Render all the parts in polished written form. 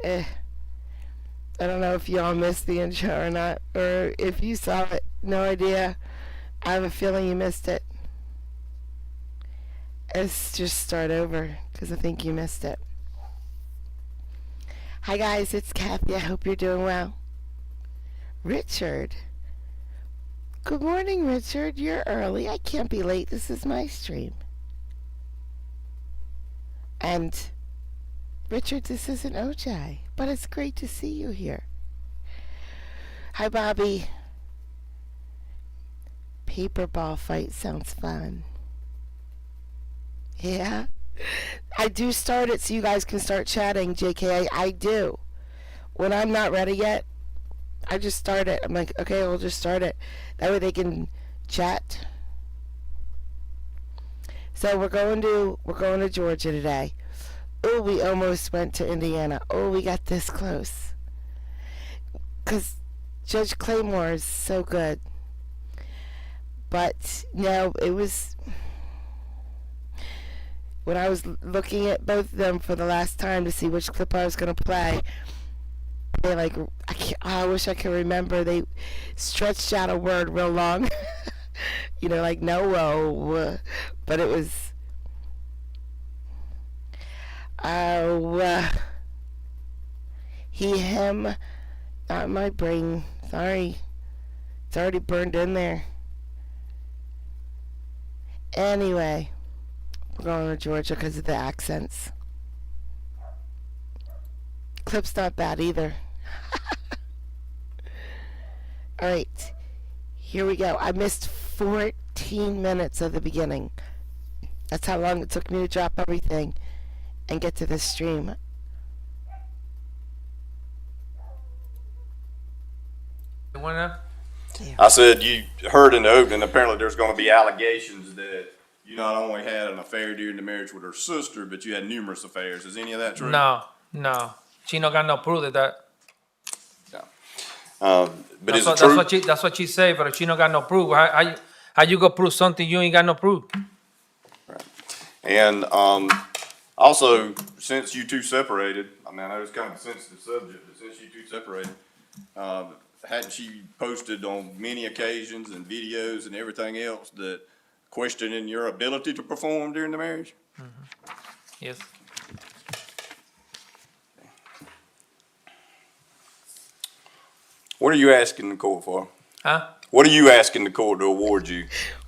I don't know if y'all missed the intro or not, or if you saw it. No idea. I have a feeling you missed it. Let's just start over, because I think you missed it. Hi guys, it's Kathy. I hope you're doing well. Richard. Good morning, Richard. You're early. I can't be late. This is my stream. And Richard, this isn't OJ, but it's great to see you here. Hi, Bobby. Paper ball fight sounds fun. Yeah? I do start it so you guys can start chatting, JK. I do. When I'm not ready yet, I just start it. I'm like, okay, we'll just start it. That way they can chat. So we're going to Georgia today. Oh, we almost went to Indiana. Oh, we got this close. 'Cause Judge Claymore is so good. But no, it was when I was looking at both of them for the last time to see which clip I was going to play. They like, I wish I could remember. They stretched out a word real long. Like no, but it was, he, him, not my brain. Sorry. It's already burned in there. Anyway, we're going to Georgia because of the accents. Clip's not bad either. Alright, here we go. I missed 14 minutes of the beginning. That's how long it took me to drop everything and get to this stream. I said you heard in the opening, apparently there's going to be allegations that you not only had an affair during the marriage with her sister, but you had numerous affairs. Is any of that true? No. Chino got no proof of that. Yeah. But That's is what, it true? that's what she say, but Chino got no proof. How you go prove something you ain't got no proof? Right. And also, since you two separated, I mean, I know it's kind of a sensitive subject, but since you two separated, hadn't she posted on many occasions and videos and everything else that questioning your ability to perform during the marriage? Yes. What are you asking the court for? Huh? What are you asking the court to award you?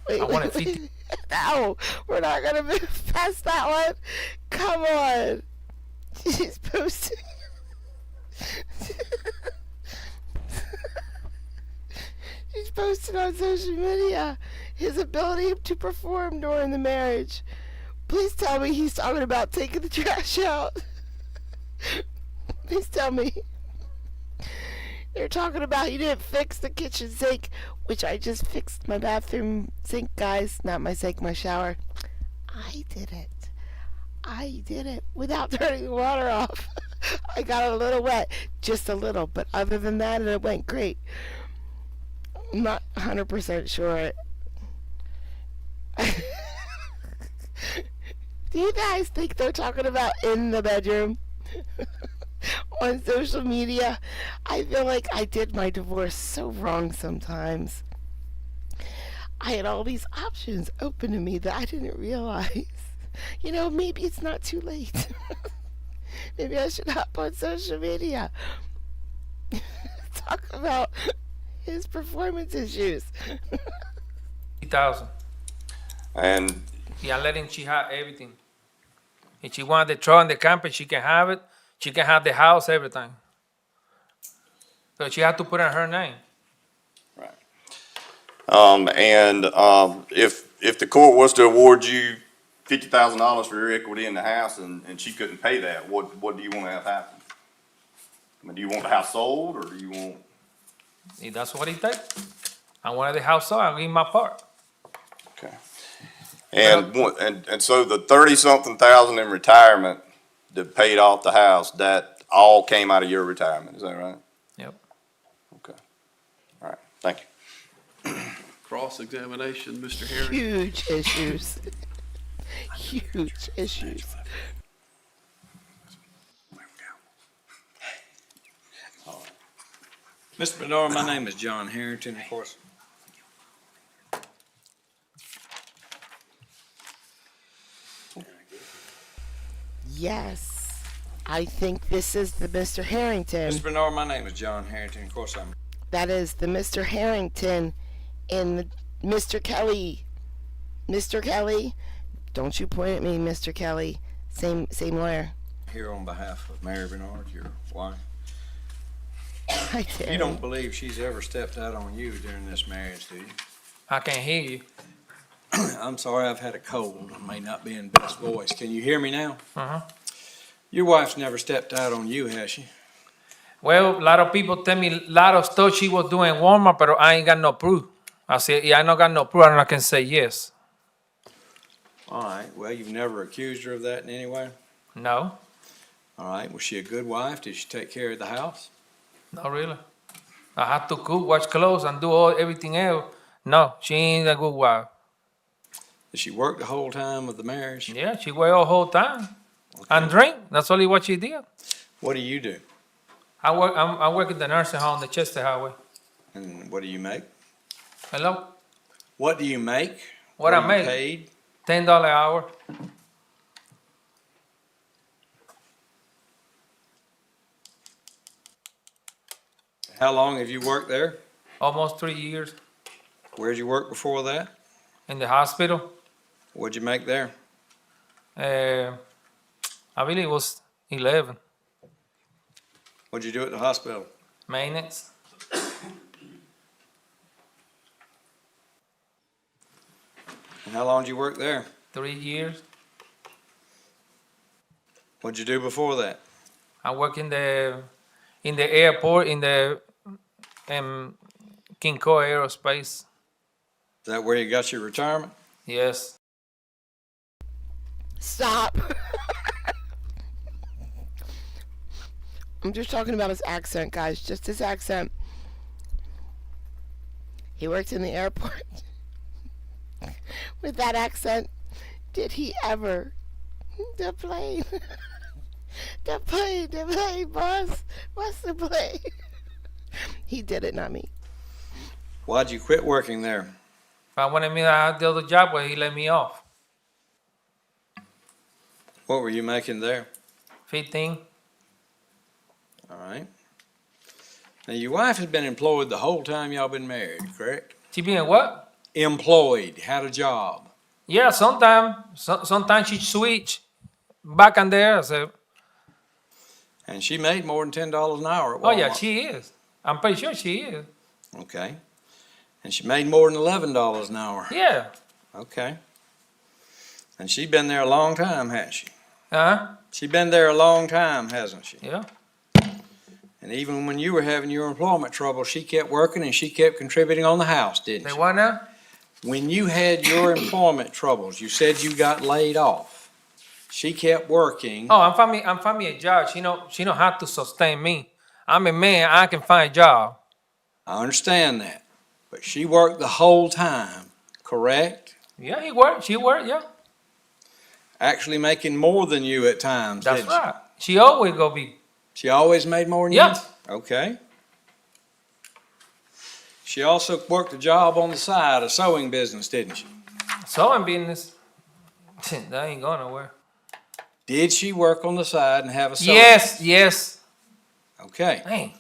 I wanted 50. No, we're not going to move past that one. Come on. She's posting. He's posted on social media his ability to perform during the marriage. Please tell me he's talking about taking the trash out. Please tell me. They're talking about he didn't fix the kitchen sink, which I just fixed my bathroom sink, guys. Not my sink, my shower. I did it without turning the water off. I got it a little wet, just a little, but other than that, it went great. I'm not 100% sure. Do you guys think they're talking about in the bedroom? On social media? I feel like I did my divorce so wrong sometimes. I had all these options open to me that I didn't realize. Maybe it's not too late. Maybe I should hop on social media. Talk about his performance issues. 50,000. And Yeah, letting she have everything. If she wanted the truck and the camper, she can have it. She can have the house, everything. So she had to put it in her name. right. If the court was to award you $50,000 for your equity in the house and she couldn't pay that, what do you want to have happen? I mean, do you want the house sold or do you want? If that's what it takes. I wanted the house sold. I'll give my part. Okay. And so the 30-something thousand in retirement that paid off the house, that all came out of your retirement, is that right? Yep. Okay. All right, thank you. Cross-examination, Mr. Harris. Huge issues. Huge issues. Mr. Bernard, my name is John Harrington, of course. Yes, I think this is the Mr. Harrington. Mr. Bernard, my name is John Harrington, of course I'm. That is the Mr. Harrington in the Mr. Kelly. Mr. Kelly, don't you point at me, Mr. Kelly. Same lawyer. Here on behalf of Mary Bernard, your wife. I dare You don't believe she's ever stepped out on you during this marriage, do you? I can't hear you. I'm sorry, I've had a cold. I may not be in best voice. Can you hear me now? Uh-huh. Your wife's never stepped out on you, has she? Well, a lot of people tell me a lot of stuff she was doing in Walmart, but I ain't got no proof. I said, yeah, I don't got no proof, and I can say yes. All right, well, you've never accused her of that in any way? No, All right, was she a good wife? Did she take care of the house? not really. I have to cook, wash clothes, and do everything else. No, she ain't a good wife. Did she work the whole time of the marriage? Yeah, she worked all whole time and drink. That's only what she did. What do you do? I work at the nursing home, the Chester Highway. And what do you make? Hello, What do you make? What are I you make? Paid? $10 an hour. How long have you worked there? Almost 3 years Where'd you work before that? in the hospital. What'd you make there? I believe it was 11 What'd you do at the hospital? maintenance. And how long did you work there? 3 years. What'd you do before that? I work in the airport in the King Coy Aerospace. Is that where you got your retirement? Yes. Stop. I'm just talking about his accent, guys. Just his accent. He worked in the airport. With that accent, did he ever? The plane. The plane, boss. What's the plane? He did it, not me. Why'd you quit working there? If I wanted me to have the other job, well, he let me off. What were you making there? 15. All right. Now, your wife has been employed the whole time y'all been married, correct? She being what? Employed, had a job. Yeah, sometimes she switch back and there. I said, And she made more than $10 an hour at Walmart. oh yeah, she is. I'm pretty sure she is. Okay. And she made more than $11 an hour. Yeah. Okay. And she's been there a long time, hasn't she? Huh? She's been there a long time, hasn't she? Yeah. And even when you were having your employment trouble, she kept working and she kept contributing on the house, didn't They she? what now? When you had your employment troubles, you said you got laid off. She kept working. Oh, I'm from a job. She don't have to sustain me. I'm a man. I can find a job. I understand that. But she worked the whole time, correct? Yeah, he worked. She worked. Yeah, Actually making more than you at times, that's didn't she? right. She always go be. She always made more than Yeah. you? Okay. She also worked a job on the side, a sewing business, didn't she? Sewing business. That ain't going nowhere. Did she work on the side and have a sewing? Yes. Okay. Dang.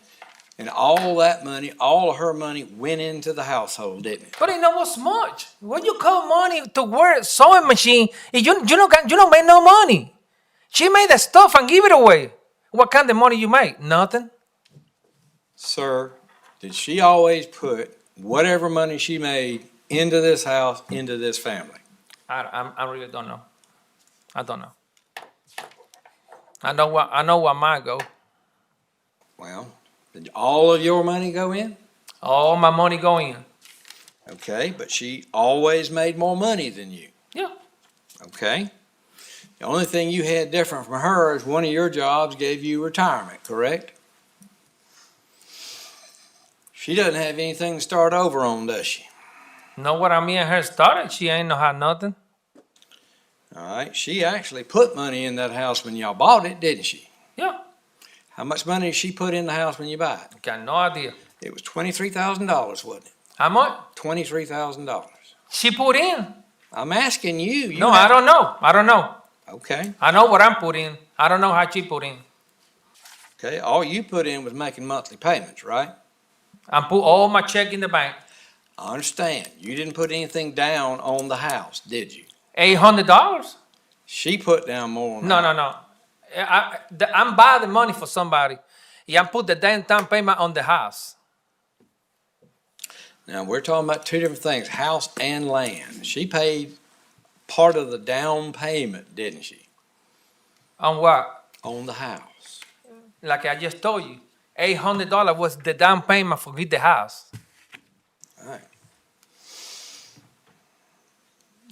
And all that money, all of her money went into the household, didn't it? But it not was much. What you call money to work sewing machine? You don't make no money. She made that stuff and give it away. What kind of money you make? Nothing. Sir, did she always put whatever money she made into this house, into this family? I really don't know. I don't know. I know where mine go. Well, did all of your money go in? All my money go in. Okay, but she always made more money than you. Yeah. Okay? The only thing you had different from her is one of your jobs gave you retirement, correct? She doesn't have anything to start over on, does she? Know what me and her started? She ain't know how nothing. All right, she actually put money in that house when y'all bought it, didn't she? Yeah. How much money did she put in the house when you bought it? Got no idea. It was $23,000, wasn't it? How much? $23,000. She put in. I'm asking you. No, I don't know. I don't know. Okay, I know what I'm putting in. I don't know how she put in. okay. All you put in was making monthly payments, right? I put all my check in the bank. I understand. You didn't put anything down on the house, did you? $800? She put down more on No, that. no, no. I'm buying the money for somebody. Yeah, I put the down payment on the house. Now, we're talking about two different things, house and land. She paid part of the down payment, didn't she, On what? on the house? Like I just told you. $800 was the down payment for the house. All right.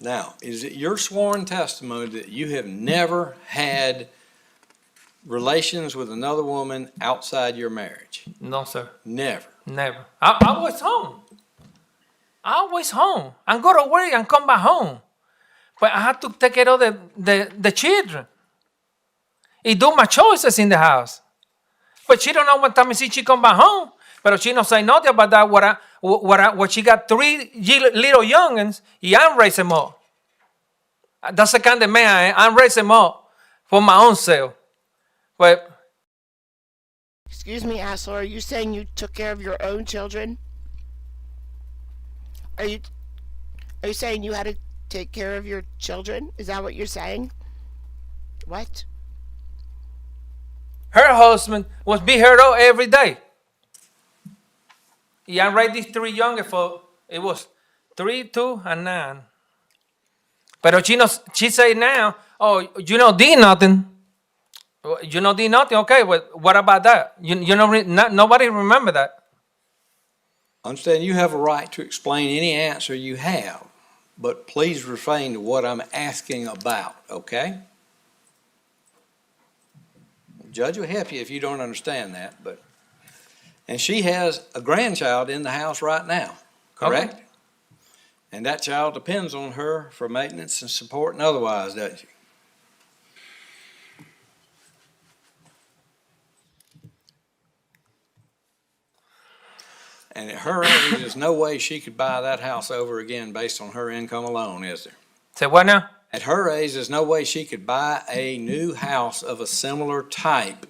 Now, is it your sworn testimony that you have never had relations with another woman outside your marriage? No, sir. Never. Never. I was home. I was home. I go to work and come back home. But I had to take care of the children. I do my choices in the house. But she don't know what time she come back home. But she don't say nothing about that. What she got 3 little youngins, and I'm raising them up. That's the kind of man I am. I'm raising them up for my own self. But Excuse me, asshole. Are you saying you took care of your own children? Are you saying you had to take care of your children? Is that what you're saying? What? her husband was beat her up every day. Yeah, I raised these 3 younger for, it was 3, 2, and 9. But she say now, oh, you don't do nothing. You don't do nothing, okay, but what about that? You know, nobody remember that. Understand you have a right to explain any answer you have, but please refrain to what I'm asking about, okay? Judge will help you if you don't understand that, but, and she has a grandchild in the house right now, correct? Okay. And that child depends on her for maintenance and support and otherwise, doesn't she? And at her age, there's no way she could buy that house over again based on her income alone, is there? Say what now? At her age, there's no way she could buy a new house of a similar type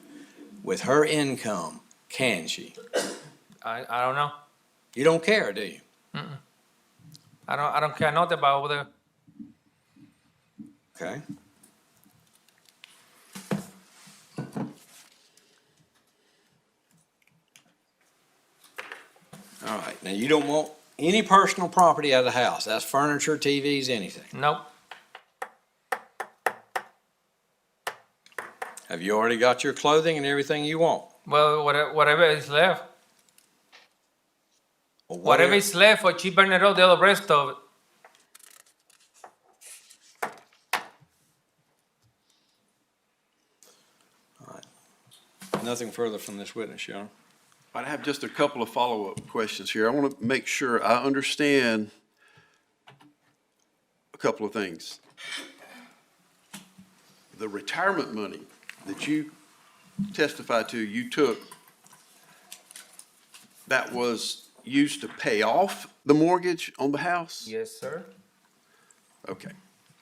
with her income, can she? I don't know. You don't care, do you? I don't care nothing about over there. Okay. All right, now you don't want any personal property out of the house. That's furniture, TVs, anything. Nope. Have you already got your clothing and everything you want? Well, whatever is left. Well, Whatever is left, or she burn it up, the other rest of it. Nothing further from this witness, Your Honor. I have just a couple of follow-up questions here. I want to make sure I understand a couple of things. The retirement money that you testified to, you took, that was used to pay off the mortgage on the house? Yes, sir. Okay.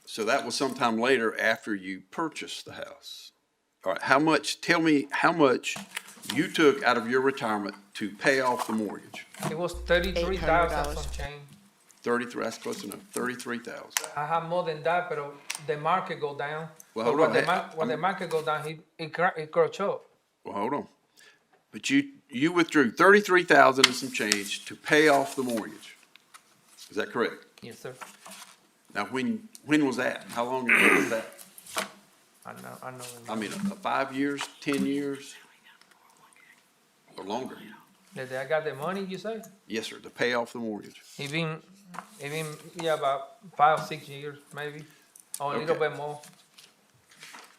So that was sometime later after you purchased the house. All right, tell me how much you took out of your retirement to pay off the mortgage? It was 33,000 $800. some change. 33, that's close enough, 33,000. I have more than that, but the market go down. Well, But hold when on. when the market go down, it crunch up. Well, hold on. But you withdrew 33,000 and some change to pay off the mortgage. Is that correct? Yes, sir. Now, when was that? How long ago was that? I know. I mean, 5 years, 10 years? Or longer? That I got the money, you say? Yes, sir, to pay off the mortgage. It been, yeah, about 5, 6 years, maybe, or a little Okay. bit more.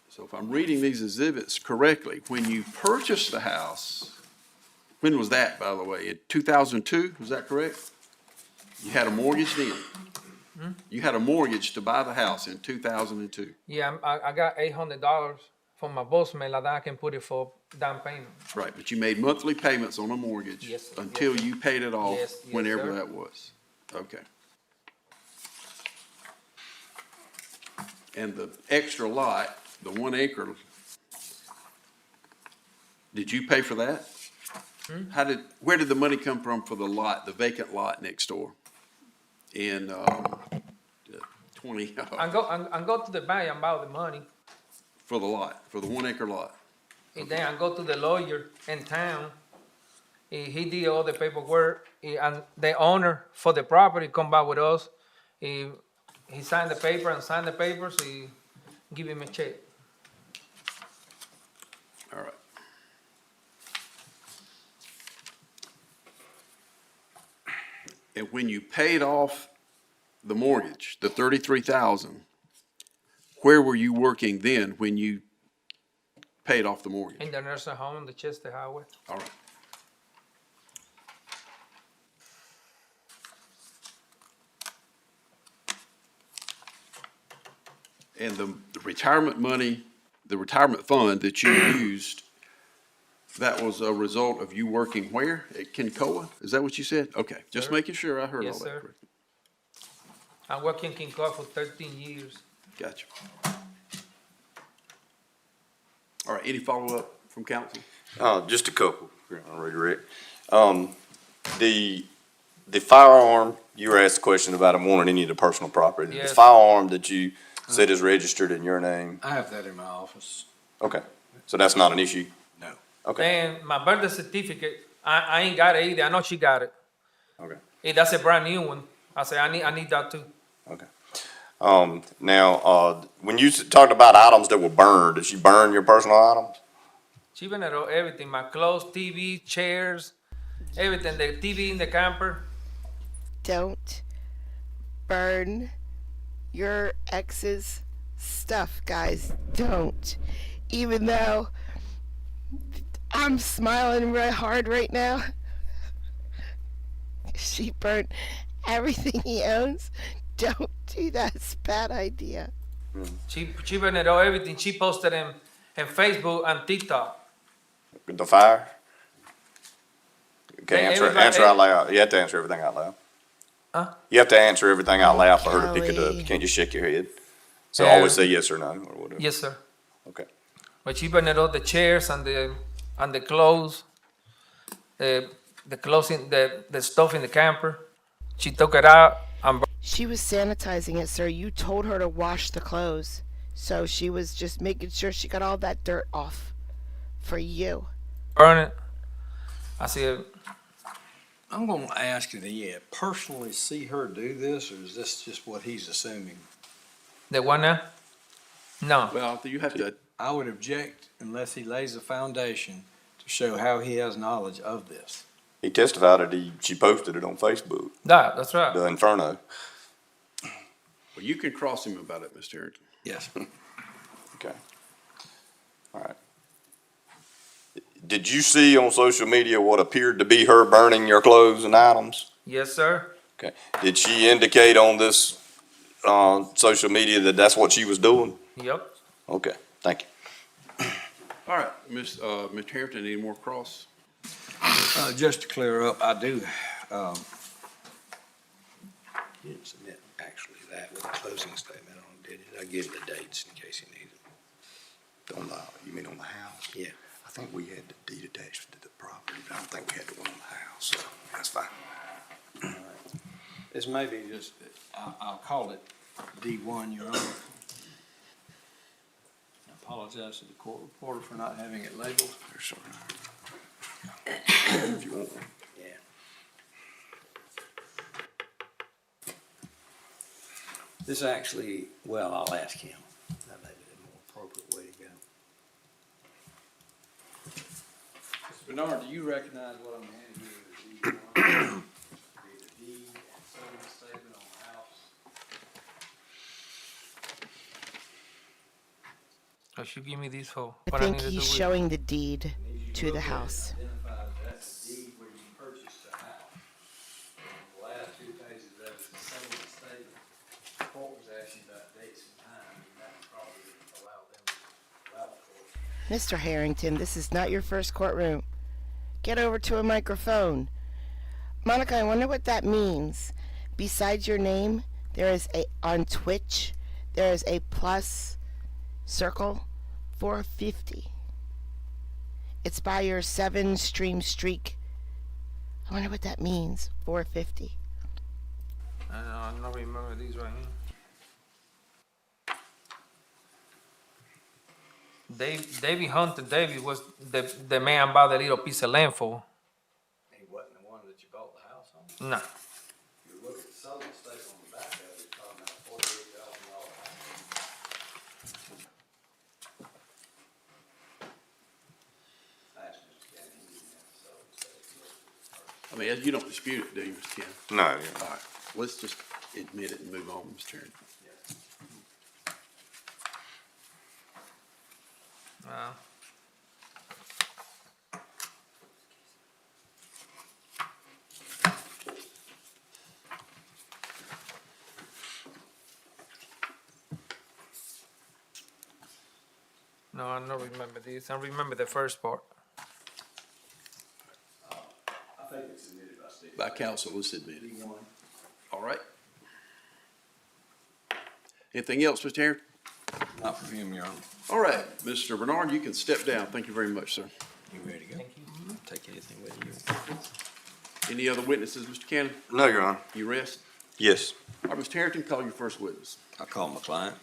So if I'm reading these exhibits correctly, when you purchased the house, when was that, by the way? In 2002, was that correct? You had a mortgage then? You had a mortgage to buy the house in 2002. Yeah, I got $800 for my voicemail that I can put it for down payment. Right, but you made monthly payments on a mortgage Yes, sir. until you paid it off, Yes, yes, whenever sir. that was. Okay. And the extra lot, the 1 acre, did you pay for that? Where did the money come from for the lot, the vacant lot next door? In, 20, I go to the bank and borrow the money, for the lot, for the 1 acre lot? and then I go to the lawyer in town. He did all the paperwork, and the owner for the property come back with us. He signed the paper and signed the papers. He give him a check. All right. And when you paid off the mortgage, the 33,000, where were you working then when you paid off the mortgage? In the nursing home, the Chester Highway. All right. And the retirement money, the retirement fund that you used, that was a result of you working where? At Kincoa? Is that what you said? Okay, just Sir. making sure I heard all Yes, that sir. correctly. I worked in King Cloud for 13 years. Gotcha. All right, any follow-up from council? Just a couple, Rick. The firearm, you were asked a question about him wanting any of the personal property. The Yes. firearm that you said is registered in your name, I have that in my office. okay, so that's not an issue? No. Okay, And my birth certificate, I ain't got it either. I know she got it. okay, That's a brand new one. I say I need that too. okay. Now, when you talked about items that were burned, did she burn your personal items? She been at everything, my clothes, TV, chairs, everything, the TV in the camper. Don't burn your ex's stuff, guys. Don't. Even though I'm smiling right hard right now. She burnt everything he owns. Don't do that. It's a bad idea. She been at everything. She posted in Facebook and TikTok. The fire? Okay, Yeah, answer everybody- out loud. You have to answer everything out loud. Huh? You have to answer everything out loud for her to pick it up. Golly. You can't just shake your head. So Yeah. always say yes or no, or whatever. Yes, sir. Okay. But she been at all the chairs and the clothes, the clothing, the stuff in the camper. She took it out and She was sanitizing it, sir. You told her to wash the clothes. So she was just making sure she got all that dirt off for you. burned it. I said, I'm gonna ask you, do you personally see her do this, or is this just what he's assuming? the one now? No. Well, you have to, I would object unless he lays a foundation to show how he has knowledge of this. He testified that she posted it on Facebook, That's right. the Inferno. well, you can cross him about it, Mr. Harrington. Yes. Okay. All right. Did you see on social media what appeared to be her burning your clothes and items? Yes, sir. Okay. Did she indicate on this, social media that that's what she was doing? Yep. Okay, thank you. All right, Mr. Harrington, any more cross? Just to clear up, I do, didn't submit actually that with a closing statement on, did it? I give you the dates in case you need it. On the, you mean on the house? Yeah. I think we had the deed attached to the property, but I don't think we had the one on the house, so that's fine. This may be just, I'll call it D1, Your Honor. I apologize to the court reporter for not having it labeled. There's some. If you want one. Yeah. This actually, well, I'll ask him. That may be the more appropriate way to go. Mr. Bernard, do you recognize what I'm handing you as D1? The deed and settlement statement on the house. So she give me this for I what I think need to do he's with it. showing the deed Need you to look the at it, house. Identify that that's the deed where you purchased the house. The last two pages of it is the settlement statement. The court was asking about dates and time, and that probably didn't allow them, allow the court to Mr. Harrington, this is not your first courtroom. Get over to a microphone. Monica, I wonder what that means. Besides your name, there is on Twitch, there is a plus circle 450. It's by your 7-stream streak. I wonder what that means. 450. I don't remember these right here. David Hunter David was the man bought the little piece of land for. He wasn't the one that you bought the house on? No. You look at the southern state on the back of it, it's talking about $48,000. I mean, you don't dispute it, do you, Mr. Ken? No, All right, let's just admit it and move on, Mr. Harrington. No, I don't remember this. I remember the first part. I think it's admitted by Steve. By counsel, it's admitted. All right. Anything else, Mr. Harrington? Not for him, Your Honor. All right, Mr. Bernard, you can step down. Thank you very much, sir. You ready to go? Thank you. Take anything with you. Any other witnesses, Mr. Cannon? no, Your Honor. You rest? Yes. All right, Mr. Harrington, call your first witness. I call my client.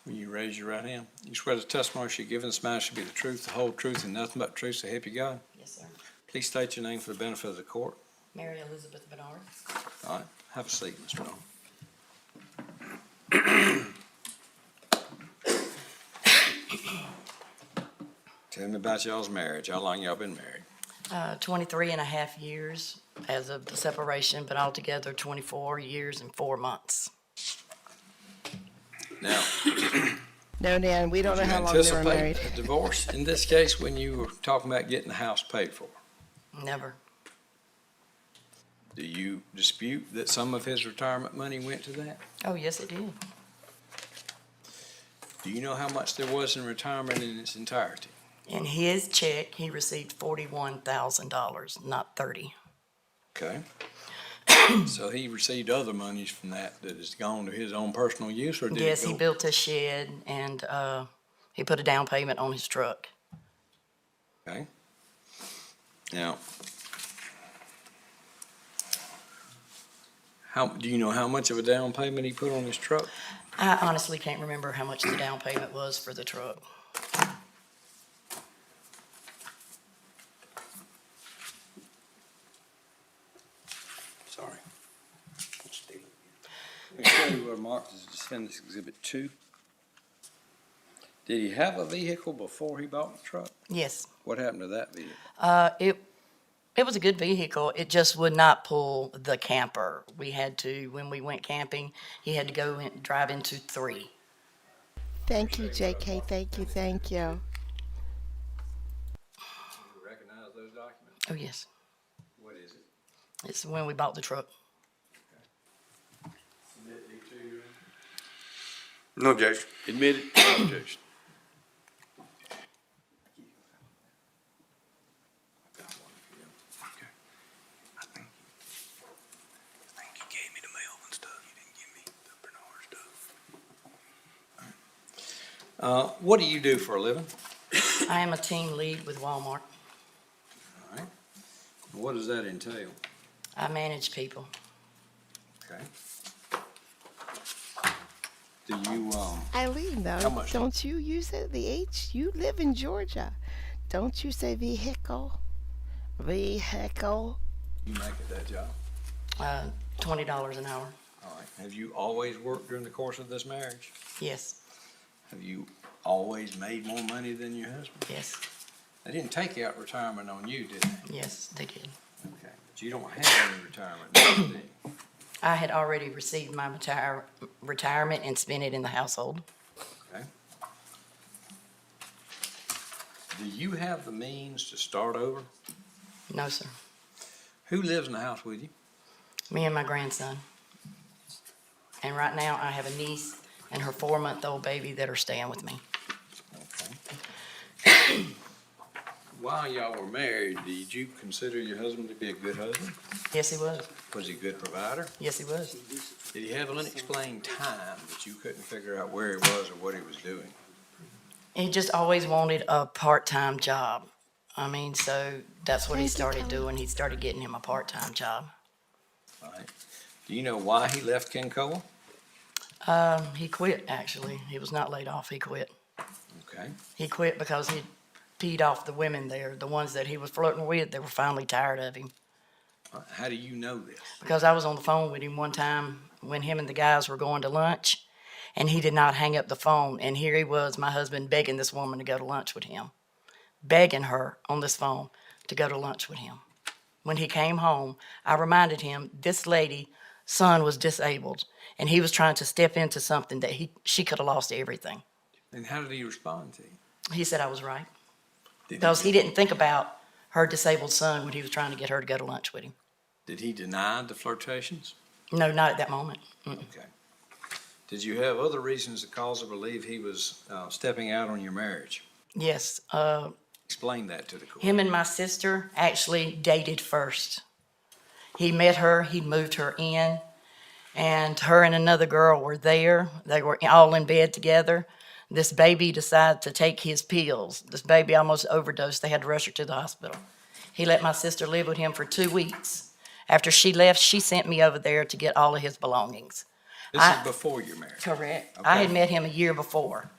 Will you raise your right hand? You swear the testimony you give in this matter should be the truth, the whole truth, and nothing but the truth, so help you God? Yes, sir. Please state your name for the benefit of the court. Mary Elizabeth Bernard. All right, have a seat, Mr. Bernard. Tell me about y'all's marriage. How long y'all been married? 23 and a half years as of the separation, but altogether 24 years and 4 months. Now, No, Dan, we don't know did you how long they were anticipate married. a divorce in this case when you were talking about getting the house paid for? Never. Do you dispute that some of his retirement money went to that? Oh, yes, it did. Do you know how much there was in retirement in its entirety? In his check, he received $41,000, not 30. Okay. So he received other monies from that has gone to his own personal use, or did Yes, it he go? built a shed and he put a down payment on his truck. Okay. Now, do you know how much of a down payment he put on his truck? I honestly can't remember how much the down payment was for the truck. Sorry. Let me show you what marked as Defendant's Exhibit 2. Did he have a vehicle before he bought the truck? Yes. What happened to that vehicle? It was a good vehicle. It just would not pull the camper. We had to, when we went camping, he had to go and drive into 3. Thank you, JK. Thank you. Thank you. Do you recognize those documents? Oh, yes. What is it? It's when we bought the truck. Submit these to you. No objection. Admitted, no objection. I think you gave me the Melvin stuff. You didn't give me the Bernard stuff. What do you do for a living? I am a team lead with Walmart. All right. What does that entail? I manage people. Okay. Do you, Eileen, How though, much? don't you use it, the H? You live in Georgia. Don't you say vehicle? Vehicle? you make it that job? $20 an hour. All right. Have you always worked during the course of this marriage? Yes, Have you always made more money than your husband? yes, They didn't take out retirement on you, did they? yes, they did. Okay. But you don't have any retirement, do you? I had already received my retirement and spent it in the household. Okay. Do you have the means to start over? No, sir. Who lives in the house with you? Me and my grandson. And right now, I have a niece and her 4-month-old baby that are staying with me. While y'all were married, did you consider your husband to be a good husband? Yes, he was. Was he a good provider? Yes, he was. Did he have an unexplained time that you couldn't figure out where he was or what he was doing? He just always wanted a part-time job. I mean, so that's what he Thank you, started Kelly. doing. He started getting him a part-time job. All right. Do you know why he left Kencoa? He quit, actually. He was not laid off. He quit. Okay. He quit because he peed off the women there, the ones that he was flirting with. They were finally tired of him. How do you know this? Because I was on the phone with him one time when him and the guys were going to lunch, and he did not hang up the phone. And here he was, my husband, begging this woman to go to lunch with him, begging her on this phone to go to lunch with him. When he came home, I reminded him this lady's son was disabled, and he was trying to step into something that she could have lost everything. And how did he respond to you? He said I was right. Did Because he didn't think about her disabled son when he was trying to get her to go to lunch with him. Did he deny the flirtations? No, not at that moment. Okay. Did you have other reasons to cause or believe he was stepping out on your marriage? Yes, Explain that to the court. him and my sister actually dated first. He met her, he moved her in, and her and another girl were there. They were all in bed together. This baby decided to take his pills. This baby almost overdosed. They had to rush her to the hospital. He let my sister live with him for 2 weeks. After she left, she sent me over there to get all of his belongings. This is before your marriage. Correct. I Okay. had met him a year before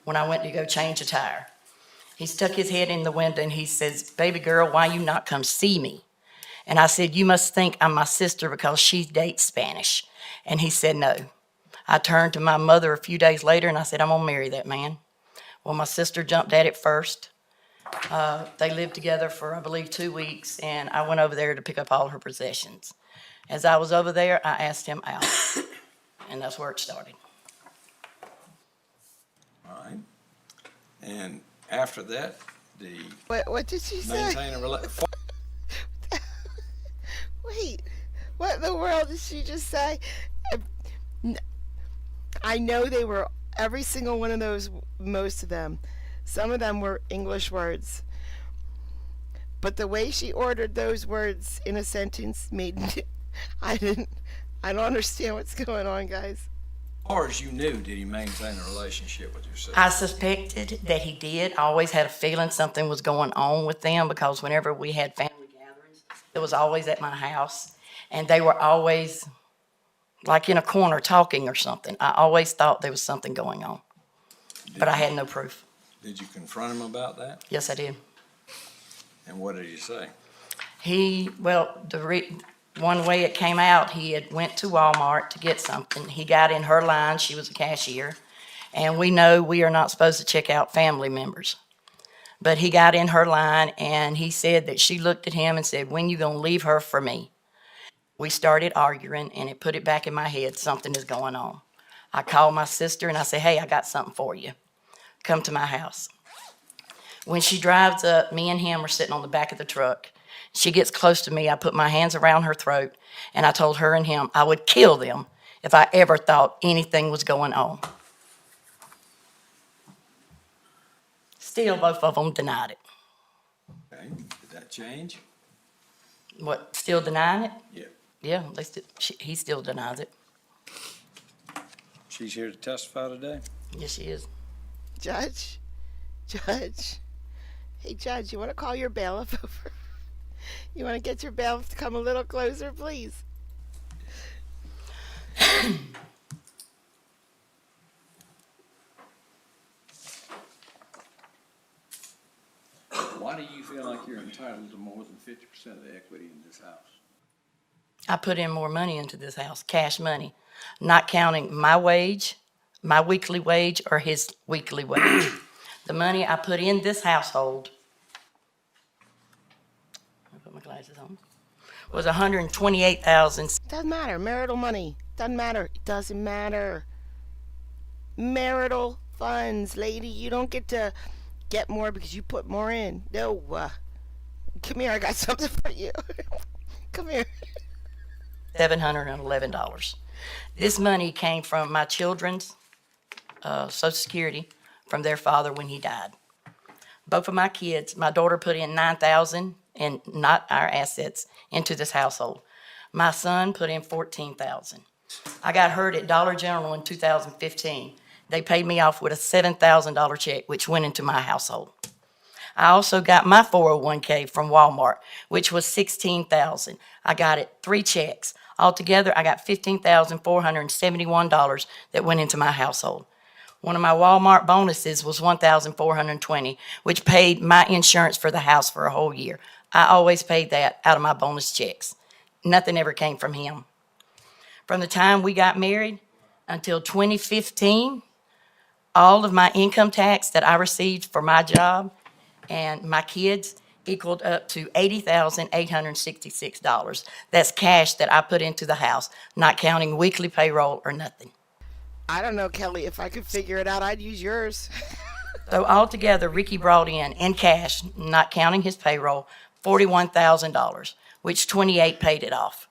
when I went to go change a tire. He stuck his head in the window and he says, "Baby girl, why you not come see me?" And I said, "You must think I'm my sister because she dates Spanish." And he said, "No." I turned to my mother a few days later and I said, "I'm gonna marry that man." Well, my sister jumped at it first. They lived together for, I believe, 2 weeks, and I went over there to pick up all her possessions. As I was over there, I asked him out, and that's where it started. All right. And after that, the What did she say? maintain a relationship. Wait, what in the world did she just say? I know they were, every single one of those, most of them. Some of them were English words. But the way she ordered those words in a sentence made, I don't understand what's going on, guys. As far as you knew, did he maintain a relationship with your sister? I suspected that he did. I always had a feeling something was going on with them because whenever we had family gatherings, it was always at my house. And they were always like in a corner talking or something. I always thought there was something going on, but I had no proof. Did you confront him about that? Yes, I did. And what did he say? One way it came out, he had went to Walmart to get something. He got in her line. She was a cashier. And we know we are not supposed to check out family members. But he got in her line and he said that she looked at him and said, "When you gonna leave her for me?" We started arguing and it put it back in my head, something is going on. I called my sister and I said, "Hey, I got something for you. Come to my house." When she drives up, me and him are sitting on the back of the truck. She gets close to me. I put my hands around her throat, and I told her and him I would kill them if I ever thought anything was going on. Still, both of them denied it. Okay. Did that change? What, still denying it? Yeah. Yeah, he still denies it. She's here to testify today? Yes, she is. Judge? Hey, Judge, you want to call your bailiff over? You want to get your bailiff to come a little closer, please? Why do you feel like you're entitled to more than 50% of the equity in this house? I put in more money into this house, cash money, not counting my wage, my weekly wage, or his weekly wage. The money I put in this household, I put my glasses on, was $128,000. Doesn't matter. Marital money. Doesn't matter. It doesn't matter. Marital funds, lady. You don't get to get more because you put more in. No. Come here. I got something for you. Come here. $711. This money came from my children's Social Security from their father when he died. Both of my kids, my daughter put in $9,000 and not our assets into this household. My son put in $14,000. I got hurt at Dollar General in 2015. They paid me off with a $7,000 check, which went into my household. I also got my 401k from Walmart, which was $16,000. I got it 3 checks. Altogether, I got $15,471 that went into my household. One of my Walmart bonuses was $1,420, which paid my insurance for the house for a whole year. I always paid that out of my bonus checks. Nothing ever came from him. From the time we got married until 2015, all of my income tax that I received for my job and my kids equaled up to $80,866. That's cash that I put into the house, not counting weekly payroll or nothing. I don't know, Kelly. If I could figure it out, I'd use yours. So altogether, Ricky brought in cash, not counting his payroll, $41,000, which 28 paid it off.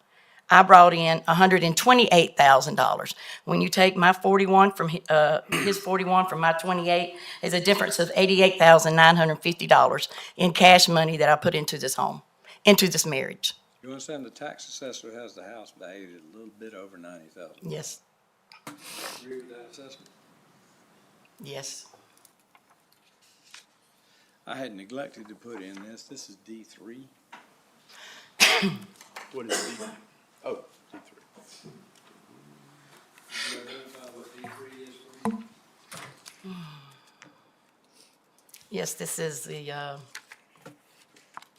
I brought in $128,000. When you take my 41 from his 41 from my 28, is a difference of $88,950 in cash money that I put into this home, into this marriage. You understand the tax assessor has the house valued at a little bit over $90,000. Yes, Agree with that assessment? yes. I had neglected to put in this. This is D3. What is D? Oh, D3. You identify what D3 is for me? Yes, this is the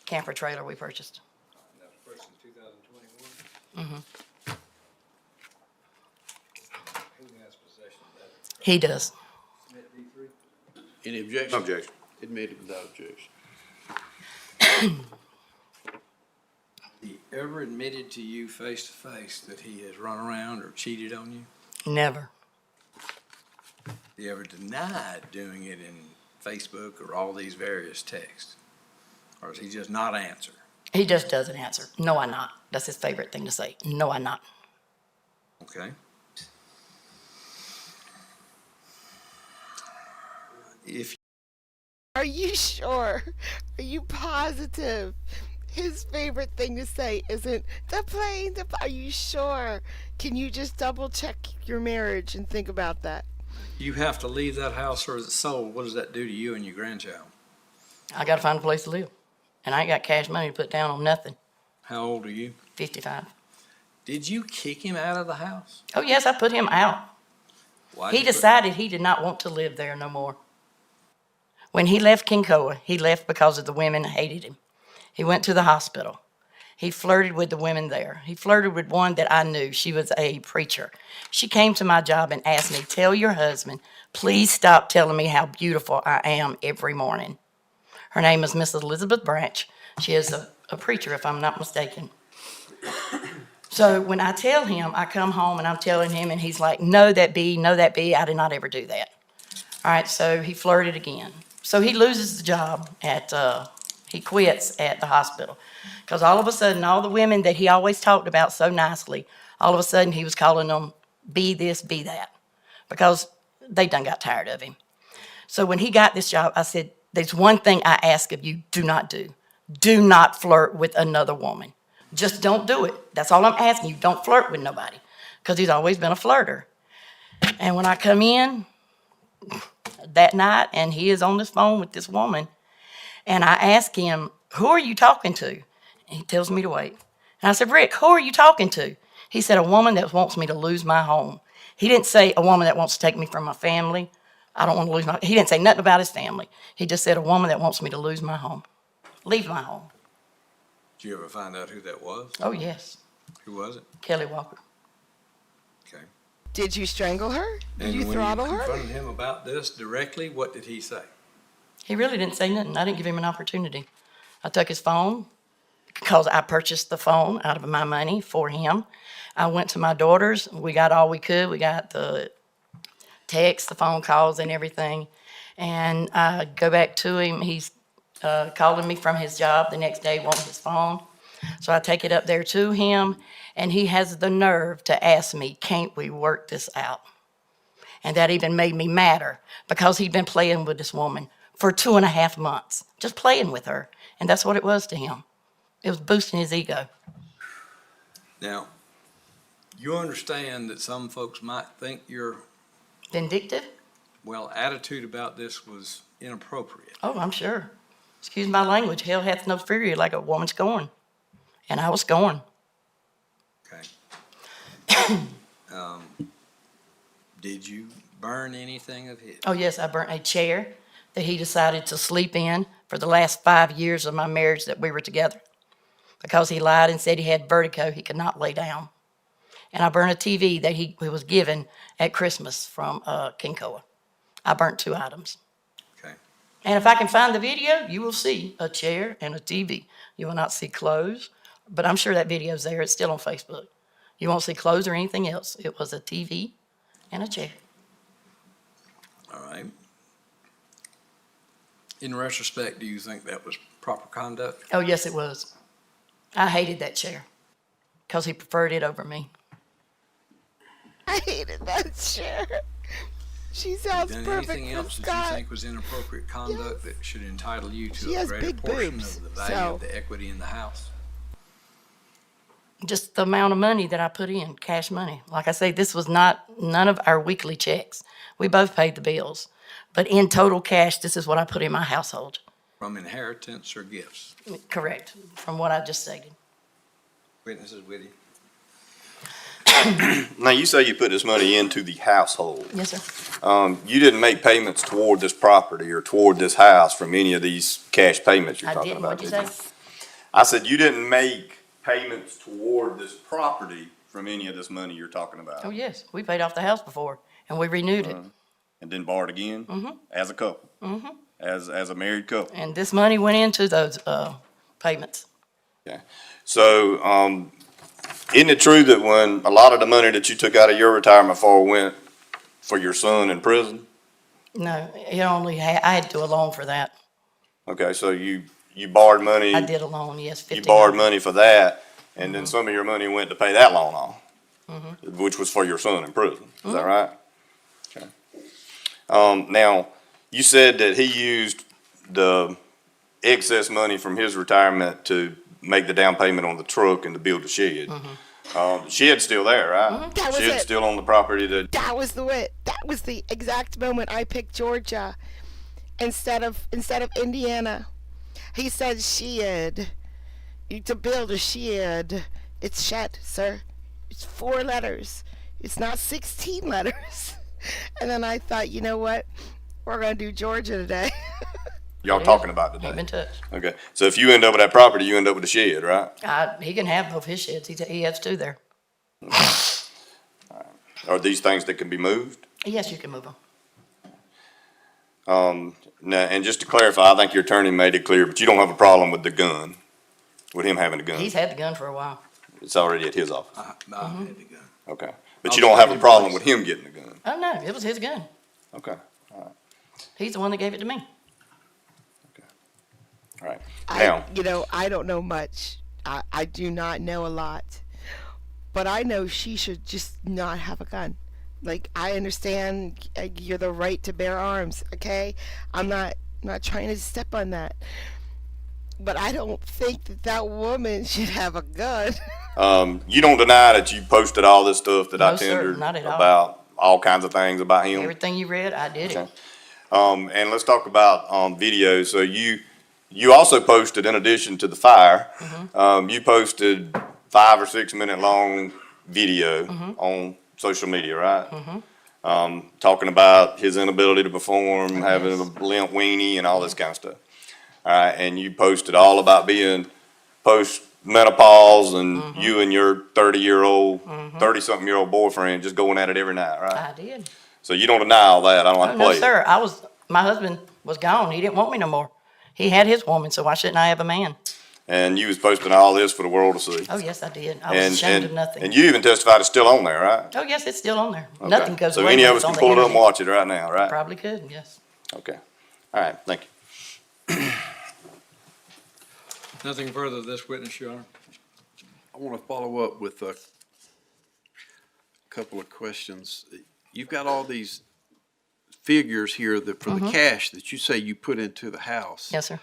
camper trailer we purchased. That was purchased in 2021. Who has possession of that? He does. That D3? Any objection? Objection. Admitted without objection. He ever admitted to you face to face that he has run around or cheated on you? Never. He ever denied doing it in Facebook or all these various texts? Or does he just not answer? He just doesn't answer. No, I'm not. That's his favorite thing to say. No, I'm not. Okay. If Are you sure? Are you positive? His favorite thing to say isn't the plane. Are you sure? Can you just double check your marriage and think about that? you have to leave that house or is it sold, what does that do to you and your grandchild? I gotta find a place to live. And I ain't got cash money to put down on nothing. How old are you? 55. Did you kick him out of the house? Oh, yes, I put him out. Why He did you put- decided he did not want to live there no more. When he left Kinkoa, he left because of the women hated him. He went to the hospital. He flirted with the women there. He flirted with one that I knew. She was a preacher. She came to my job and asked me, tell your husband, please stop telling me how beautiful I am every morning. Her name is Miss Elizabeth Branch. She is a preacher, if I'm not mistaken. So when I tell him, I come home and I'm telling him, and he's like, no, that be, I did not ever do that. All right, so he flirted again. So he loses the job he quits at the hospital. Because all of a sudden, all the women that he always talked about so nicely, all of a sudden he was calling them be this, be that. Because they done got tired of him. So when he got this job, I said, there's one thing I ask of you, do not do. Do not flirt with another woman. Just don't do it. That's all I'm asking you. Don't flirt with nobody. Because he's always been a flirter. And when I come in that night, and he is on this phone with this woman, and I ask him, who are you talking to? And he tells me to wait. And I said, Rick, who are you talking to? He said, a woman that wants me to lose my home. He didn't say a woman that wants to take me from my family. I don't want to lose my, he didn't say nothing about his family. He just said a woman that wants me to lose my home. Leave my home. Did you ever find out who that was? Oh, yes. Who was it? Kelly Walker. Okay. Did you strangle her? Did you when throttle you her? confronted him about this directly, what did he say? He really didn't say nothing. I didn't give him an opportunity. I took his phone because I purchased the phone out of my money for him. I went to my daughter's. We got all we could. We got the texts, the phone calls, and everything. And I go back to him. He's calling me from his job the next day, wanting his phone. So I take it up there to him, And he has the nerve to ask me, can't we work this out? And that even made me madder because he'd been playing with this woman for 2.5 months, just playing with her. And that's what it was to him. It was boosting his ego. Now, you understand that some folks might think your, Vindictive? well, attitude about this was inappropriate. Oh, I'm sure. Excuse my language. Hell hath no fury like a woman scorned. And I was scorned. Okay. Did you burn anything of his? Oh, yes, I burnt a chair that he decided to sleep in for the last 5 years of my marriage that we were together. Because he lied and said he had vertigo, he could not lay down. And I burned a TV that he was given at Christmas from Kinkoa. I burnt 2 items. Okay. And if I can find the video, you will see a chair and a TV. You will not see clothes, but I'm sure that video's there. It's still on Facebook. You won't see clothes or anything else. It was a TV and a chair. All right. In retrospect, do you think that was proper conduct? Oh, yes, it was. I hated that chair because he preferred it over me. I hated that chair. She sounds Done perfect anything for else that you Scott. think was inappropriate conduct that should entitle you She to a has greater big portion boobs, of the value so- of the equity in the house? Just the amount of money that I put in, cash money. Like I say, this was none of our weekly checks. We both paid the bills. But in total cash, this is what I put in my household. From inheritance or gifts? Correct, from what I just stated. Witnesses with you? Now, you say you put this money into the household. Yes, sir. You didn't make payments toward this property or toward this house from any of these cash payments you're I talking didn't, about, what'd you did say? you? I said you didn't make payments toward this property from any of this money you're talking about. Oh, yes, we paid off the house before, and we renewed it. And then borrowed again? As a couple? As a married couple? And this money went into those payments. Okay. So, isn't it true that when a lot of the money that you took out of your retirement for went for your son in prison? No, I had to do a loan for that. Okay, so you borrowed money. I did a loan, yes, You 15. borrowed money for that, and then some of your money went to pay that loan off, which was for your son in prison. Is that right? Okay. Now, you said that he used the excess money from his retirement to make the down payment on the truck and to build the shed. The shed's still there, right? That was Shed's it. still on the property that, That was the exact moment I picked Georgia instead of Indiana. He said shed. To build a shed, it's shed, sir. It's 4 letters. It's not 16 letters. And then I thought, you know what? We're gonna do Georgia today. y'all talking about Keep in today. touch. Okay, so if you end up with that property, you end up with a shed, right? He can have both his sheds. He has 2 there. Are these things that can be moved? Yes, you can move them. Now, and just to clarify, I think your attorney made it clear, but you don't have a problem with the gun, with him having a gun. He's had the gun for a while. It's already at his office. I had to go. Okay. But I'll you don't have a stand problem in with place. him getting the gun? Oh, no, it was his gun. Okay, He's the one that gave it to me. all right. Now, I don't know much. I do not know a lot. But I know she should just not have a gun. Like, I understand you're the right to bear arms, okay? I'm not trying to step on that. But I don't think that woman should have a gun. you don't deny that you posted all this stuff that I No, sir, tendered not at all. about all kinds of things about him? Everything you read, I did it. Okay. And let's talk about, video. So you also posted, in addition to the fire, you posted 5 or 6 minute long video on social media, right? Talking about his inability to perform, having a limp weenie and all this kind of stuff. All right, and you posted all about being post-menopause and you and your 30-something-year-old boyfriend just going at it every night, right? I did. So you don't deny all that. I don't have Oh, to no, play it. sir. My husband was gone. He didn't want me no more. He had his woman, so why shouldn't I have a man? And you was posting all this for the world to see. Oh, yes, I did. I was ashamed of nothing. And you even testified it's still on there, right? Oh, yes, it's still on there. Okay. Nothing goes So away any when of it's us on can the pull it up and internet. watch it right now, right? Probably could, yes. Okay. All right, thank you. Nothing further of this witness, Your Honor. want to follow up with a couple of questions. You've got all these figures here that for the cash that you say you put into the house. Yes, sir.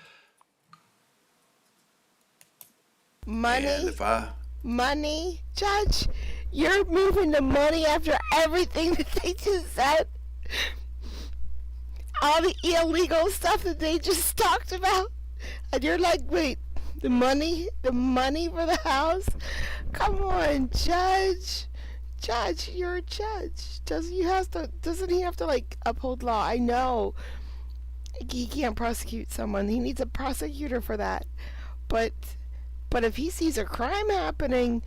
And Money, if I, money, Judge. You're moving the money after everything that they just said. All the illegal stuff that they just talked about. And you're like, wait, the money for the house? Come on, Judge. Judge, you're a judge. Doesn't he have to like uphold law? I know he can't prosecute someone. He needs a prosecutor for that. But if he sees a crime happening,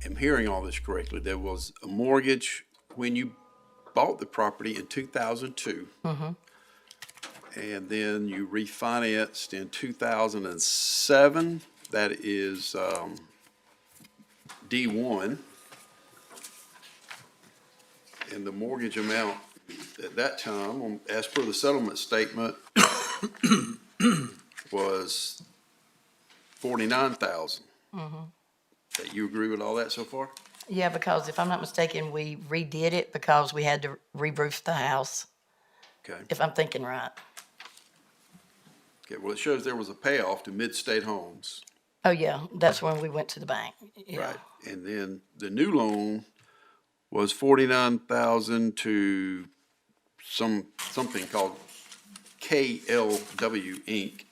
am hearing all this correctly, there was a mortgage when you bought the property in 2002. And then you refinanced in 2007. That is D1. And the mortgage amount at that time, as per the settlement statement, was $49,000. That you agree with all that so far? Yeah, because if I'm not mistaken, we redid it because we had to re-roof the house, Okay. if I'm thinking right. Okay, well, it shows there was a payoff to Mid-State Homes. Oh, yeah, that's when we went to the bank. Yeah. Right. And then the new loan was 49,000 to something called KLW Inc.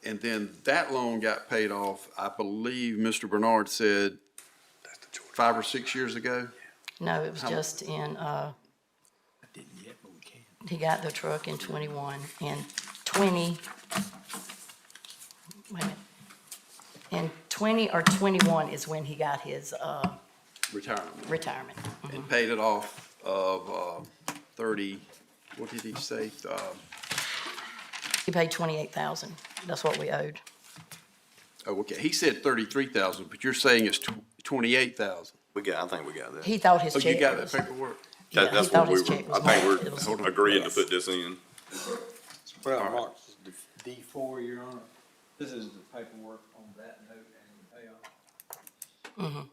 And then that loan got paid off, I believe Mr. Bernard said 5 or 6 years ago. No, it was just in, he got the truck in 21 and 20, wait a minute. In 20 or 21 is when he got his, Retirement. retirement. And paid it off of 30, what did he say? He paid 28,000. That's what we owed. Oh, okay, he said 33,000, but you're saying it's 28,000. I think we got that. He thought his Oh, check you got was. that paperwork? Yeah, That's he thought what we his were, check was I think more. It was- we're agreeing to yes. put this in. Well, Mark, D4, Your Honor, this is the paperwork on that note and the payoff.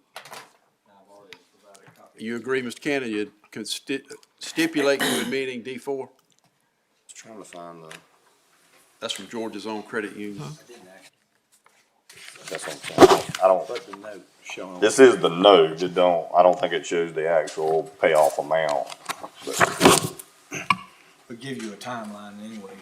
I've already provided a copy. You agree, Mr. Cannon, you could stipulate to admitting D4? Just trying to find the, That's from Georgia's own credit union. I didn't actually that's what I'm saying. I don't, put the note showing. this is the note, I don't think it shows the actual payoff amount. We'll give you a timeline anyway.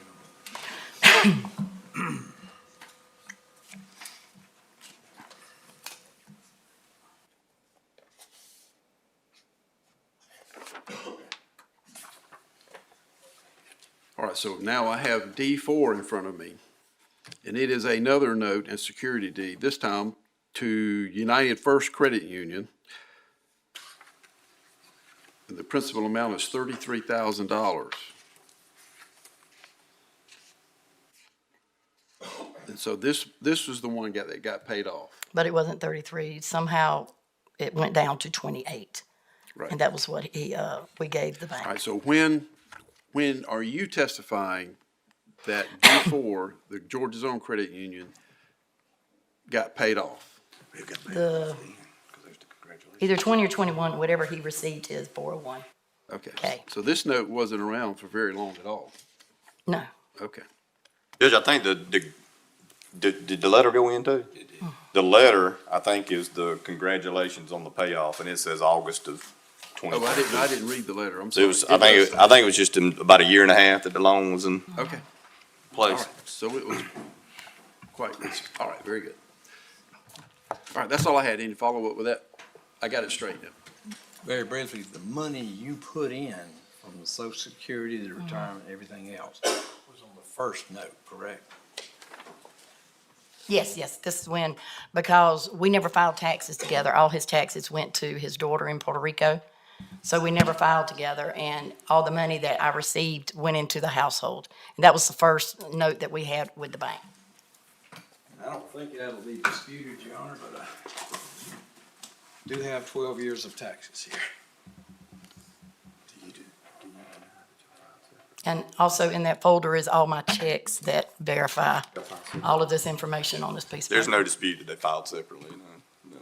All right, so now I have D4 in front of me, and it is another note and security deed, this time to United First Credit Union. And the principal amount is $33,000. And so this was the one that got paid off, But it wasn't 33. Somehow it went down to 28. right? And that was what we gave the All right, bank. so when are you testifying that D4, the Georgia's own credit union, got paid off? Either 20 or 21, whatever he received his 401. Okay. Okay. So this note wasn't around for very long at all. No. Okay. Judge, I think did the letter go in too? The letter, I think, is the congratulations on the payoff, and it says August of Oh, I 2022. didn't read the letter. I'm It sorry. was, I think it was just in about a year and a half that the loan was in Okay. All place. right. So it was quite recent. All right, very good. All right, that's all I had. Any follow-up with that? I got it straightened out. Very briefly, the money you put in from the social security, the retirement, everything else was on the first note, correct? Yes, this is when, because we never filed taxes together. All his taxes went to his daughter in Puerto Rico. So we never filed together, and all the money that I received went into the household. And that was the first note that we had with the bank. I don't think that'll be disputed, Your Honor, but I do have 12 years of taxes here. And also in that folder is all my checks that verify all of this information on this piece of paper. There's no dispute that they filed separately, no.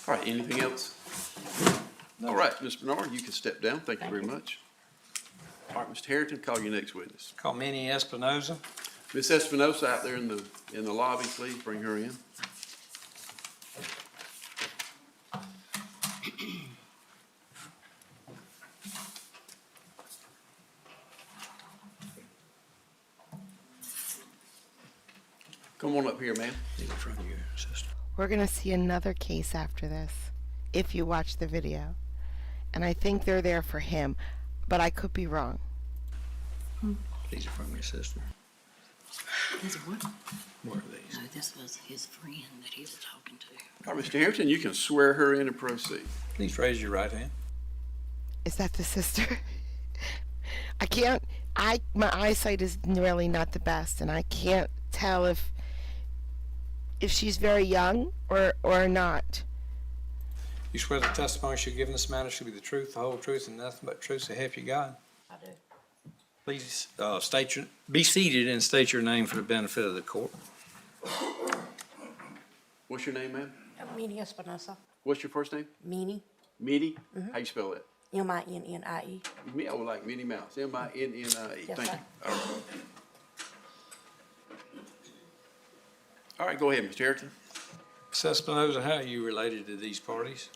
All right, anything else? All right, Ms. Bernard, you can step down. Thank you very much. All right, Mr. Harrington, call your next witness. Call Minnie Espinoza. Ms. Espinosa out there in the lobby, please bring her in. Come on up here, ma'am. From your sister. We're going to see another case after this, if you watch the video. And I think they're there for him, but I could be wrong. These are from your sister. These are what? What are these? No, this was his friend that he was talking to. All right, Mr. Harrington, you can swear her in and proceed. Please raise your right hand. Is that the sister? I can't, my eyesight is really not the best, and I can't tell if she's very young or not. You swear the testimony you give in this matter should be the truth, the whole truth, and nothing but truth, so help you God? I do. Please be seated and state your name for the benefit of the court. What's your name, ma'am? Minnie Espinosa. What's your first name? Minnie, Minnie? How you spell that? M-I-N-N-I-E. Me, I would like Minnie Mouse, Minnie. Yes, Thank you. sir. All right. All right, go ahead, Mr. Harrington. Ms. Espinoza, how are you related to these parties?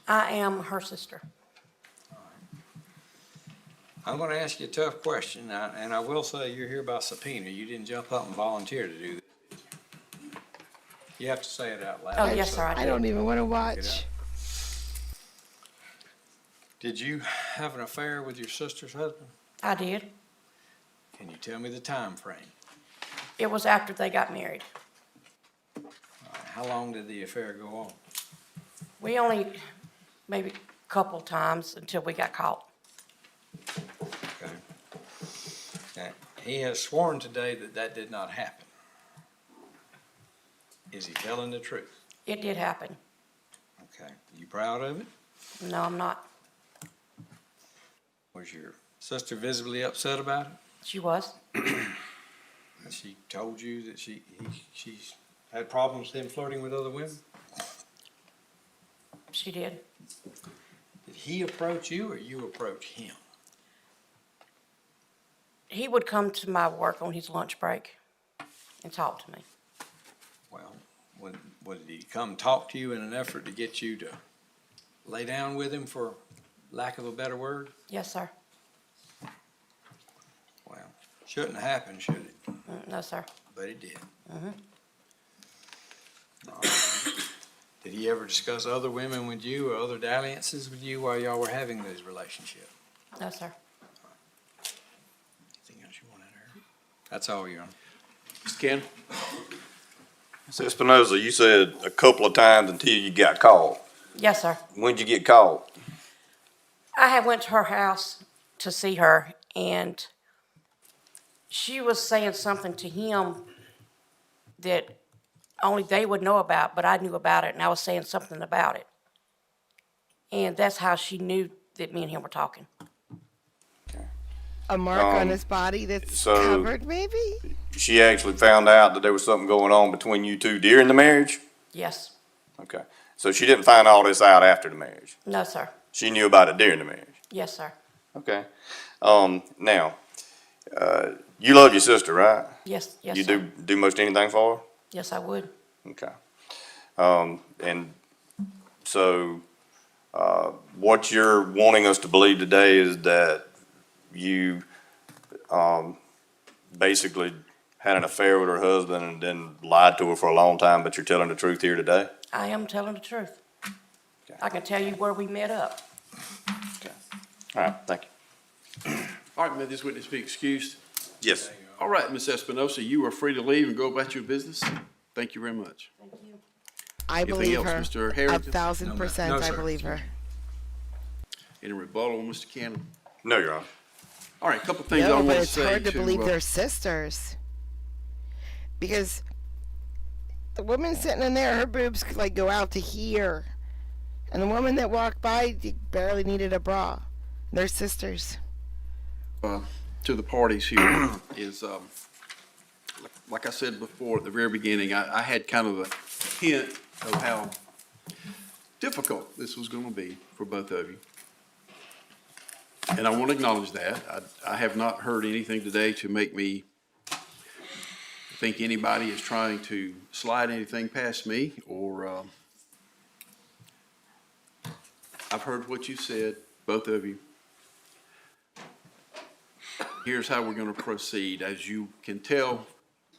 I am her sister. I'm going to ask you a tough question, and I will say you're here by subpoena. You didn't jump up and volunteer to do this. You have to say it out loud. Oh, yes, sir, I I did. don't even want to Get watch. out. Did you have an affair with your sister's husband? I did. Can you tell me the time frame? It was after they got married. All right, how long did the affair go on? We only, maybe a couple times until we got caught. Okay. Now, he has sworn today that that did not happen. Is he telling the truth? It did happen. Okay. You proud of it? No, I'm not. Was your sister visibly upset about it? She was. Has she told you that she's had problems with him flirting with other women? She did. Did he approach you or you approach him? He would come to my work on his lunch break and talk to me. Well, did he come talk to you in an effort to get you to lay down with him, for lack of a better word? Yes, sir. Well, shouldn't have happened, should it? No, sir. But it did. All right. Did he ever discuss other women with you or other dalliances with you while y'all were having this relationship? No, sir. Anything else you want to add? That's all, Your Honor. Mr. Cannon? Ms. Espinoza, you said a couple of times until you got caught. Yes, sir. When'd you get caught? I had went to her house to see her, and she was saying something to him that only they would know about, but I knew about it, and I was saying something about it. And that's how she knew that me and him were talking. A mark on his body that's so- covered, maybe? She actually found out that there was something going on between you two during the marriage? Yes. Okay. So she didn't find all this out after the marriage? No, sir. She knew about it during the marriage? Yes, sir. Okay. Now, you love your sister, right? Yes, yes, You sir. do most anything for her? Yes, I would. Okay. And so, what you're wanting us to believe today is that you, basically had an affair with her husband and then lied to her for a long time, but you're telling the truth here today? I am telling the truth. Okay. I can tell you where we met up. Okay. All right, thank you. All right, may this witness be excused? Yes. All right, Ms. Espinosa, you are free to leave and go about your business. Thank you very much. Thank you. I Anything believe else, her. Mr. Harrington? 1,000%, No, I sir. believe her. Any rebuttal, Mr. Cannon? No, Your Honor. All right, a couple things I No, want but to it's say hard to believe to, they're sisters. Because the woman sitting in there, her boobs could like go out to here. And the woman that walked by barely needed a bra. They're sisters. To the parties here is, like I said before at the very beginning, I had kind of a hint of how difficult this was going to be for both of you. And I want to acknowledge that. I have not heard anything today to make me think anybody is trying to slide anything past me, or I've heard what you said, both of you. Here's how we're going to proceed. As you can tell,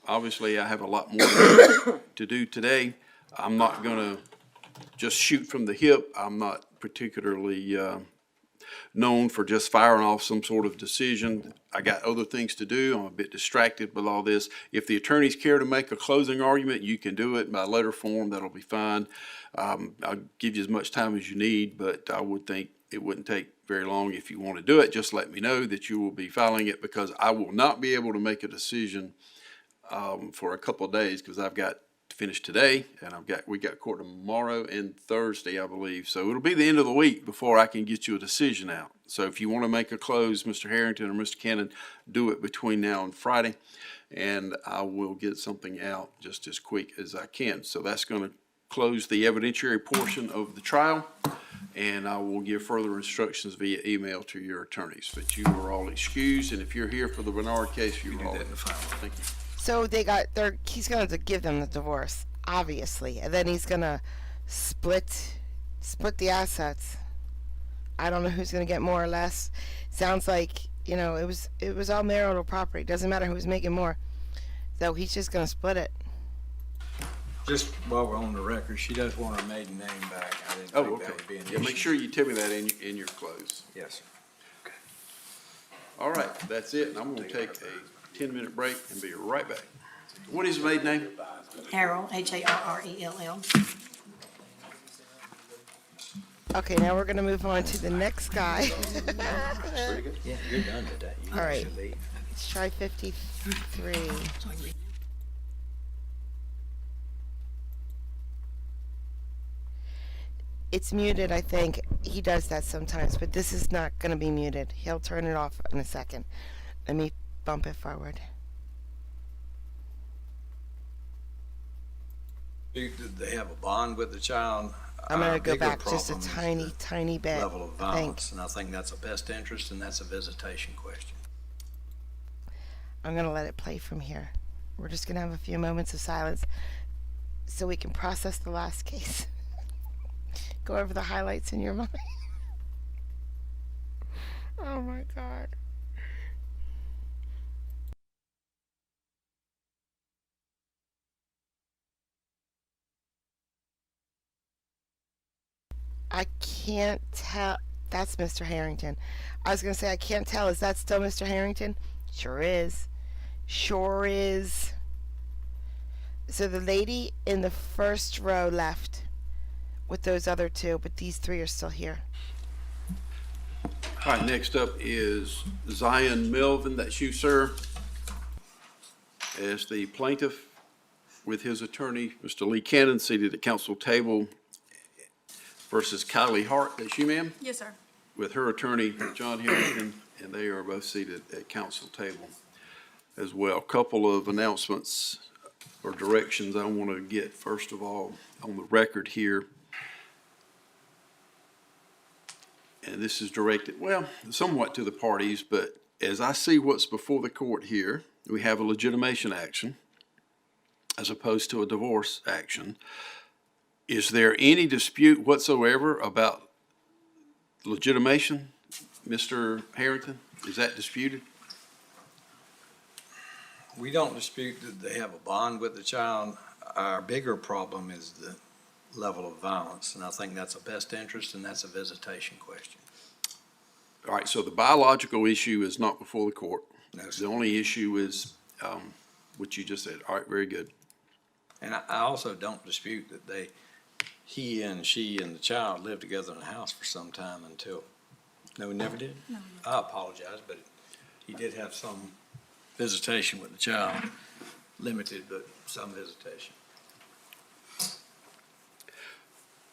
obviously, I have a lot more to do today. I'm not going to just shoot from the hip. I'm not particularly known for just firing off some sort of decision. I got other things to do. I'm a bit distracted with all this. If the attorneys care to make a closing argument, you can do it by letter form. That'll be fine. I'll give you as much time as you need, but I would think it wouldn't take very long. If you want to do it, just let me know that you will be filing it, because I will not be able to make a decision for a couple of days, because I've got to finish today, and we got court tomorrow and Thursday, I believe. So it'll be the end of the week before I can get you a decision out. So if you want to make a close, Mr. Harrington or Mr. Cannon, do it between now and Friday, and I will get something out just as quick as I can. So that's going to close the evidentiary portion of the trial, and I will give further instructions via email to your attorneys. But you are all excused, and if you're here for the Bernard case, you're all. Thank you. So he's gonna have to give them the divorce, obviously, and then he's gonna split the assets. I don't know who's gonna get more or less. Sounds like, it was all marital property. Doesn't matter who's making more. So he's just gonna split it. Just while we're on the record, she does want her maiden name back. I didn't Oh, think okay. that would be an Yeah, make issue. sure you tell me that in your close. Yes, sir. All right, that's it, and I'm gonna take a 10-minute break and be right back. What is his maiden name? Harrell, Harrell. Okay, now we're gonna move on to the next guy. Yeah, you're done today. You All right. should leave. Let's try 53. It's muted, I think. He does that sometimes, but this is not going to be muted. He'll turn it off in a second. Let me bump it forward. Did they have a bond with the child? I'm going Our to go bigger back just a problem is tiny, the tiny bit. level of I think. violence, and I think that's a best interest, and that's a visitation question. I'm going to let it play from here. We're just going to have a few moments of silence so we can process the last case. Go over the highlights in your mind. Oh my God. I can't tell. That's Mr. Harrington. I was going to say, I can't tell. Is that still Mr. Harrington? Sure is. Sure is. So the lady in the first row left with those other two, but these three are still here. All right, next up is Zion Melvin, that's you, sir, as the plaintiff with his attorney, Mr. Lee Cannon, seated at council table, versus Kylie Hart, that's you, ma'am, Yes, sir. with her attorney, John Harrington, and they are both seated at council table as well. Couple of announcements or directions I want to get, first of all, on the record here. And this is directed, well, somewhat to the parties, but as I see what's before the court here, we have a legitimation action as opposed to a divorce action. Is there any dispute whatsoever about legitimation, Mr. Harrington? Is that disputed? We don't dispute that they have a bond with the child. Our bigger problem is the level of violence, and I think that's a best interest, and that's a visitation question. All right, so the biological issue is not before the court. No, The sir. only issue is what you just said. All right, very good. And I also don't dispute that he and she and the child lived together in the house for some time until, no, we never did? No. I apologize, but he did have some visitation with the child, limited, but some visitation.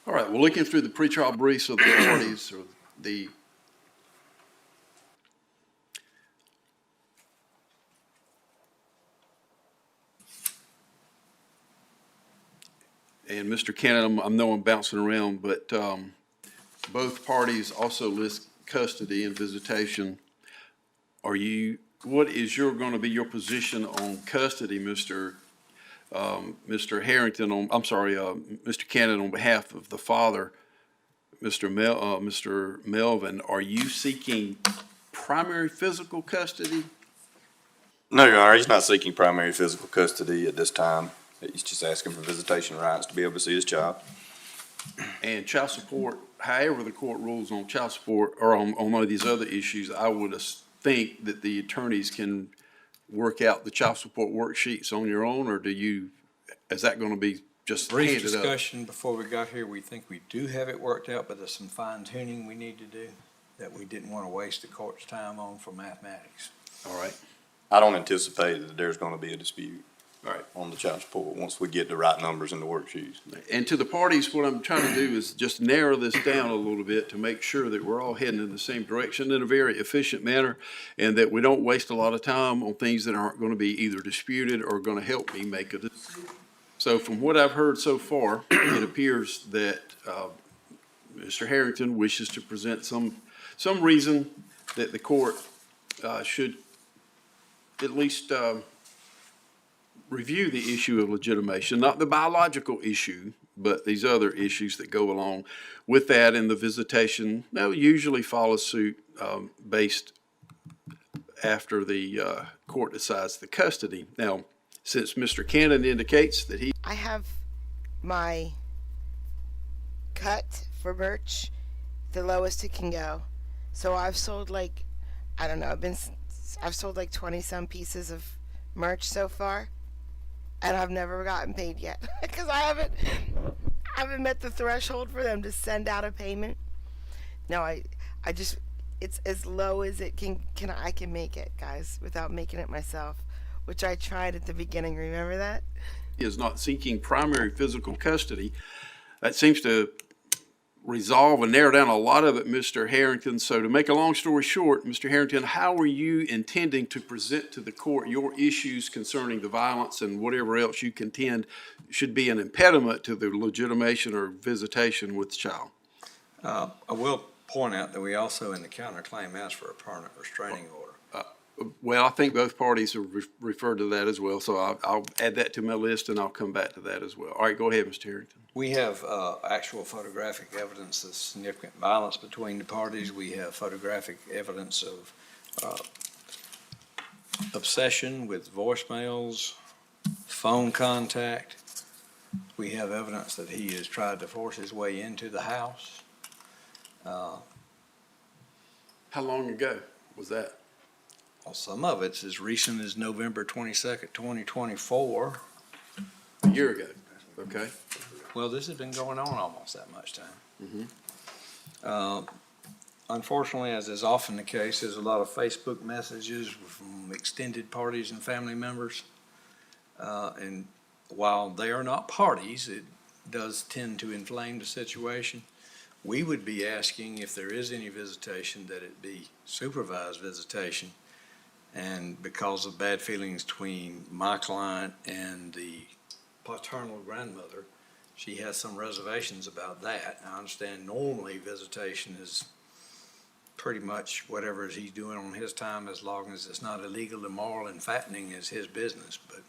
All right, well, looking through the pretrial briefs of the parties, or the and Mr. Cannon, I know I'm bouncing around, but both parties also list custody and visitation. What is going to be your position on custody, Mr. Harrington, Mr. Cannon, on behalf of the father, Mr. Melvin? Are you seeking primary physical custody? No, Your Honor, he's not seeking primary physical custody at this time. He's just asking for visitation rights to be able to see his child. And child support, however the court rules on child support or on one of these other issues, I would think that the attorneys can work out the child support worksheets on your own, or is that going to be just Brief handed up? discussion before we got here, we think we do have it worked out, but there's some fine tuning we need to do that we didn't want to waste the court's time on for mathematics. All right, I don't anticipate that there's gonna be a dispute all right. on the child support once we get the right numbers in the worksheets. And to the parties, what I'm trying to do is just narrow this down a little bit to make sure that we're all heading in the same direction in a very efficient manner, and that we don't waste a lot of time on things that aren't going to be either disputed or going to help me make a decision. So from what I've heard so far, it appears that Mr. Harrington wishes to present some reason that the court should at least review the issue of legitimation, not the biological issue, but these other issues that go along with that. And the visitation, usually follows suit based after the court decides the custody. Now, since Mr. Cannon indicates that he I have my cut for merch, the lowest it can go. So I've sold like, I don't know, I've sold like 20 some pieces of merch so far, and I've never gotten paid yet because I haven't met the threshold for them to send out a payment. No, I just, it's as low as it I can make it, guys, without making it myself, which I tried at the beginning. Remember that? is not seeking primary physical custody, that seems to resolve and narrow down a lot of it, Mr. Harrington. So to make a long story short, Mr. Harrington, how are you intending to present to the court your issues concerning the violence and whatever else you contend should be an impediment to the legitimation or visitation with the child? I will point out that we also in the counterclaim asked for a permanent restraining order. Well, I think both parties have referred to that as well, so I'll add that to my list and I'll come back to that as well. All right, go ahead, Mr. Harrington. We have actual photographic evidence of significant violence between the parties. We have photographic evidence of obsession with voicemails, phone contact. We have evidence that he has tried to force his way into the house. How long ago was that? Well, some of it's as recent as November 22nd, 2024. A year ago, okay. Well, this has been going on almost that much time. Mhm. Unfortunately, as is often the case, there's a lot of Facebook messages from extended parties and family members. And while they are not parties, it does tend to inflame the situation. We would be asking if there is any visitation that it be supervised visitation. And because of bad feelings between my client and the paternal grandmother, she has some reservations about that. I understand normally visitation is pretty much whatever he's doing on his time, as long as it's not illegal, immoral, and fattening is his business. But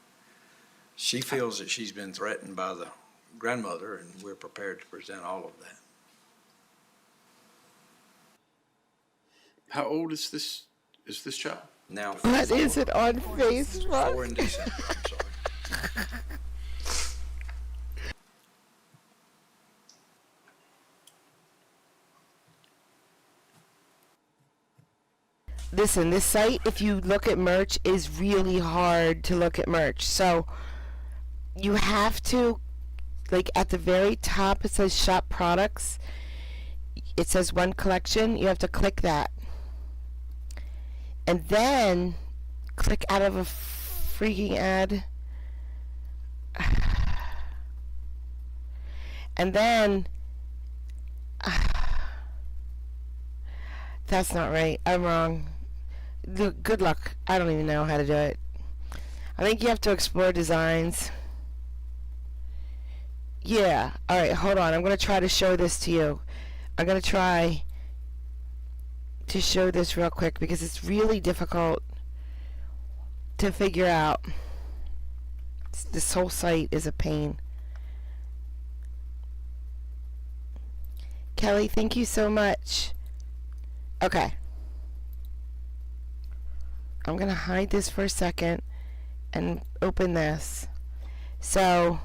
she feels that she's been threatened by the grandmother, and we're prepared to present all of that. How old is this child? Now, What is it on Facebook? 4 in December, I'm sorry. Listen, this site, if you look at merch, is really hard to look at merch. So you have to, like at the very top, it says shop products. It says one collection. You have to click that. And then click out of a freaking ad. And then that's not right. I'm wrong. Good luck. I don't even know how to do it. I think you have to explore designs. Yeah. All right, hold on. I'm going to try to show this to you. I'm going to try to show this real quick because it's really difficult to figure out. This whole site is a pain. Kelly, thank you so much. Okay. I'm going to hide this for a second and open this. So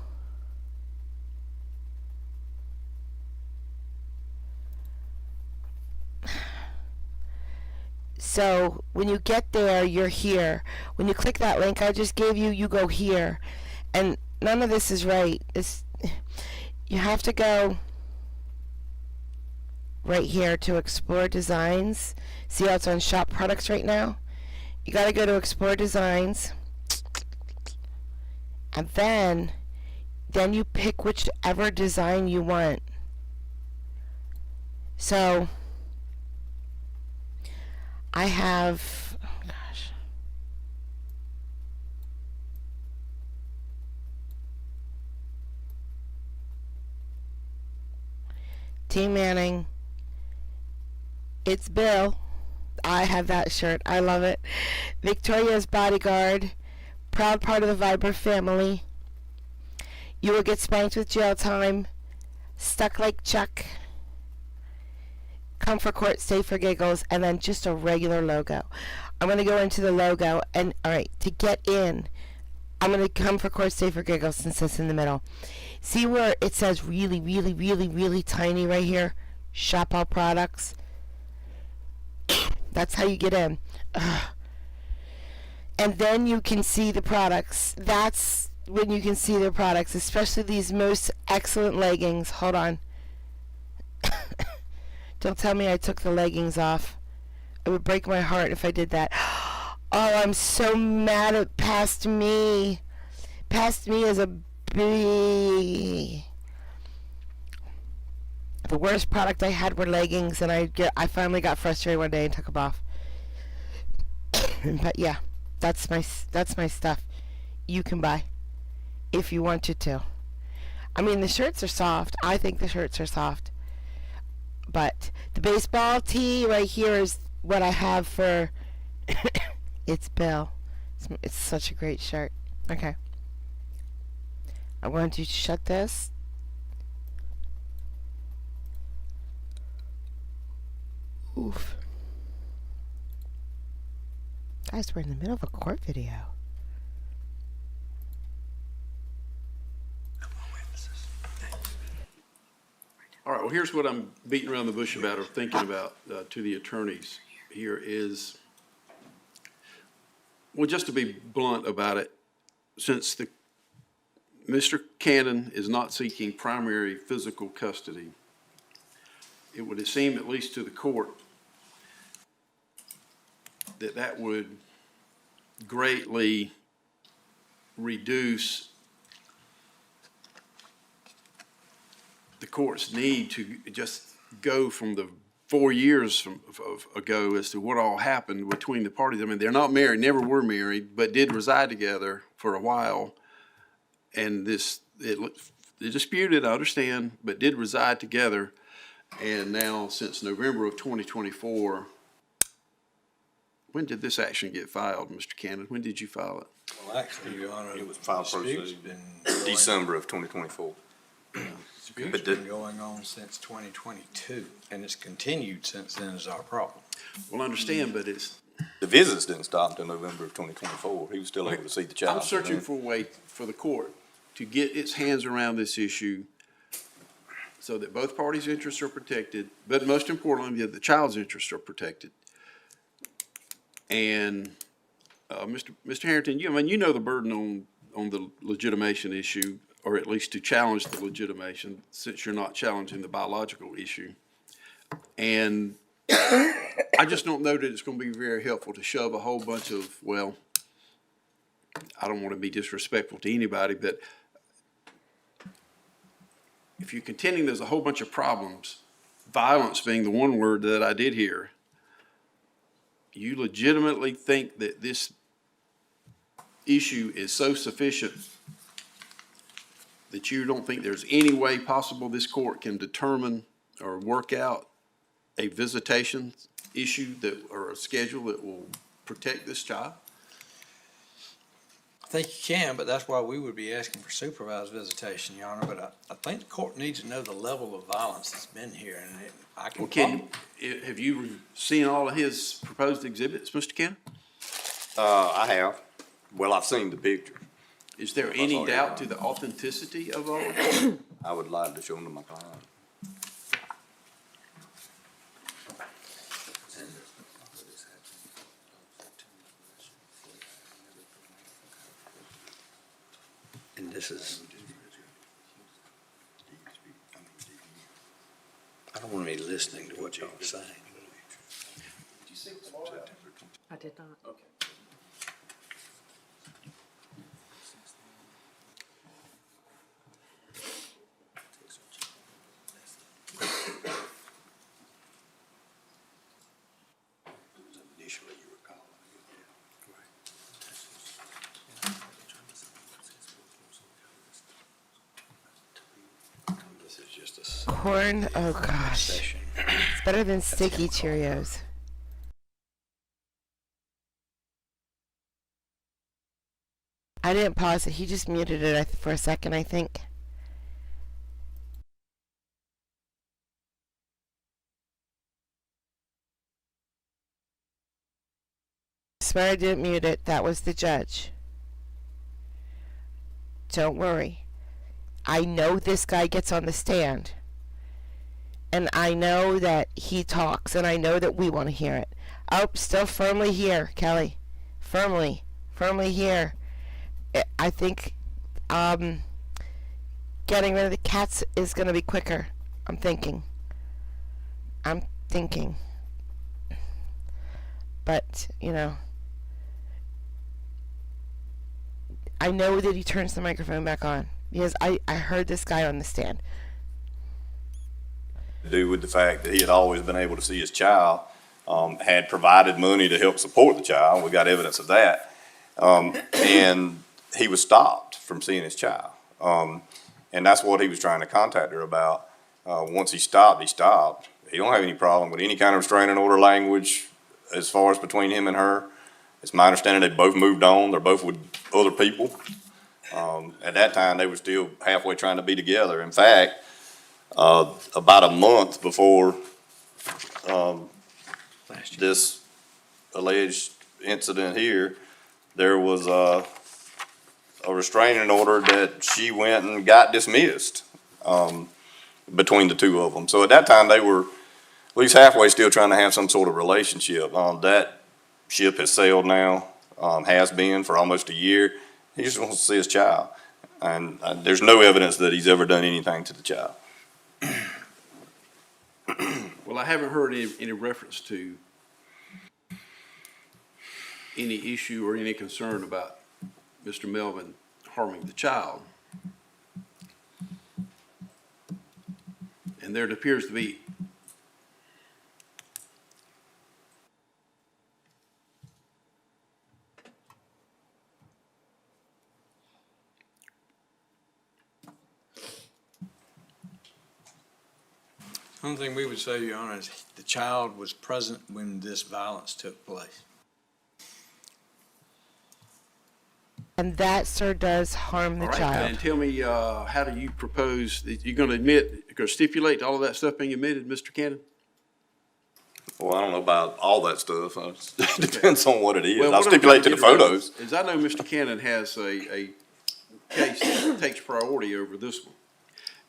when you get there, you're here. When you click that link I just gave you, you go here. And none of this is right. You have to go right here to Explore Designs. See how it's on Shop Products right now? You got to go to Explore Designs. And then you pick whichever design you want. So I have, oh gosh. Team Manning. It's Bill. I have that shirt. I love it. Victoria's Bodyguard. Proud part of the Viber family. You will get spanked with jail time. Stuck like Chuck. Come for court, stay for giggles, and then just a regular logo. I'm going to go into the logo, and alright, to get in, I'm going to come for court, stay for giggles, since it's in the middle. See where it says really, really, really, really tiny right here? Shop all products. That's how you get in. Ugh. And then you can see the products. That's when you can see the products, especially these most excellent leggings. Hold on. Don't tell me I took the leggings off. It would break my heart if I did that. Oh, I'm so mad at Past Me. Past Me is a bee. The worst product I had were leggings, and I finally got frustrated one day and took them off. But yeah, that's my stuff. You can buy if you wanted to. I mean, the shirts are soft. I think the shirts are soft. But the baseball tee right here is what I have for It's Bill. It's such a great shirt. Okay. I'm going to shut this. Oof. Guys, we're in the middle of a court video. All right, well, here's what I'm beating around the bush about or thinking about to the attorneys here is, well, just to be blunt about it, since Mr. Cannon is not seeking primary physical custody, it would seem, at least to the court, that would greatly reduce the court's need to just go from the 4 years ago as to what all happened between the parties. I mean, they're not married, never were married, but did reside together for a while. And they're disputed, I understand, but did reside together. And now, since November of 2024, when did this action get filed, Mr. Cannon? When did you file it? Well, actually, Your Honor, It was filed dispute's first been December of 2024. Dispute's But been going on since 2022, and it's continued since then is our problem. Well, I understand, but it's, The visits didn't stop until November of 2024. He was still able to see the child. I'm searching for a way for the court to get its hands around this issue so that both parties' interests are protected, but most importantly, that the child's interests are protected. And, Mr. Harrington, you know the burden on the legitimation issue, or at least to challenge the legitimation, since you're not challenging the biological issue. And I just don't know that it's gonna be very helpful to shove a whole bunch of, well, I don't wanna be disrespectful to anybody, but if you're contending there's a whole bunch of problems, violence being the one word that I did hear, you legitimately think that this issue is so sufficient that you don't think there's any way possible this court can determine or work out a visitation issue that, or a schedule that will protect this child? I think you can, but that's why we would be asking for supervised visitation, Your Honor. But I think the court needs to know the level of violence that's been here, and I can. Well, have you seen all of his proposed exhibits, Mr. Cannon? I have. Well, I've seen the pictures. Is there any doubt to the authenticity of all of it? I would like to show them to my client. And this is. I don't want to be listening to what y'all are saying. I did not. Initially, you recall. This is just a Corn? Oh gosh. session. It's better than sticky Cheerios. I didn't pause it. He just muted it for a second, I think. I swear I didn't mute it. That was the judge. Don't worry. I know this guy gets on the stand. And I know that he talks, and I know that we want to hear it. Oh, still firmly here, Kelly. Firmly here. I think getting rid of the cats is going to be quicker. I'm thinking. But, you know, I know that he turns the microphone back on because I heard this guy on the stand. To do with the fact that he had always been able to see his child, had provided money to help support the child. We got evidence of that. And he was stopped from seeing his child. And that's what he was trying to contact her about. Once he stopped, he stopped. He don't have any problem with any kind of restraining order language as far as between him and her. It's my understanding they both moved on. They're both with other people. At that time, they were still halfway trying to be together. In fact, about a month before this alleged incident here, there was a restraining order that she went and got dismissed between the two of them. So at that time, they were at least halfway still trying to have some sort of relationship. That ship has sailed now, has been for almost a year. He just wants to see his child. And there's no evidence that he's ever done anything to the child. Well, I haven't heard any reference to any issue or any concern about Mr. Melvin harming the child. And there appears to be One thing we would say, Your Honor, is the child was present when this violence took place. And that, sir, does harm the all right, child. and tell me, how do you propose, that you're gonna admit, you're gonna stipulate to all of that stuff being admitted, Mr. Cannon? Well, I don't know about all that stuff. It depends on what it is. Well, I'll what I'm stipulate to trying the get around photos. Is I know Mr. Cannon has a case that takes priority over this one.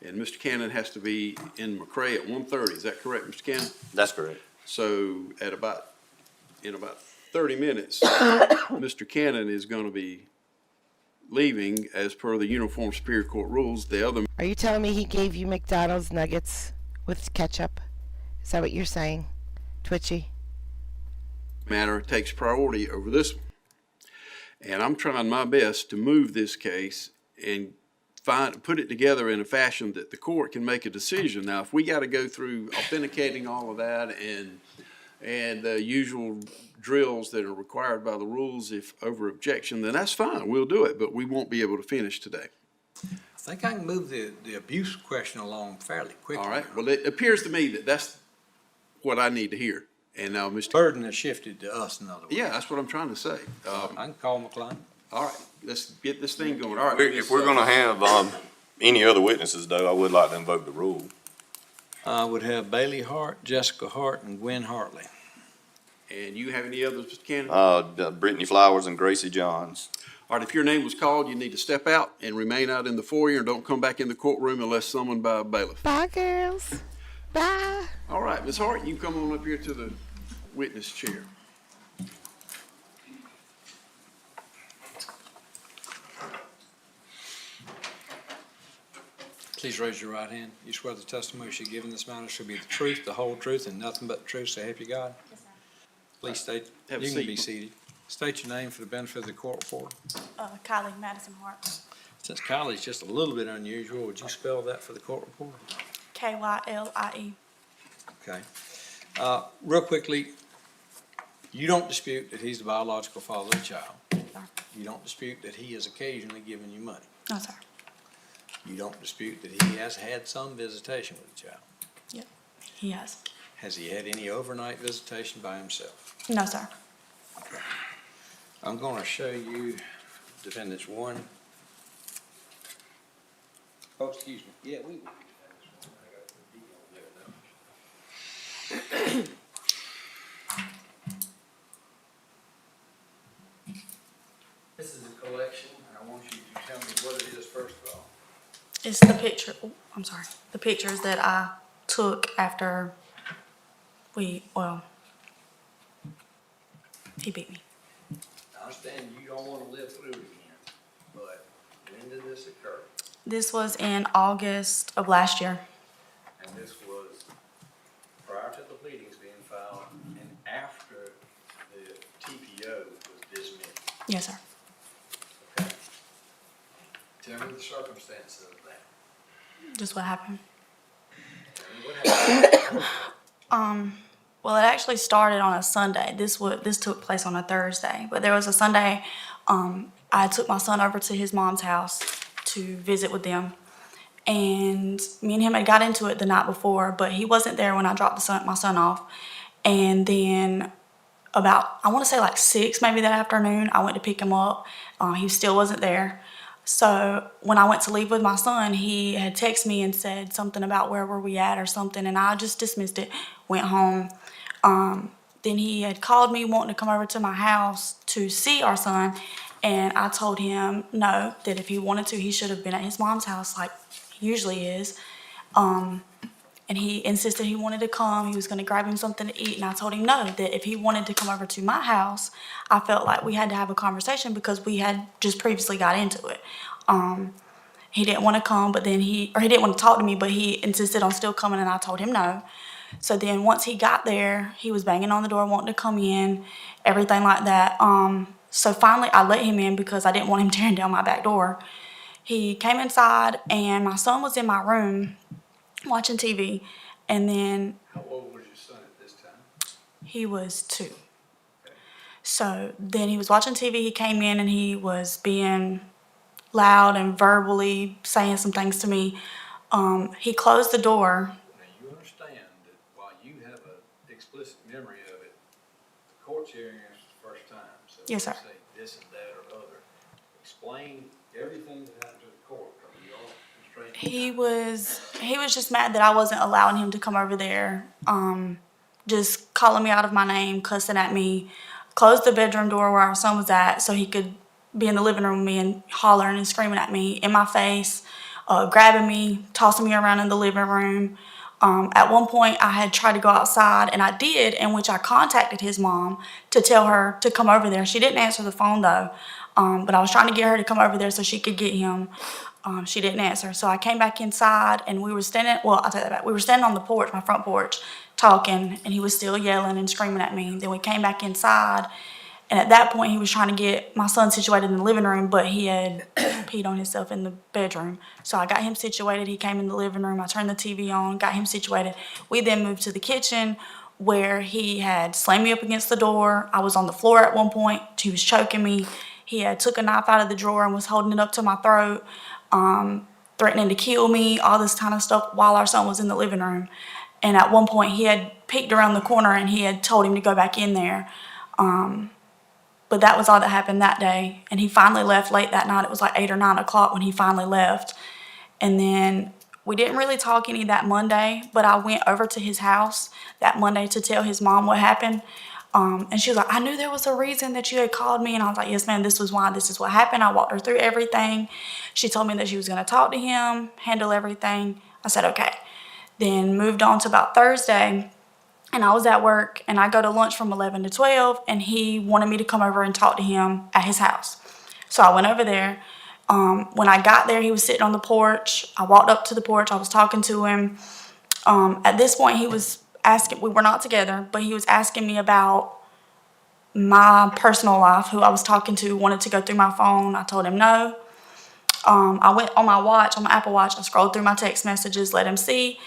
And Mr. Cannon has to be in McRae at 1:30. Is that correct, Mr. Cannon? That's correct. So in about 30 minutes, Mr. Cannon is gonna be leaving as per the Uniform Superior Court rules. The other Are you telling me he gave you McDonald's nuggets with ketchup? Is that what you're saying, Twitchy? matter takes priority over this one. And I'm trying my best to move this case and put it together in a fashion that the court can make a decision. Now, if we got to go through authenticating all of that and the usual drills that are required by the rules, if over objection, then that's fine, we'll do it, but we won't be able to finish today. I think I can move the abuse question along fairly quickly. All right, well, it appears to me that that's what I need to hear. And now, Mr. Burden has shifted to us, in other words. Yeah, that's what I'm trying to say. I can call McClung. All right, let's get this thing going. All right. If we're gonna have, any other witnesses though, I would like to invoke the rule. I would have Bailey Hart, Jessica Hart, and Gwen Hartley. And you have any others, Mr. Cannon? Brittany Flowers and Gracie Johns. All right, if your name was called, you need to step out and remain out in the foyer and don't come back in the courtroom unless summoned by a bailiff. Bye, girls. Bye. All right, Ms. Hart, you can come on up here to the witness chair. Please raise your right hand. You swear the testimony you give in this matter shall be the truth, the whole truth, and nothing but the truth, so help you God? Yes, sir. Please state, Have a you can seat. be seated. State your name for the benefit of the court reporter. Kylie Madison Hart. Since Kylie's just a little bit unusual, would you spell that for the court reporter? Kylie. Okay. Real quickly, you don't dispute that he's the biological father of the child. You don't dispute that he has occasionally given you money. No, sir. You don't dispute that he has had some visitation with the child. Yep. He has. Has he had any overnight visitation by himself? No, sir. I'm gonna show you defendants one. Oh, excuse me. Yeah, we. This is a collection, and I want you to tell me what it is first of all. It's the picture, oh, I'm sorry. The pictures that I took after he beat me. I understand you don't wanna live through it again, but when did this occur? This was in August of last year. And this was prior to the pleadings being filed and after the TPO was dismissed. Yes, sir. Okay. Tell me the circumstances of that. Just what happened. Tell me what happened. Well, it actually started on a Sunday. This took place on a Thursday, but there was a Sunday. I took my son over to his mom's house to visit with them, and me and him had got into it the night before, but he wasn't there when I dropped my son off. And then about, I want to say like 6 maybe that afternoon, I went to pick him up. He still wasn't there. So when I went to leave with my son, he had texted me and said something about where were we at or something, and I just dismissed it, went home. Then he had called me wanting to come over to my house to see our son, and I told him no, that if he wanted to, he should have been at his mom's house like he usually is. And he insisted he wanted to come. He was going to grab him something to eat, and I told him no, that if he wanted to come over to my house, I felt like we had to have a conversation because we had just previously got into it. He didn't want to come, but then he didn't want to talk to me, but he insisted on still coming, and I told him no. So then once he got there, he was banging on the door, wanting to come in, everything like that. So finally I let him in because I didn't want him tearing down my back door. He came inside, and my son was in my room watching TV, and then How old was your son at this time? he was 2. So then he was watching TV, he came in, and he was being loud and verbally saying some things to me. He closed the door. Now, you understand that while you have an explicit memory of it, the court's hearing this the first time. So Yes, sir. if you say this and that or other, explain everything that happened to the court. We all constrained. He was just mad that I wasn't allowing him to come over there. Just calling me out of my name, cussing at me, closed the bedroom door where our son was at so he could be in the living room with me and hollering and screaming at me in my face, grabbing me, tossing me around in the living room. At one point, I had tried to go outside, and I did, in which I contacted his mom to tell her to come over there. She didn't answer the phone, though, but I was trying to get her to come over there so she could get him. She didn't answer. So I came back inside, and we were standing, well, I'll take that back. We were standing on the porch, my front porch, talking, and he was still yelling and screaming at me. Then we came back inside, and at that point, he was trying to get my son situated in the living room, but he had peed on himself in the bedroom. So I got him situated. He came in the living room. I turned the TV on, got him situated. We then moved to the kitchen, where he had slammed me up against the door. I was on the floor at one point. He was choking me. He had took a knife out of the drawer and was holding it up to my throat. threatening to kill me, all this kind of stuff while our son was in the living room. And at one point, he had peeked around the corner and he had told him to go back in there. But that was all that happened that day. And he finally left late that night. It was like 8 or 9 o'clock when he finally left. And then we didn't really talk any that Monday, but I went over to his house that Monday to tell his mom what happened. And she was like, I knew there was a reason that you had called me. And I was like, yes, ma'am, this was why, this is what happened. I walked her through everything. She told me that she was going to talk to him, handle everything. I said, okay. Then moved on to about Thursday. And I was at work, and I go to lunch from 11 to 12, and he wanted me to come over and talk to him at his house. So I went over there. When I got there, he was sitting on the porch. I walked up to the porch. I was talking to him. At this point, he was asking, we were not together, but he was asking me about my personal life, who I was talking to, wanted to go through my phone. I told him no. I went on my watch, on my Apple Watch. I scrolled through my text messages, let him see.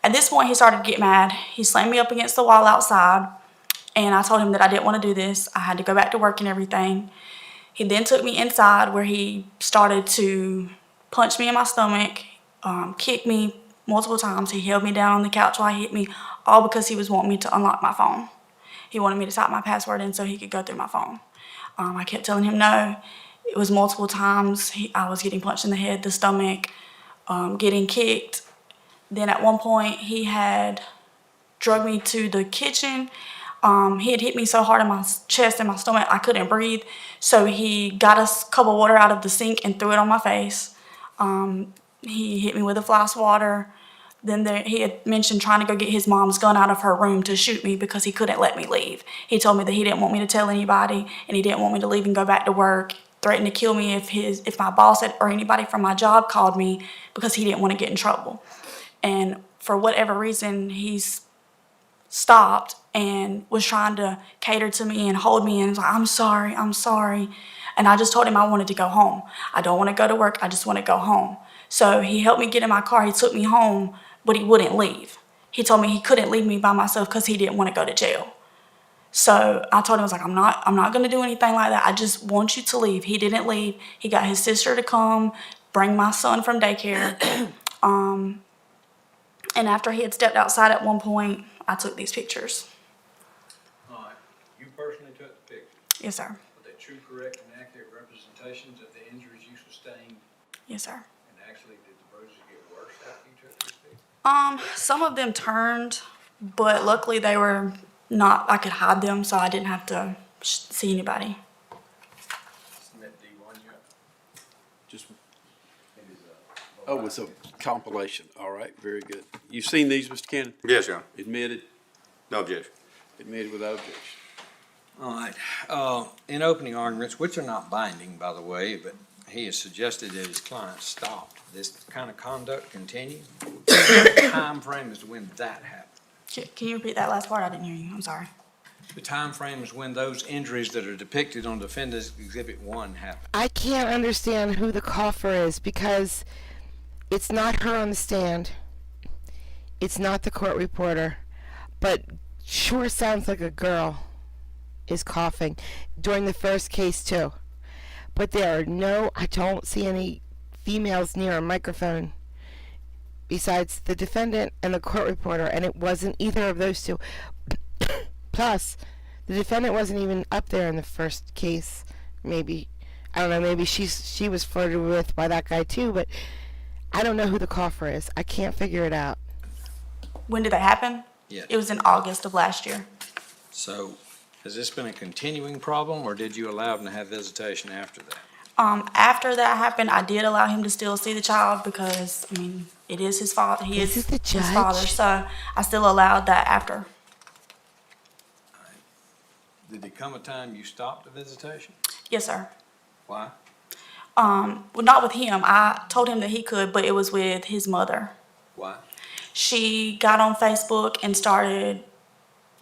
At this point, he started to get mad. He slammed me up against the wall outside, and I told him that I didn't want to do this. I had to go back to work and everything. He then took me inside, where he started to punch me in my stomach, kick me multiple times. He held me down on the couch while he hit me, all because he was wanting me to unlock my phone. He wanted me to type my password in so he could go through my phone. I kept telling him no. It was multiple times. I was getting punched in the head, the stomach, getting kicked. Then at one point, he had drugged me to the kitchen. He had hit me so hard in my chest and my stomach, I couldn't breathe. So he got a cup of water out of the sink and threw it on my face. He hit me with a fly swatter. Then he had mentioned trying to go get his mom's gun out of her room to shoot me because he couldn't let me leave. He told me that he didn't want me to tell anybody, and he didn't want me to leave and go back to work. Threatened to kill me if my boss or anybody from my job called me, because he didn't want to get in trouble. And for whatever reason, he's stopped and was trying to cater to me and hold me and was like, I'm sorry. And I just told him I wanted to go home. I don't want to go to work. I just want to go home. So he helped me get in my car. He took me home, but he wouldn't leave. He told me he couldn't leave me by myself because he didn't want to go to jail. So I told him, I was like, I'm not going to do anything like that. I just want you to leave. He didn't leave. He got his sister to come bring my son from daycare. And after he had stepped outside at one point, I took these pictures. All right, you personally took the pictures. Yes, sir. Were they true, correct, and accurate representations of the injuries you sustained? Yes, sir. And actually, did the bruises get worse after you took these pictures? Some of them turned, but luckily they were not, I could hide them, so I didn't have to see anybody. Submit D1 yet? Just, oh, it's a compilation. All right, very good. You've seen these, Mr. Cannon? Yes, Your Honor. Admitted? No objection. Admitted without objection. All right, in opening arguments, which are not binding, by the way, but he has suggested that his client stopped this kind of conduct continue. The time frame is when that happened. Can you repeat that last part? I didn't hear you. I'm sorry. The time frame is when those injuries that are depicted on Defendant's Exhibit 1 happened. I can't understand who the coffer is, because it's not her on the stand. It's not the court reporter. But sure sounds like a girl is coughing during the first case too. But I don't see any females near a microphone besides the defendant and the court reporter, and it wasn't either of those two. Plus, the defendant wasn't even up there in the first case. Maybe, I don't know, maybe she was flirted with by that guy too, but I don't know who the coffer is. I can't figure it out. When did that happen? Yes. It was in August of last year. So, has this been a continuing problem, or did you allow him to have visitation after that? After that happened, I did allow him to still see the child because, I mean, it is his father. He This is is the his father, judge? so I still allowed that after. Did there come a time you stopped the visitation? Yes, sir. Why? Well, not with him. I told him that he could, but it was with his mother. Why? She got on Facebook and started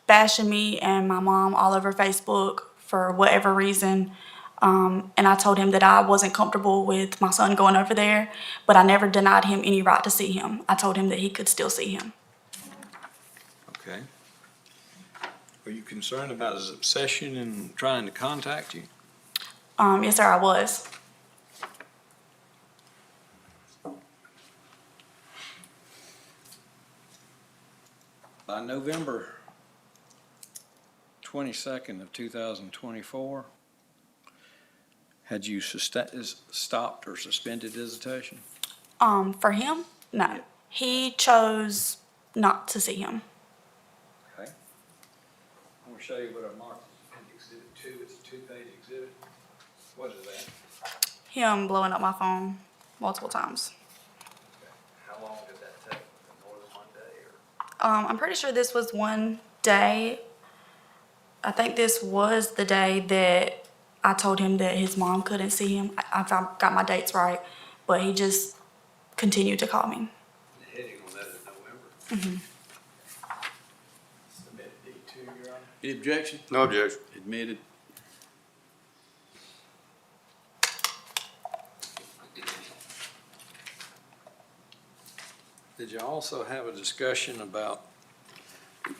bashing me and my mom all over Facebook for whatever reason. And I told him that I wasn't comfortable with my son going over there, but I never denied him any right to see him. I told him that he could still see him. Okay. Are you concerned about his obsession in trying to contact you? Yes, sir, I was. By November 22nd of 2024, had you stopped or suspended visitation? For him, no. He chose not to see him. Okay. I'm gonna show you what I marked as Exhibit 2. It's a 2-page exhibit. What is that? Him blowing up my phone multiple times. How long did that take? More than one day or? I'm pretty sure this was one day. I think this was the day that I told him that his mom couldn't see him. I've got my dates right, but he just continued to call me. The heading on that is November. Submit D2, Your Honor. Any objection? No objection. Admitted. Did you also have a discussion about,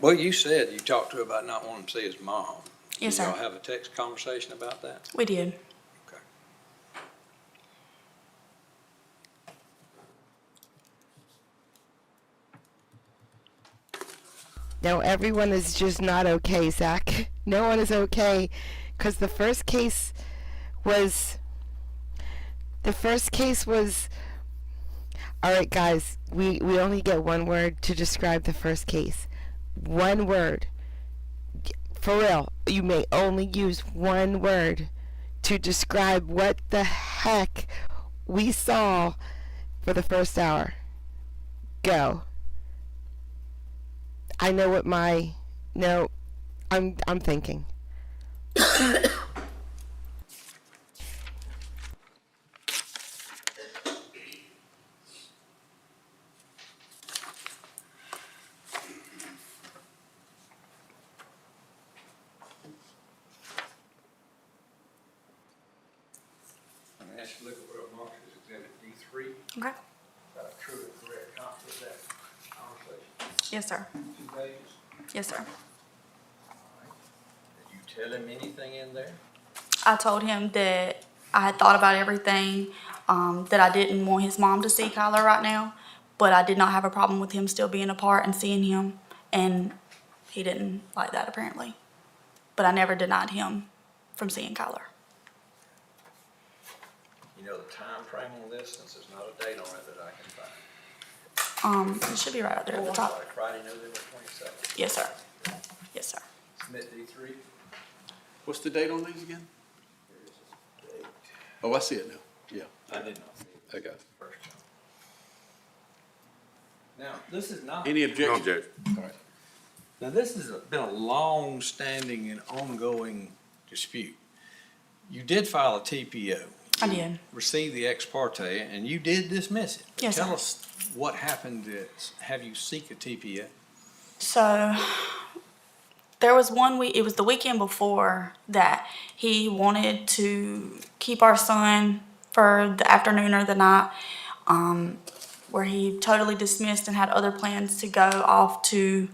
well, you said you talked to her about not wanting to see his mom. Yes, Did sir. y'all have a text conversation about that? We did. Okay. No, everyone is just not okay, Zach. No one is okay, because the first case was. All right, guys. We only get one word to describe the first case. One word. For real, you may only use one word to describe what the heck we saw for the first hour. Go. I know what my no. I'm thinking. I'm gonna ask you to look at what I marked as Exhibit D3. Okay. Got a true and correct copy of that conversation. Yes, sir. 2 pages. Yes, sir. Did you tell him anything in there? I told him that I had thought about everything, that I didn't want his mom to see Kyler right now, but I did not have a problem with him still being apart and seeing him, and he didn't like that apparently. But I never denied him from seeing Kyler. You know the time frame on this, since there's not a date on it that I can find. It should be right up there at the Oh, I'm top. sorry, Friday, November 27th. Yes, sir. Yes, sir. Submit D3. What's the date on these again? There is a date. Oh, I see it now. Yeah, I did not see it I got it. first time. Now, this is not. Any No objection? objection. All right. Now, this has been a long-standing and ongoing dispute. You did file a TPO. I did. Received the ex parte, and you did dismiss it. Yes, sir. Tell us what happened to have you seek a TPO? So there was one week, it was the weekend before that he wanted to keep our son for the afternoon or the night, where he totally dismissed and had other plans to go off to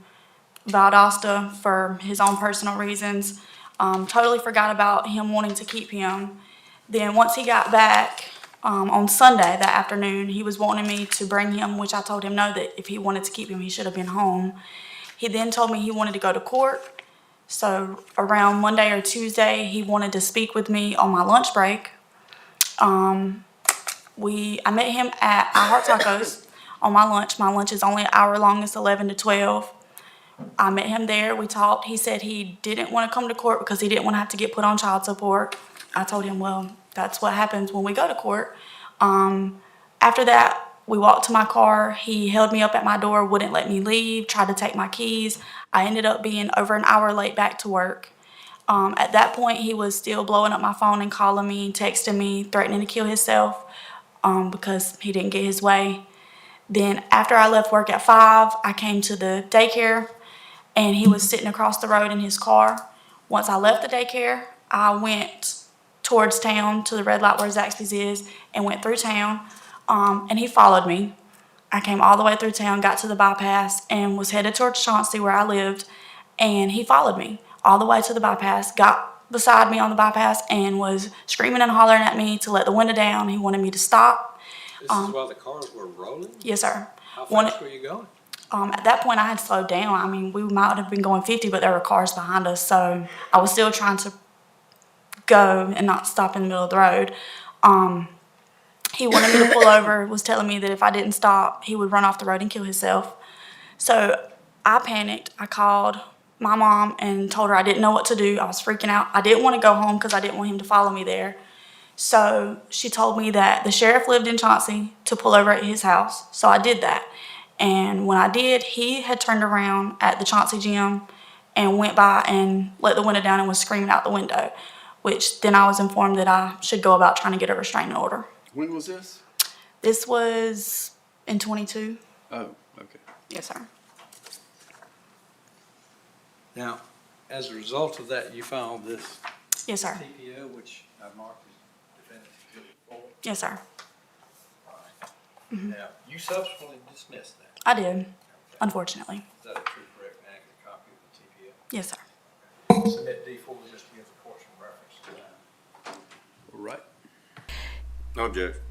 Valdosta for his own personal reasons. Totally forgot about him wanting to keep him. Then once he got back on Sunday that afternoon, he was wanting me to bring him, which I told him no, that if he wanted to keep him, he should have been home. He then told me he wanted to go to court. So around Monday or Tuesday, he wanted to speak with me on my lunch break. I met him at I Heart Tacos on my lunch. My lunch is only an hour long. It's 11 to 12. I met him there. We talked. He said he didn't want to come to court because he didn't want to have to get put on child support. I told him, well, that's what happens when we go to court. After that, we walked to my car. He held me up at my door, wouldn't let me leave, tried to take my keys. I ended up being over an hour late back to work. At that point, he was still blowing up my phone and calling me, texting me, threatening to kill himself because he didn't get his way. Then after I left work at 5, I came to the daycare, and he was sitting across the road in his car. Once I left the daycare, I went towards town to the red light where Zaxby's is and went through town, and he followed me. I came all the way through town, got to the bypass, and was headed towards Chauncey where I lived, and he followed me all the way to the bypass, got beside me on the bypass, and was screaming and hollering at me to let the window down. He wanted me to stop. This is while the cars were rolling? Yes, sir. How Wanted- fast were you going? At that point, I had slowed down. I mean, we might have been going 50, but there were cars behind us, so I was still trying to go and not stop in the middle of the road. He wanted me to pull over, was telling me that if I didn't stop, he would run off the road and kill himself. So I panicked. I called my mom and told her I didn't know what to do. I was freaking out. I didn't want to go home because I didn't want him to follow me there. So she told me that the sheriff lived in Chauncey to pull over at his house. So I did that. And when I did, he had turned around at the Chauncey gym and went by and let the window down and was screaming out the window, which then I was informed that I should go about trying to get a restraining order. When was this? This was in 22. Oh, okay. Yes, sir. Now, as a result of that, you filed this Yes, sir. TPO, which I marked as defendant exhibit 4. Yes, sir. Now, you subsequently dismissed that. I did, unfortunately. Is that a true, correct, and accurate copy of the TPO? Yes, sir. Submit D4 just gives a portion of reference to that. All right. No objection.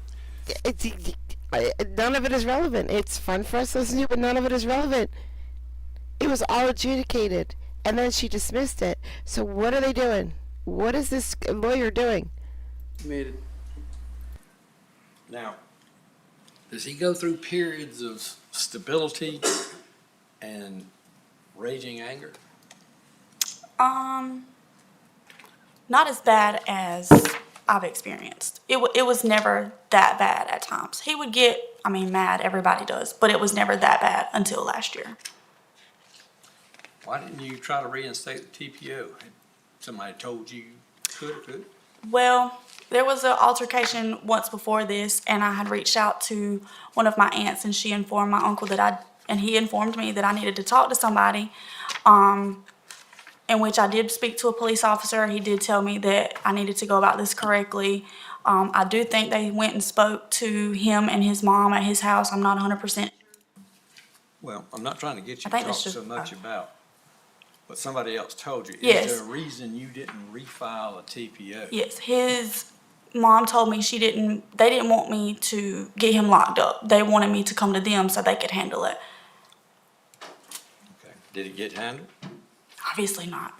None of it is relevant. It's fun for us to listen to, but none of it is relevant. It was all adjudicated, and then she dismissed it. So what are they doing? What is this lawyer doing? Made it. Now, does he go through periods of stability and raging anger? Not as bad as I've experienced. It was never that bad at times. He would get, mad, everybody does, but it was never that bad until last year. Why didn't you try to reinstate the TPO? Had somebody told you could or couldn't? Well, there was an altercation once before this, and I had reached out to one of my aunts, and she informed my uncle and he informed me that I needed to talk to somebody, in which I did speak to a police officer. He did tell me that I needed to go about this correctly. I do think they went and spoke to him and his mom at his house. I'm not 100%. Well, I'm not trying to get you I to think talk that's just- so much about what somebody else told you. Yes. Is there a reason you didn't refile a TPO? Yes, his mom told me they didn't want me to get him locked up. They wanted me to come to them so they could handle it. Okay. Did it get handled? Obviously not.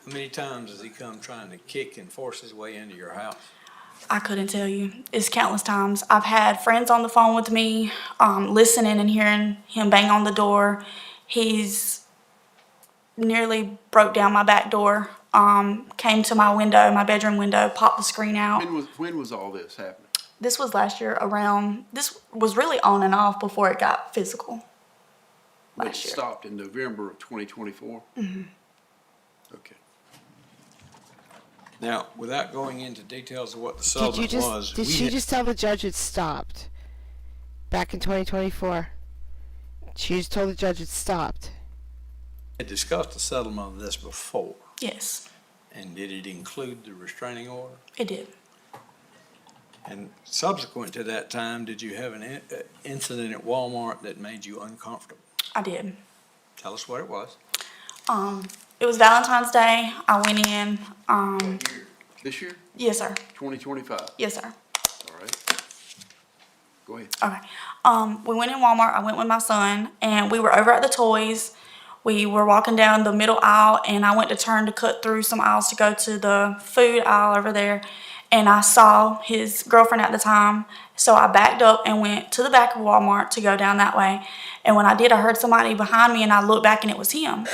How many times has he come trying to kick and force his way into your house? I couldn't tell you. It's countless times. I've had friends on the phone with me, listening and hearing him bang on the door. He's nearly broke down my back door, came to my window, my bedroom window, popped the screen out. When was all this happening? This was last year this was really on and off before it got physical. But it Last year. stopped in November of 2024? Mm-hmm. Okay. Now, without going into details of what the Did settlement was, did she just tell the judge it stopped? Back in 2024. She just told the judge it stopped. had discussed the settlement of this before, Yes, and did it include the restraining order? it did. And subsequent to that time, did you have an incident at Walmart that made you uncomfortable? I did. Tell us what it was. It was Valentine's Day. I went in. This year? Yes, sir. 2025? Yes, sir. All right. Go ahead. Okay. We went in Walmart. I went with my son, and we were over at the toys. We were walking down the middle aisle, and I went to turn to cut through some aisles to go to the food aisle over there, and I saw his girlfriend at the time. So I backed up and went to the back of Walmart to go down that way. And when I did, I heard somebody behind me, and I looked back, and it was him.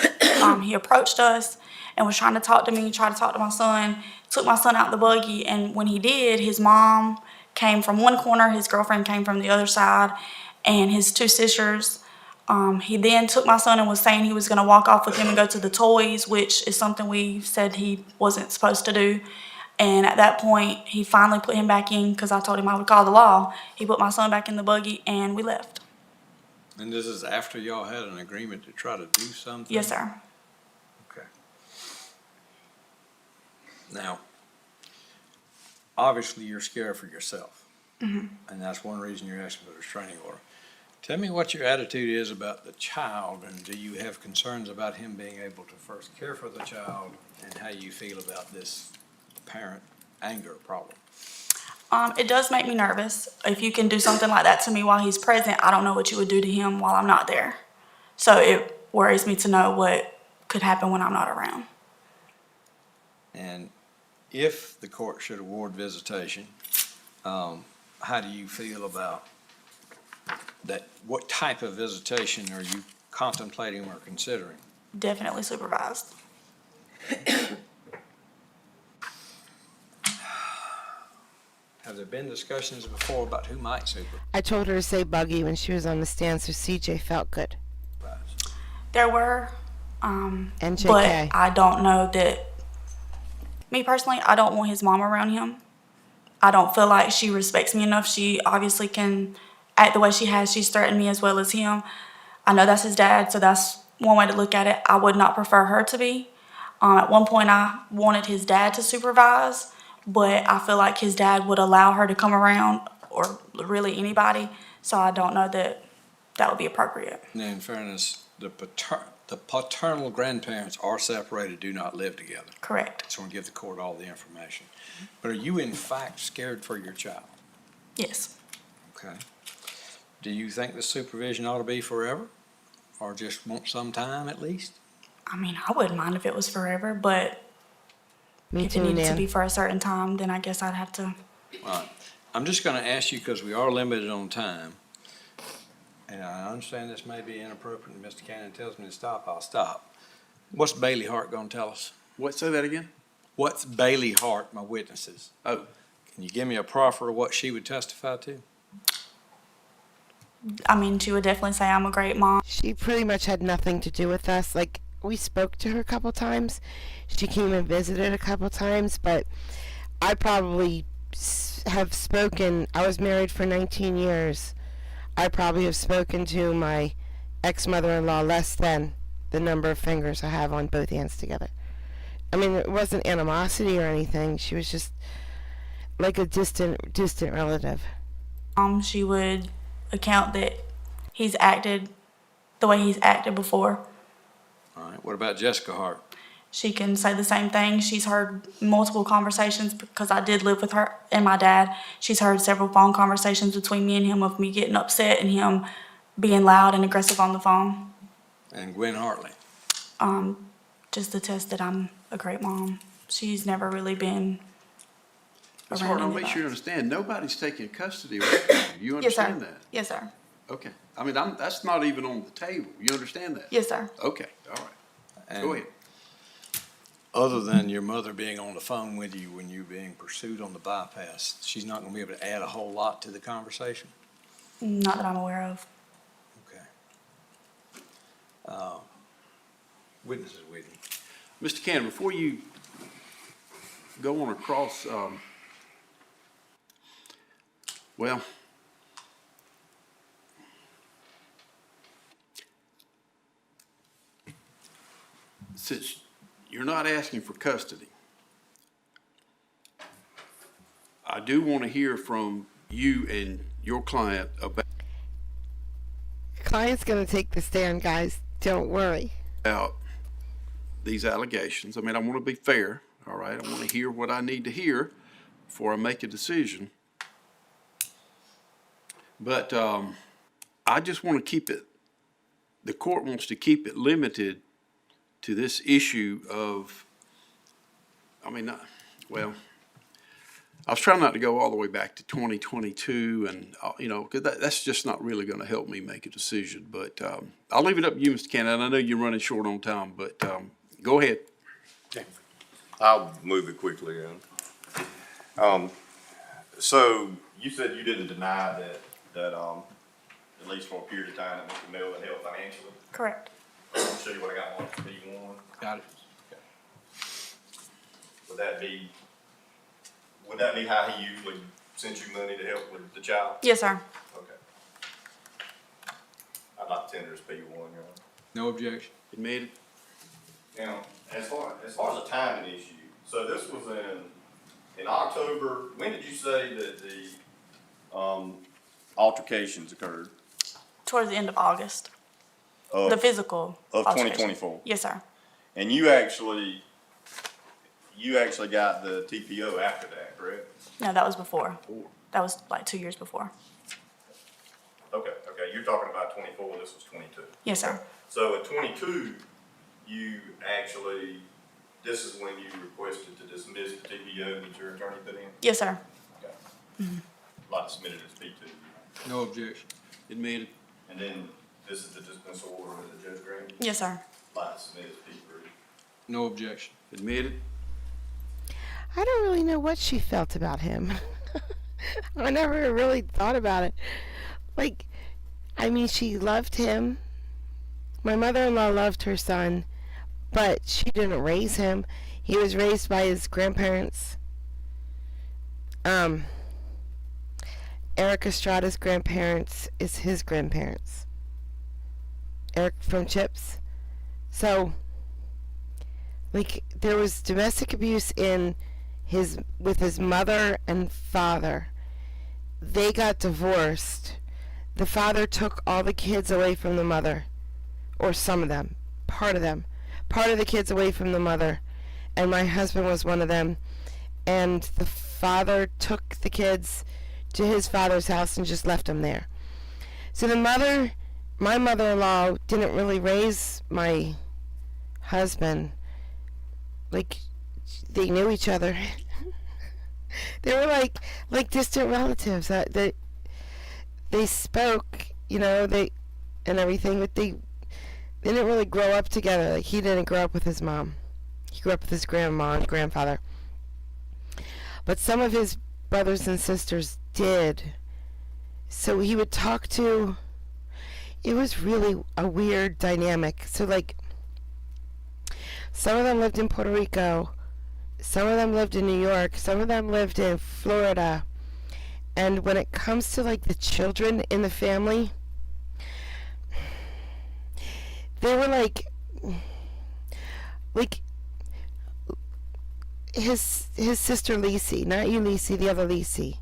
He approached us and was trying to talk to me, tried to talk to my son, took my son out the buggy, and when he did, his mom came from one corner, his girlfriend came from the other side, and his two sisters. He then took my son and was saying he was going to walk off with him and go to the toys, which is something we said he wasn't supposed to do. And at that point, he finally put him back in because I told him I would call the law. He put my son back in the buggy, and we left. And this is after y'all had an agreement to try to do something? Yes, sir. Okay. Now, obviously, you're scared for yourself. And that's one reason you're asking for a restraining order. Tell me what your attitude is about the child, and do you have concerns about him being able to first care for the child, and how you feel about this parent anger problem? It does make me nervous. If you can do something like that to me while he's present, I don't know what you would do to him while I'm not there. So it worries me to know what could happen when I'm not around. And if the court should award visitation, how do you feel about that? What type of visitation are you contemplating or considering? Definitely supervised. Have there been discussions before about who might supervise? I told her to say buggy when she was on the stand, so CJ felt good. There were, And but JK. I don't know that, me personally, I don't want his mom around him. I don't feel like she respects me enough. She obviously can act the way she has. She's threatened me as well as him. I know that's his dad, so that's one way to look at it. I would not prefer her to be. At one point, I wanted his dad to supervise, but I feel like his dad would allow her to come around, or really anybody. So I don't know that that would be appropriate. And in fairness, the paternal grandparents are separated, do not live together. Correct. So I want to give the court all the information. But are you in fact scared for your child? Yes. Okay. Do you think the supervision ought to be forever? Or just want some time at least? I mean, I wouldn't mind if it was forever, but Me if it too, needed to Nan. be for a certain time, then I guess I'd have to. All right. I'm just going to ask you, because we are limited on time, and I understand this may be inappropriate, and Mr. Cannon tells me to stop, I'll stop. What's Bailey Hart going to tell us? What, say that again? What's Bailey Hart, my witnesses? Oh, Can you give me a proffer of what she would testify to? I mean, she would definitely say I'm a great mom. She pretty much had nothing to do with us. Like, we spoke to her a couple times. She came and visited a couple times, but I probably have spoken. I was married for 19 years. I probably have spoken to my ex-mother-in-law less than the number of fingers I have on both hands together. I mean, it wasn't animosity or anything. She was just like a distant relative. She would account that he's acted the way he's acted before. All right. What about Jessica Hart? She can say the same thing. She's heard multiple conversations because I did live with her and my dad. She's heard several phone conversations between me and him of me getting upset and him being loud and aggressive on the phone. And Gwen Hartley? Just to test that I'm a great mom. She's never really been it's around hard to make anybody. sure you understand. Nobody's taking custody away from you. You Yes, sir. understand that? Yes, sir. Okay. I mean, that's not even on the table. You understand that? Yes, sir. Okay, all right. And Go ahead. other than your mother being on the phone with you when you're being pursued on the bypass, she's not going to be able to add a whole lot to the conversation? Not that I'm aware of. Okay. Witnesses with you. Mr. Cannon, before you go on across, well, since you're not asking for custody, I do want to hear from you and your client Client's gonna take the stand, guys. Don't worry. about these allegations. I mean, I want to be fair, all right? I want to hear what I need to hear before I make a decision. But I just want to keep it, the court wants to keep it limited to this issue of, well, I was trying not to go all the way back to 2022 and, because that's just not really going to help me make a decision. But I'll leave it up to you, Mr. Cannon. I know you're running short on time, but go ahead. I'll move it quickly in. So you said you didn't deny that at least for a period of time, that Mr. Melvin helped financially? Correct. I'll show you what I got on P1. Got it. Would that be how he usually sends you money to help with the child? Yes, sir. Okay. I'd like to tender his P1, Your Honor. No objection. Admitted. Now, as far as a timing issue, so this was in October. When did you say that the altercations occurred? Towards the end of August. Of, The physical. of altercation. 2024? Yes, sir. And you actually got the TPO after that, correct? No, that was before. That was like 2 years before. Okay, you're talking about 24, this was 22. Yes, sir. So at 22, you actually, this is when you requested to dismiss the TBO that your attorney put in? Yes, sir. Okay. Like submitted as P2. No objection. Admitted. And then this is the dismissal order that the judge granted? Yes, sir. Like submitted as P3. No objection. Admitted. I don't really know what she felt about him. I never really thought about it. Like, I mean, she loved him. My mother-in-law loved her son, but she didn't raise him. He was raised by his grandparents. Eric Estrada's grandparents is his grandparents. Eric from Chips. So, like, there was domestic abuse with his mother and father. They got divorced. The father took all the kids away from the mother, or some of them, part of the kids away from the mother, and my husband was one of them. And the father took the kids to his father's house and just left them there. So my mother-in-law didn't really raise my husband. Like, they knew each other. They were like distant relatives. They spoke, and everything, but they didn't really grow up together. Like, he didn't grow up with his mom. He grew up with his grandma and grandfather. But some of his brothers and sisters did. So he would talk to... It was really a weird dynamic. So, like, some of them lived in Puerto Rico. Some of them lived in New York. Some of them lived in Florida. And when it comes to, like, the children in the family, they were like his sister Lacey, not you Lacey, the other Lacey.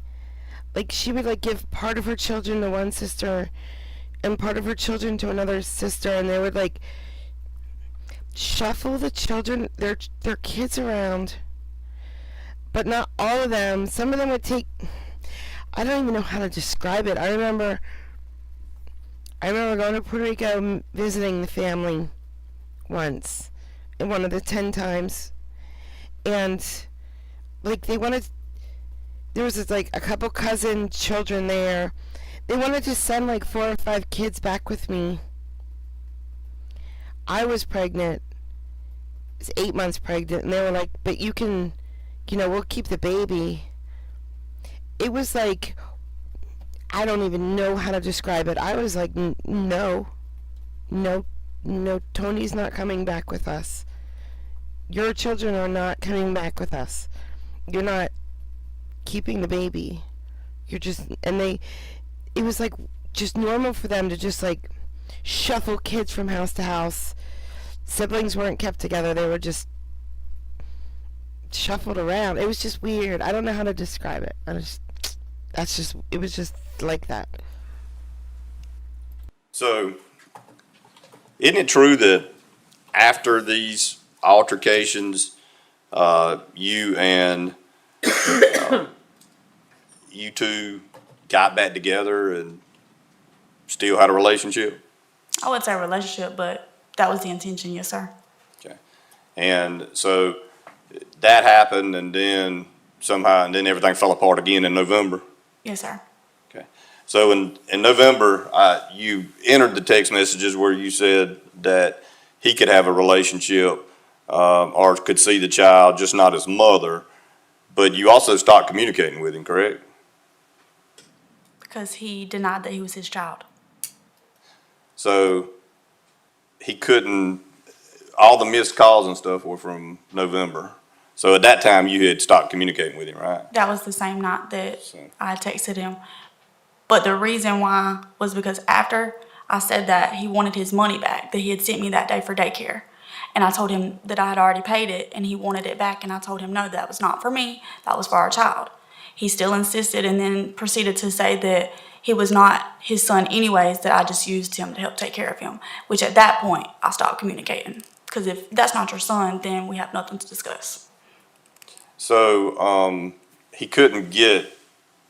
Like, she would, like, give part of her children to one sister and part of her children to another sister, and they would, like, shuffle the children, their kids around. But not all of them. Some of them would take... I don't even know how to describe it. I remember going to Puerto Rico, visiting the family once, and one of the 10 times, and, like, there was this, like, a couple cousin children there. They wanted to send, like, 4 or 5 kids back with me. I was pregnant. I was 8 months pregnant, and they were like, but you can, we'll keep the baby. It was like, I don't even know how to describe it. I was like, no, Tony's not coming back with us. Your children are not coming back with us. You're not keeping the baby. You're just, it was like just normal for them to just, like, shuffle kids from house to house. Siblings weren't kept together. They were just shuffled around. It was just weird. I don't know how to describe it. It was just like that. So, isn't it true that after these altercations, you and you two got back together and still had a relationship? I would say a relationship, but that was the intention, yes, sir. Okay. And so that happened, and then everything fell apart again in November? Yes, sir. Okay. So in November, you entered the text messages where you said that he could have a relationship or could see the child, just not his mother, but you also stopped communicating with him, correct? Because he denied that he was his child. So he couldn't, all the missed calls and stuff were from November. So at that time, you had stopped communicating with him, right? That was the same night that I texted him. But the reason why was because after I said that he wanted his money back that he had sent me that day for daycare. And I told him that I had already paid it and he wanted it back. And I told him, no, that was not for me. That was for our child. He still insisted and then proceeded to say that he was not his son anyways, that I just used him to help take care of him. Which at that point, I stopped communicating. Because if that's not your son, then we have nothing to discuss. So he couldn't get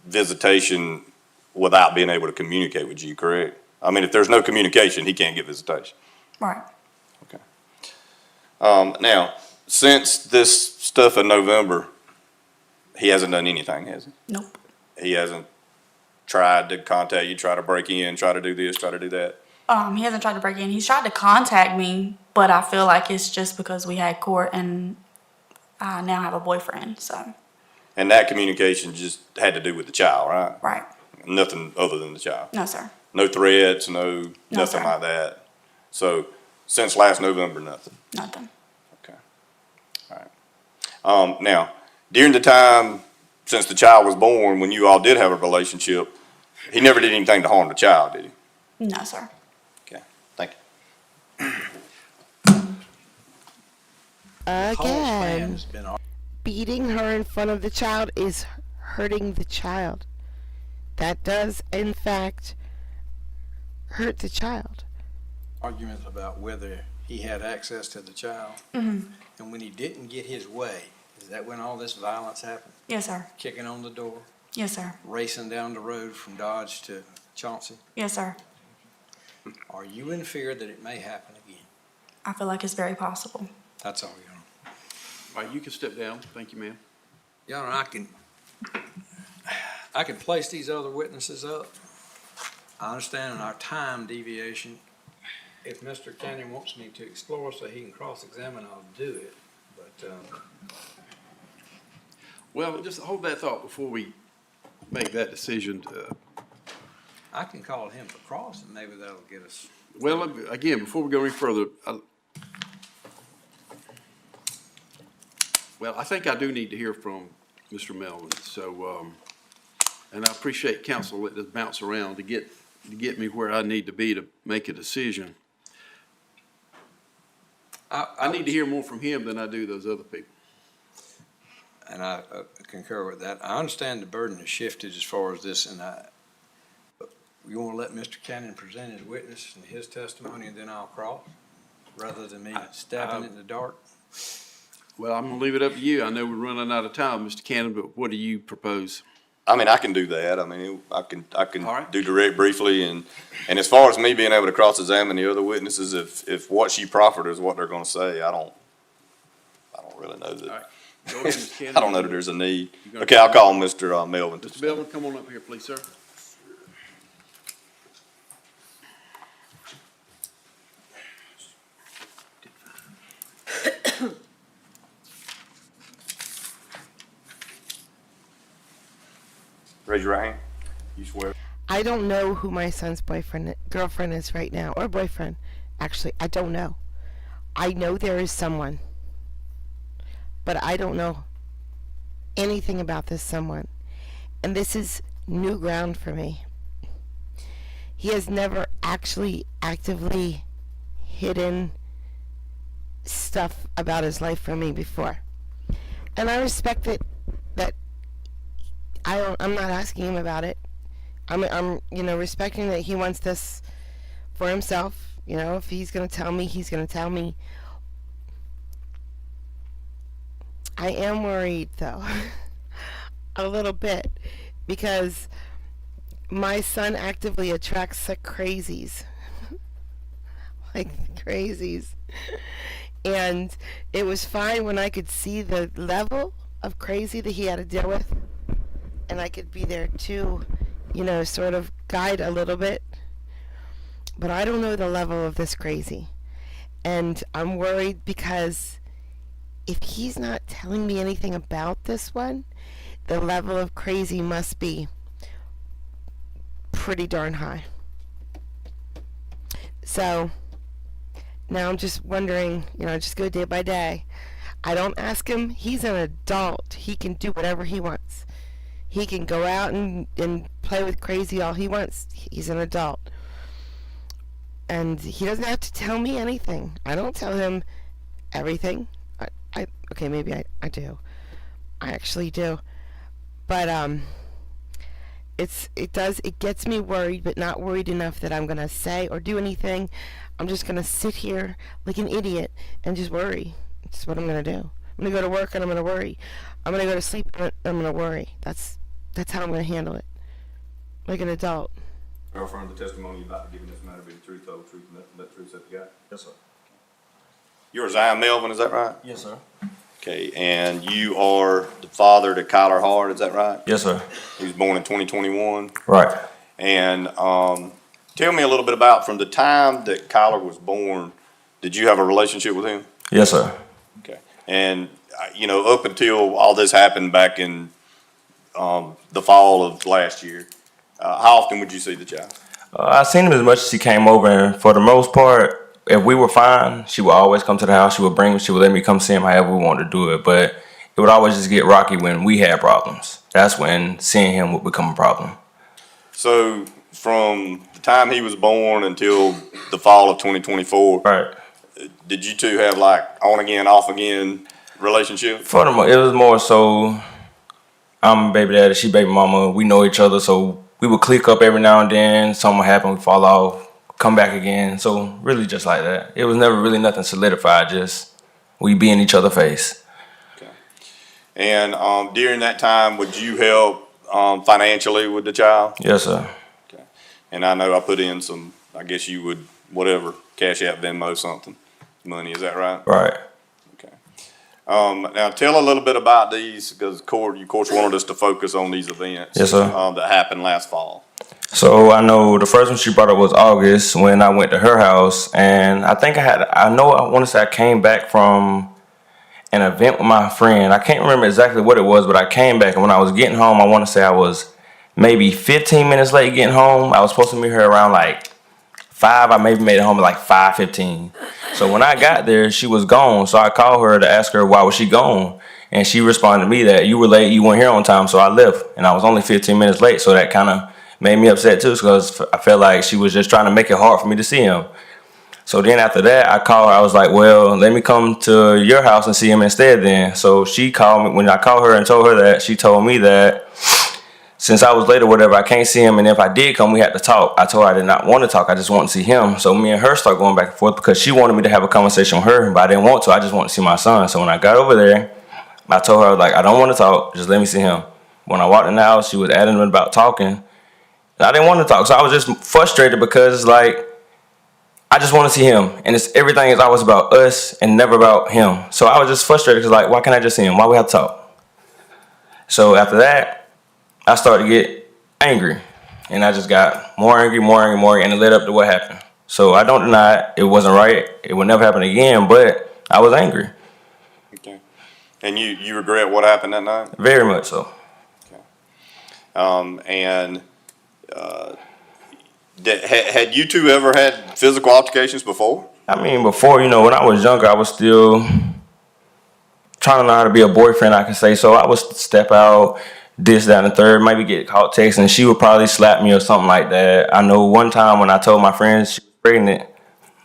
visitation without being able to communicate with you, correct? I mean, if there's no communication, he can't get visitation. Right. Okay. Now, since this stuff in November, he hasn't done anything, has he? Nope. He hasn't tried to contact you, try to break in, try to do this, try to do that? He hasn't tried to break in. He's tried to contact me, but I feel like it's just because we had court and I now have a boyfriend, so. And that communication just had to do with the child, right? Right. Nothing other than the child? No, sir. No threats, nothing sir. like that? So, since last November, nothing? Nothing. Okay. All right. Now, during the time since the child was born, when you all did have a relationship, he never did anything to harm the child, did he? No, sir. Okay, thank you. Whole plan Again, has been beating her in front of the child is hurting the child. That does, in fact, hurt the child. arguments about whether he had access to the child. And when he didn't get his way, is that when all this violence happened? Yes, sir. Kicking on the door, Yes, sir. racing down the road from Dodge to Chauncey? Yes, sir. Are you in fear that it may happen again? I feel like it's very possible. That's all, Your Honor. All right, you can step down. Thank you, ma'am. Your Honor, I can place these other witnesses up. I understand in our time deviation, if Mr. Cannon wants me to explore so he can cross-examine, I'll do it. But, Well, just hold that thought before we make that decision. I can call him for cross and maybe that'll get us. Well, again, before we go any further, I think I do need to hear from Mr. Melvin, so, and I appreciate counsel letting us bounce around to get me where I need to be to make a decision. I need to hear more from him than I do those other people. And I concur with that. I understand the burden is shifted as far as this, and you want to let Mr. Cannon present his witness and his testimony, and then I'll cross, rather than me stabbing in the dark? Well, I'm gonna leave it up to you. I know we're running out of time, Mr. Cannon, but what do you propose? I mean, I can do that. I mean, I can All right. do direct briefly, and as far as me being able to cross-examine the other witnesses, if what she proffered is what they're gonna say, I don't really know All right. that. Go ahead, Mr. Cannon. I don't know that there's a need. You gonna Okay, I'll call Mr. Melvin. Mr. Melvin, come on up here, please, sir. Raise your right hand. You swear? I don't know who my son's girlfriend is right now, or boyfriend. Actually, I don't know. I know there is someone, but I don't know anything about this someone. And this is new ground for me. He has never actually actively hidden stuff about his life from me before. And I respect that I'm not asking him about it. I'm respecting that he wants this for himself. If he's going to tell me, he's going to tell me. I am worried, though, a little bit, because my son actively attracts the crazies. Like crazies. And it was fine when I could see the level of crazy that he had to deal with. And I could be there to, sort of guide a little bit. But I don't know the level of this crazy. And I'm worried because if he's not telling me anything about this one, the level of crazy must be pretty darn high. So now I'm just wondering, just go day by day. I don't ask him. He's an adult. He can do whatever he wants. He can go out and play with crazy all he wants. He's an adult. And he doesn't have to tell me anything. I don't tell him everything. Okay, maybe I do. I actually do. But it gets me worried, but not worried enough that I'm gonna say or do anything. I'm just gonna sit here like an idiot and just worry. It's what I'm gonna do. I'm gonna go to work and I'm gonna worry. I'm gonna go to sleep and I'm gonna worry. That's how I'm gonna handle it. Like an adult. swear or affirm the testimony you're about to give in this matter be the truth, the whole truth, and nothing but the truth, so help you God? Yes, sir. You're Zion Melvin, is that right? Yes, sir. Okay, and you are the father to Kyler Hart, is that right? Yes, sir. He was born in 2021. Right. And tell me a little bit about from the time that Kyler was born, did you have a relationship with him? Yes, sir. Okay. And, you know, up until all this happened back in the fall of last year, how often would you see the child? I seen him as much as he came over, and for the most part, if we were fine, she would always come to the house. She would bring me. She would let me come see him however we wanted to do it. But it would always just get rocky when we had problems. That's when seeing him would become a problem. So from the time he was born until the fall of 2024, Right. did you two have like on again, off again relationship? For the it was more so, I'm baby daddy, she baby mama. We know each other, so we would click up every now and then. Something would happen, we fall off, come back again. So really just like that. It was never really nothing solidified, just we be in each other's face. And during that time, would you help financially with the child? Yes, sir. And I know I put in some, I guess you would, whatever, Cash App, Venmo, something, money, is that right? Right. Okay. Now tell a little bit about these, because you of course wanted us to focus on these events. Yes, sir. That happened last fall. So I know the first one she brought up was August when I went to her house, and I think I want to say I came back from an event with my friend. I can't remember exactly what it was, but I came back, and when I was getting home, I want to say I was maybe 15 minutes late getting home. I was supposed to meet her around like 5. I maybe made it home at like 5:15. So when I got there, she was gone. So I called her to ask her why was she gone, and she responded to me that you were late, you weren't here on time, so I left, and I was only 15 minutes late. So that kind of made me upset too, because I felt like she was just trying to make it hard for me to see him. So then after that, I called her. I was like, well, let me come to your house and see him instead then. So she called me. When I called her and told her that, she told me that since I was late or whatever, I can't see him. And if I did come, we had to talk. I told her I did not want to talk. I just wanted to see him. So me and her started going back and forth because she wanted me to have a conversation with her, but I didn't want to. I just wanted to see my son. So when I got over there, I told her, like, I don't want to talk. Just let me see him. When I walked in the house, she was adamant about talking. And I didn't want to talk. So I was just frustrated because, like, I just want to see him, and everything is always about us and never about him. So I was just frustrated because, like, why can't I just see him? Why we have to talk? So after that, I started to get angry, and I just got more angry, and it led up to what happened. So I don't deny it wasn't right. It would never happen again, but I was angry. Okay. And you regret what happened that night? Very much so. Had you two ever had physical altercations before? I mean, before, when I was younger, I was still trying to learn how to be a boyfriend, I can say. So I would step out, this, that, and the third, maybe get caught texting. She would probably slap me or something like that. I know one time when I told my friends she was pregnant,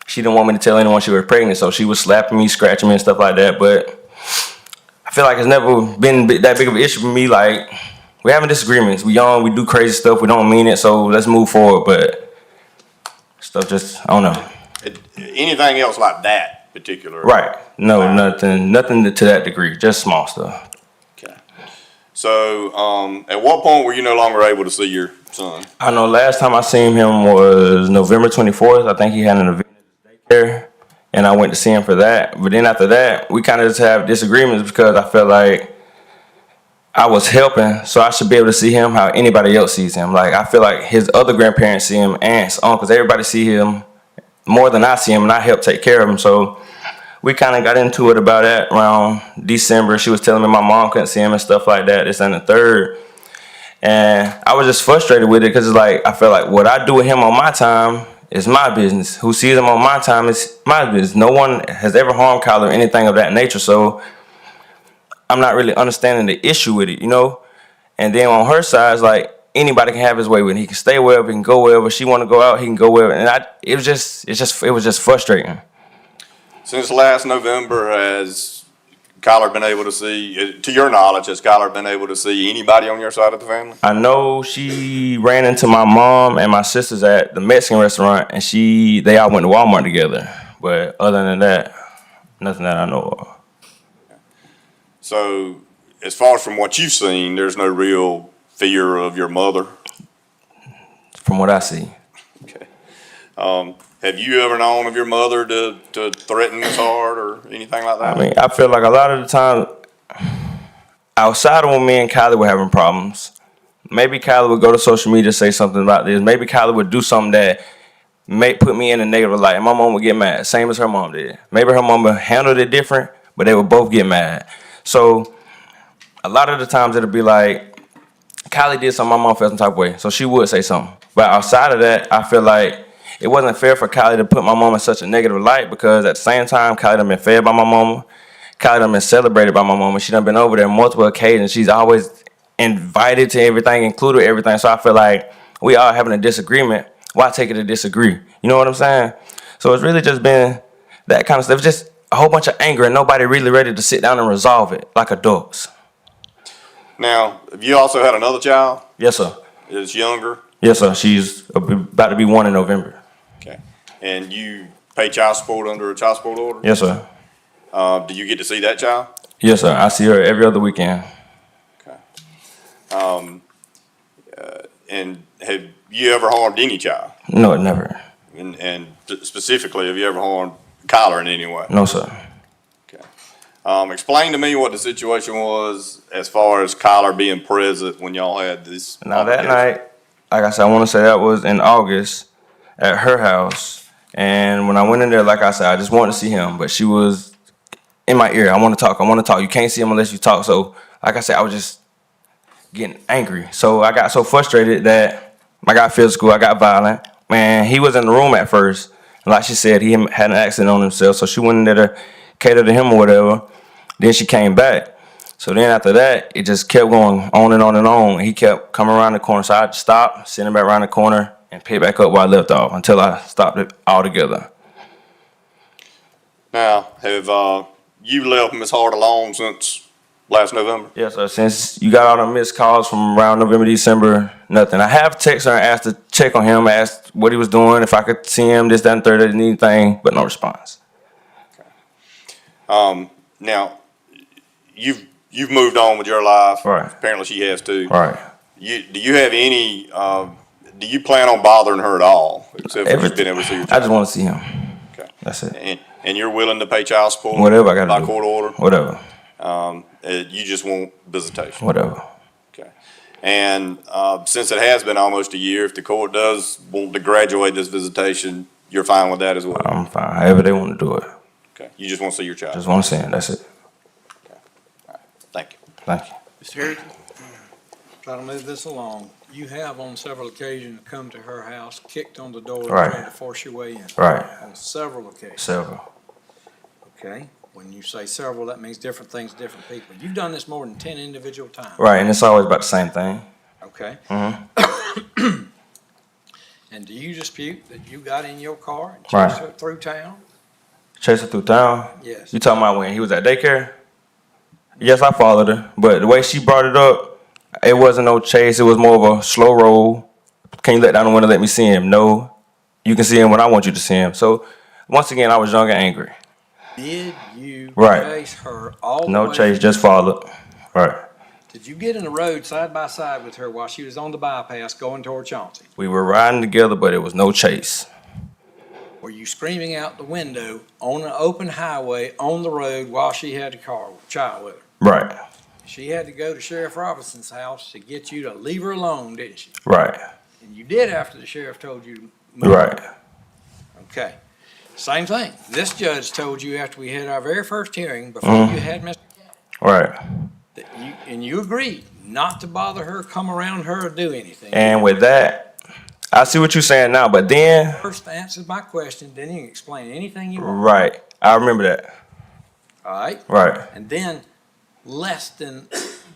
she didn't want me to tell anyone she was pregnant, so she was slapping me, scratching me, and stuff like that. But I feel like it's never been that big of an issue for me. Like, we're having disagreements. We young, we do crazy stuff, we don't mean it, so let's move forward. But stuff just, I don't know. Anything else like that particular? Right. No, nothing to that degree, just small stuff. Okay. So, at what point were you no longer able to see your son? I know last time I seen him was November 24th. I think he had an event there, and I went to see him for that. But then after that, we kind of just have disagreements because I felt like I was helping, so I should be able to see him how anybody else sees him. Like, I feel like his other grandparents see him, aunts, uncles, everybody see him more than I see him, and I help take care of him. So we kind of got into it about that around December. She was telling me my mom couldn't see him and stuff like that, this and the third. And I was just frustrated with it because it's like, I feel like what I do with him on my time is my business. Who sees him on my time is my business. No one has ever harmed Kyler or anything of that nature. So I'm not really understanding the issue with it, And then on her side, it's like anybody can have his way with it. He can stay wherever, he can go wherever. She want to go out, he can go wherever. And it was just frustrating. Since last November, has Kyler been able to see, to your knowledge, has Kyler been able to see anybody on your side of the family? I know she ran into my mom and my sisters at the Mexican restaurant, and they all went to Walmart together. But other than that, nothing that I know of. So, as far as from what you've seen, there's no real fear of your mother? From what I see. Okay. Have you ever known of your mother to threaten Ms. Hart or anything like that? I mean, I feel like a lot of the time, outside of when me and Kylie were having problems, maybe Kylie would go to social media say something about this. Maybe Kylie would do something that may put me in a negative light, and my mom would get mad, same as her mom did. Maybe her mom would handle it different, but they would both get mad. So a lot of the times it'll be like, Kylie did something, my mom felt some type of way, so she would say something. But outside of that, I feel like it wasn't fair for Kylie to put my mom in such a negative light, because at the same time, Kylie done been fed by my mama. Kylie done been celebrated by my mama. She done been over there on multiple occasions. She's always invited to everything, included everything. So I feel like we all having a disagreement. Why take it to disagree? You know what I'm saying? So it's really just been that kind of stuff. It's just a whole bunch of anger and nobody really ready to sit down and resolve it like adults. Now, have you also had another child Yes, sir. that's younger? Yes, sir. She's about to be 1 in November. Okay. And you pay child support under a child support order? Yes, sir. Do you get to see that child? Yes, sir. I see her every other weekend. Okay. And have you ever harmed any child? No, never. And specifically, have you ever harmed Kyler in any way? No, sir. Okay. Explain to me what the situation was as far as Kyler being present when y'all had this. Now that altercation. night, like I said, I want to say that was in August at her house. And when I went in there, like I said, I just wanted to see him, but she was in my ear. I want to talk. I want to talk. You can't see him unless you talk. So, like I said, I was just getting angry. So I got so frustrated that I got physical. I got violent. Man, he was in the room at first. And like she said, he had an accident on himself. So she went in there to cater to him or whatever. Then she came back. So then after that, it just kept going on and on and on. He kept coming around the corner. So I had to stop, send him back around the corner, and pick back up where I left off until I stopped it altogether. Now, have you left Ms. Hart alone since last November? Yes, sir. Since you got all the missed calls from around November, December, nothing. I have texted her and asked to check on him, asked what he was doing, if I could see him, this, that, and third, anything, but no response. Now, you've moved on with your life. Right. Apparently she has too. Right. Do you have any, do you plan on bothering her at all? Except for just being able to see your I child? just want to see him. Okay. That's it. And you're willing to pay child support? Whatever I got to By do. court order? Whatever. You just want visitation? Whatever. Okay. And, since it has been almost a year, if the court does want to graduate this visitation, you're fine with that as well? I'm fine. However they want to do it. Okay. You just want to see your child? Just want to see him. That's it. Thank you. Thank you. Mr. Harrington? Try to move this along. You have on several occasions come to her house, kicked on the door, and Right. tried to force your way in. Right. On several occasions, Several. okay? When you say several, that means different things, to different people. You've done this more than 10 individual times. Right. And it's always about the same thing. Okay? Mm-hmm. And do you dispute that you got in your car and Right. chased her through town? Chase her through town. Yes. You talking about when he was at daycare? Yes, I followed her, but the way she brought it up, it wasn't no chase. It was more of a slow roll. Can you let down the window, let me see him? No, you can see him when I want you to see him. So once again, I was young and angry. Did you Right. chase her all the No way? chase, just followed. Right. Did you get in the road side by side with her while she was on the bypass going toward Chauncey? We were riding together, but it was no chase. Were you screaming out the window on an open highway on the road while she had the child with her? Right. She had to go to Sheriff Robinson's house to get you to leave her alone, didn't she? Right. And you did after the sheriff told you to move. Right. Okay. Same thing. This judge told you after we had our very first hearing, before Mm-hmm. you had Mr. Right. that you agreed not to bother her, come around her, or do anything. And with that, I see what you're saying now, but then, First answered my question, then you can explain anything you want. right. I remember that. All right? Right. And then less than,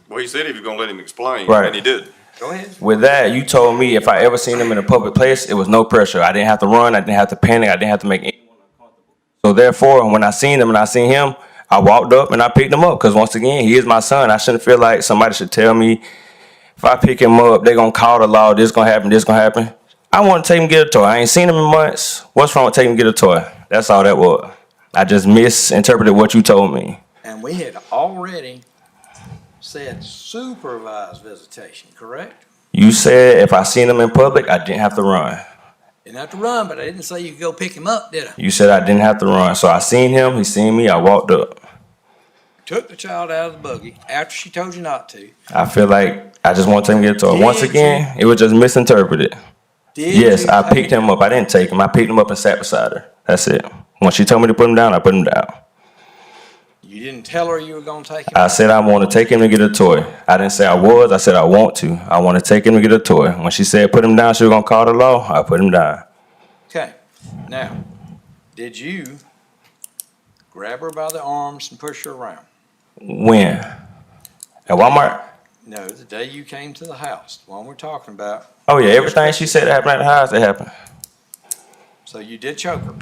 Well, he said he was gonna let him explain, Right. and he didn't. go ahead. With that, you told me if I ever seen him in a public place, it was no pressure. I didn't have to run. I didn't have to panic. I didn't have to make anyone uncomfortable. So therefore, when I seen him and I seen him, I walked up and I picked him up. Because once again, he is my son. I shouldn't feel like somebody should tell me if I pick him up, they're going to call the law. This going to happen. This going to happen. I want to take him get a toy. I ain't seen him in months. What's wrong with taking him get a toy? That's all that was. I just misinterpreted what you told me. And we had already said supervised visitation, correct? You said if I seen him in public, I didn't have to run. Didn't have to run, but I didn't say you could go pick him up, did I? You said I didn't have to run. So I seen him, he seen me, I walked up. Took the child out of the buggy after she told you not to. I feel like I just want to take him to get to her. Once Did again, it was just misinterpreted. Did Yes, you I take picked him up. I didn't take him. I picked him up and sat beside her. That's it. When she told me to put him down, I put him down. You didn't tell her you were gonna take him? I said I want to take him to get a toy. I didn't say I was. I said I want to. I want to take him to get a toy. When she said put him down, she was going to call the law. I put him down. Okay, now, did you grab her by the arms and push her around? When? At Walmart? No, the day you came to the house, the one we're talking about. Oh, yeah. Everything she said happened at the house, it happened. So you did choke her.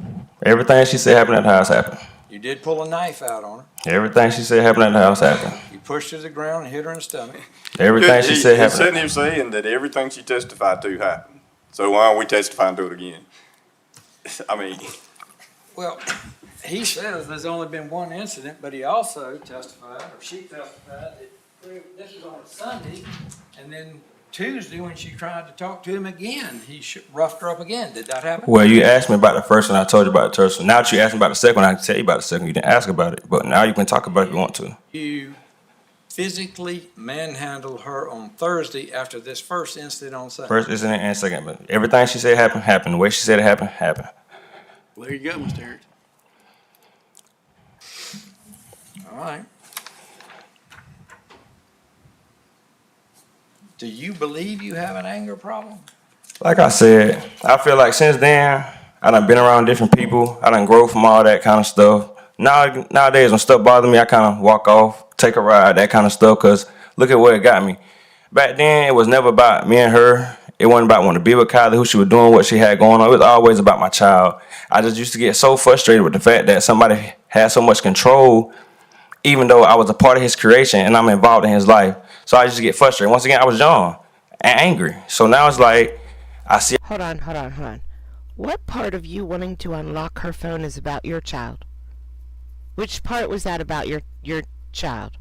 Everything she said happened at the house happened. You did pull a knife out on her. Everything she said happened at the house happened. You pushed her to the ground and hit her in the stomach. Everything she said He's happened. sitting here saying that everything she testified to happened. So why aren't we testifying to it again? I mean, Well, he says there's only been one incident, but he also testified, or she testified, that this was on a Sunday, and then Tuesday, when she tried to talk to him again, he roughed her up again. Did that happen? Well, you asked me about the first one. I told you about the first one. Now that you asked me about the second one, I can tell you about the second one. You didn't ask about it. But now you can talk about it if you want to. You physically manhandled her on Thursday after this first incident on Sunday. First incident and second. But everything she said happened, happened. The way she said it happened, happened. Well, there you go, Mr. Harris. All right. Do you believe you have an anger problem? Like I said, I feel like since then, I done been around different people. I done grow from all that kind of stuff. Nowadays, when stuff bothers me, I kind of walk off, take a ride, that kind of stuff, because look at where it got me. Back then, it was never about me and her. It wasn't about wanting to be with Kylie, who she was doing, what she had going on. It was always about my child. I just used to get so frustrated with the fact that somebody had so much control, even though I was a part of his creation and I'm involved in his life. So I used to get frustrated. Once again, I was young and angry. So now it's like, I see. Hold on. What part of you wanting to unlock her phone is about your child? Which part was that about your child?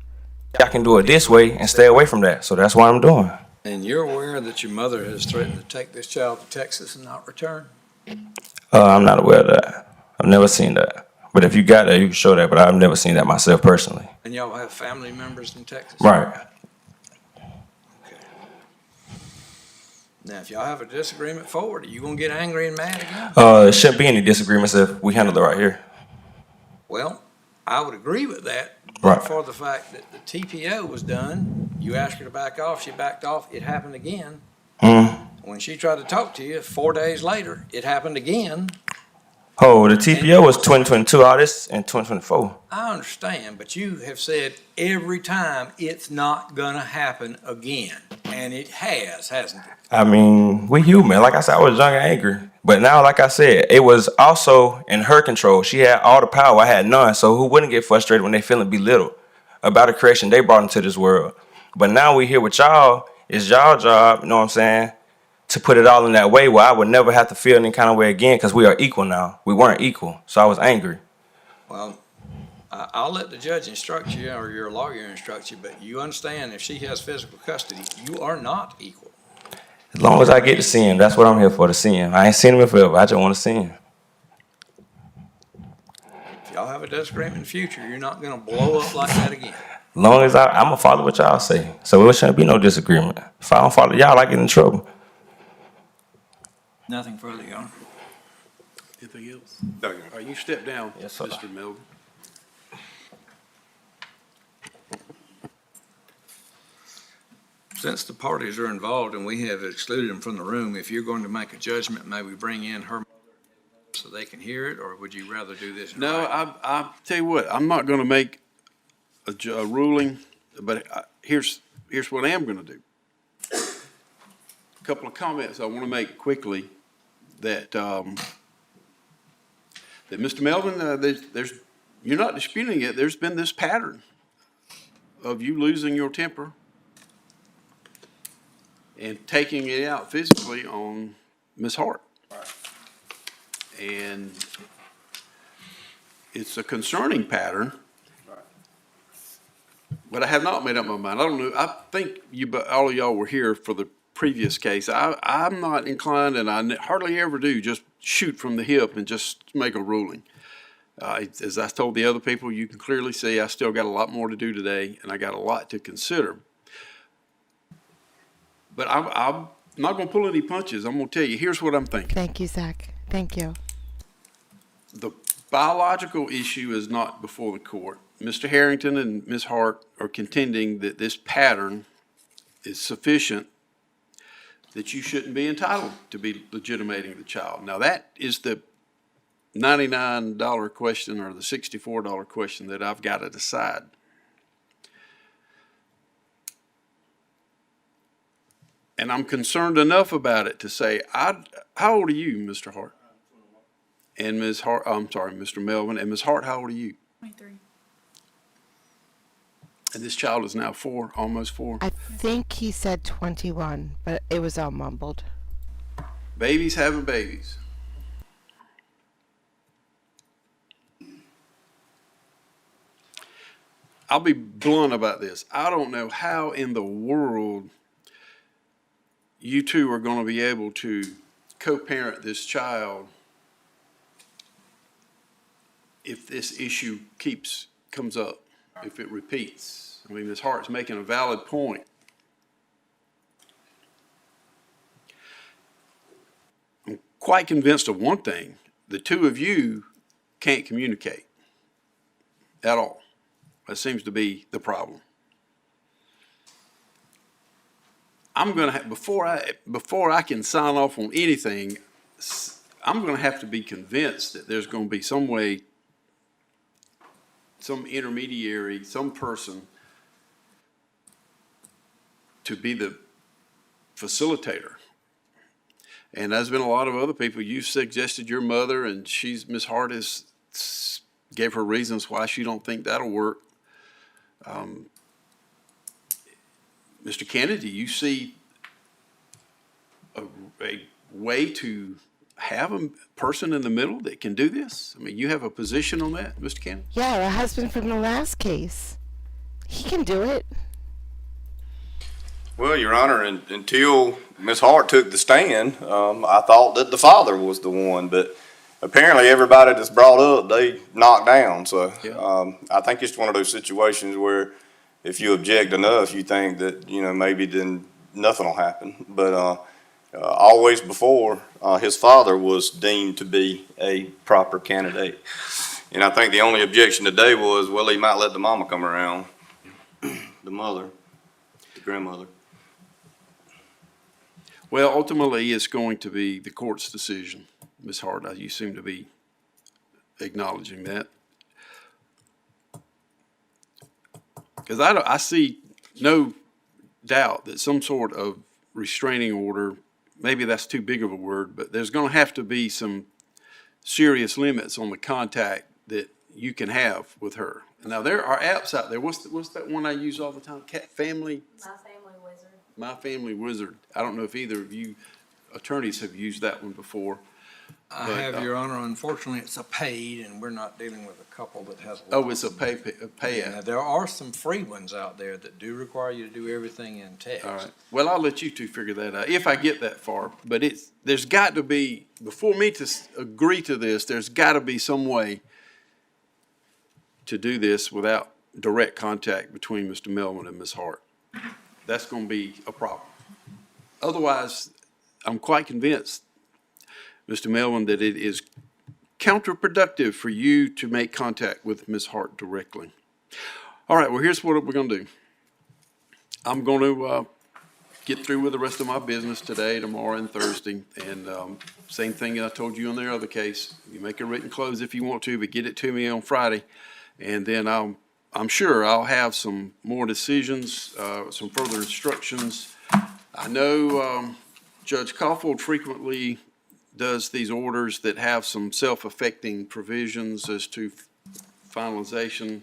I can do it this way and stay away from that. So that's what I'm doing. And you're aware that your mother has threatened to take this child to Texas and not return? I'm not aware of that. I've never seen that. But if you got that, you can show that. But I've never seen that myself personally. And y'all have family members in Texas? Right. Now, if y'all have a disagreement forward, are you gonna get angry and mad again? There shouldn't be any disagreements if we handle it right here. Well, I would agree with that, Right. but for the fact that the TPO was done, you asked her to back off, she backed off, it happened again. When she tried to talk to you, 4 days later, it happened again. Oh, the TPO was 2022. All this in 2024. I understand, but you have said every time it's not gonna happen again, and it has, hasn't it? I mean, we human. Like I said, I was young and angry. But now, like I said, it was also in her control. She had all the power. I had none. So who wouldn't get frustrated when they feeling belittled about a creation they brought into this world? But now we here with y'all. It's y'all job, you know what I'm saying, to put it all in that way where I would never have to feel any kind of way again because we are equal now. We weren't equal. So I was angry. Well, I'll let the judge instruct you, or your lawyer instruct you, but you understand if she has physical custody, you are not equal. As long as I get to see him, that's what I'm here for, to see him. I ain't seen him in forever. I just want to see him. If y'all have a disagreement in the future, you're not gonna blow up like that again. As long as I'm going to follow what y'all say. So there shouldn't be no disagreement. If I don't follow y'all, I get in trouble. Nothing further, Your Honor. Anything else? no, All right, you step down, Yes, sir. Mr. Melvin. Since the parties are involved and we have excluded them from the room, if you're going to make a judgment, may we bring in her so they can hear it, or would you rather do this? in No, writing? I tell you what, I'm not gonna make a ruling, but here's what I am gonna do. A couple of comments I wanna make quickly that Mr. Melvin, you're not disputing it, there's been this pattern of you losing your temper and taking it out physically on Ms. Hart. And it's a concerning pattern. But I have not made up my mind. I don't know, I think all of y'all were here for the previous case, I'm not inclined, and I hardly ever do, just shoot from the hip and just make a ruling. As I told the other people, you can clearly see I still got a lot more to do today, and I got a lot to consider. But I'm not going to pull any punches. I'm going to tell you, here's what I'm thinking. Thank you, Zach. Thank you. The biological issue is not before the court. Mr. Harrington and Ms. Hart are contending that this pattern is sufficient that you shouldn't be entitled to be legitimating the child. Now, that is the $99 question or the $64 question that I've got to decide. And I'm concerned enough about it to say, how old are you, Mr. Hart? And Ms. Hart, I'm sorry, Mr. Melvin, and Ms. Hart, how old are you? 23. And this child is now 4, almost 4. I think he said 21, but it was all mumbled. Babies having babies. I'll be blunt about this. I don't know how in the world you two are going to be able to co-parent this child if this issue comes up, if it repeats. I mean, Ms. Hart's making a valid point. I'm quite convinced of one thing. The two of you can't communicate at all. That seems to be the problem. I'm going to before I can sign off on anything, I'm going to have to be convinced that there's going to be some way, some intermediary, some person to be the facilitator. And there's been a lot of other people. You suggested your mother, and Ms. Hart gave her reasons why she don't think that'll work. Mr. Kennedy, you see a way to have a person in the middle that can do this? I mean, you have a position on that, Mr. Kennedy? Yeah, the husband from the last case. He can do it. Well, Your Honor, until Ms. Hart took the stand, I thought that the father was the one, but apparently everybody that's brought up, they knocked down. So Yeah. I think it's one of those situations where if you object enough, you think that, maybe then nothing will happen. But always before, his father was deemed to be a proper candidate. And I think the only objection today was, well, he might let the mama come around, the mother, the grandmother. Well, ultimately, it's going to be the court's decision, Ms. Hart. You seem to be acknowledging that. Because I see no doubt that some sort of restraining order, maybe that's too big of a word, but there's going to have to be some serious limits on the contact that you can have with her. Now, there are apps out there. What's that one I use all the time? Family? My Family Wizard. My Family Wizard. I don't know if either of you attorneys have used that one before. I But, have, Your Honor. Unfortunately, it's a paid, and we're not dealing with a couple that has. Oh, it's a pay Yeah, app. there are some free ones out there that do require you to do everything in text. All right. Well, I'll let you two figure that out, if I get that far. But there's got to be, before me to agree to this, there's got to be some way to do this without direct contact between Mr. Melvin and Ms. Hart. That's going to be a problem. Otherwise, I'm quite convinced, Mr. Melvin, that it is counterproductive for you to make contact with Ms. Hart directly. All right, well, here's what we're going to do. I'm going to get through with the rest of my business today, tomorrow, and Thursday. And same thing I told you on the other case. You make a written close if you want to, but get it to me on Friday. And then I'm sure I'll have some more decisions, some further instructions. I know Judge Caulfield frequently does these orders that have some self-affecting provisions as to finalization.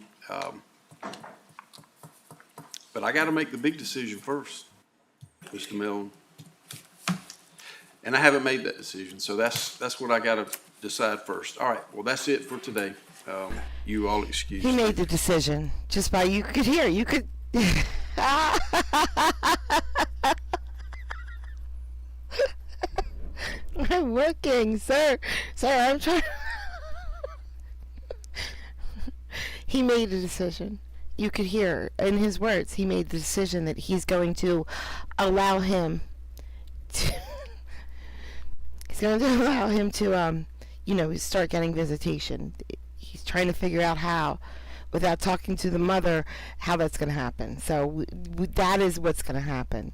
But I got to make the big decision first, Mr. Melvin. And I haven't made that decision, so that's what I got to decide first. All right, well, that's it for today. You all excuse. He made the decision just by you could hear. You could. I'm working, sir. Sir, I'm trying. He made a decision. You could hear in his words, he made the decision that he's going to allow him to, he's going to allow him to, start getting visitation. He's trying to figure out how, without talking to the mother, how that's going to happen. So that is what's going to happen.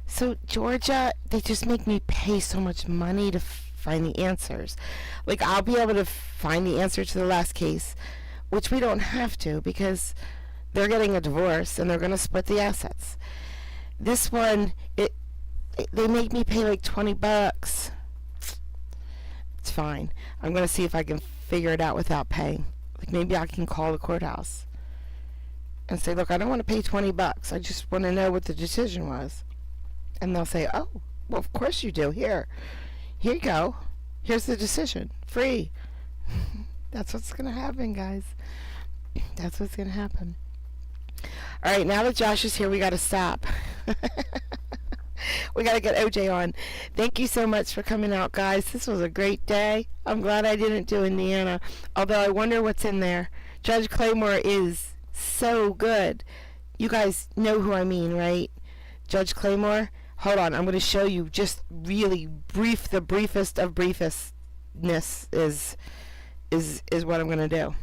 So Georgia, they just make me pay so much money to find the answers. Like, I'll be able to find the answer to the last case, which we don't have to because they're getting a divorce and they're going to split the assets. This one, they make me pay like $20. It's fine. I'm going to see if I can figure it out without paying. Like, maybe I can call the courthouse and say, look, I don't want to pay $20. I just want to know what the decision was. And they'll say, oh, well, of course you do. Here you go. Here's the decision. Free. That's what's going to happen, guys. That's what's going to happen. All right, now that Josh is here, we got to stop. We got to get OJ on. Thank you so much for coming out, guys. This was a great day. I'm glad I didn't do Indiana, although I wonder what's in there. Judge Claymore is so good. You guys know who I mean, right? Judge Claymore. Hold on, I'm going to show you just really brief. The briefest of briefestness is what I'm going to do.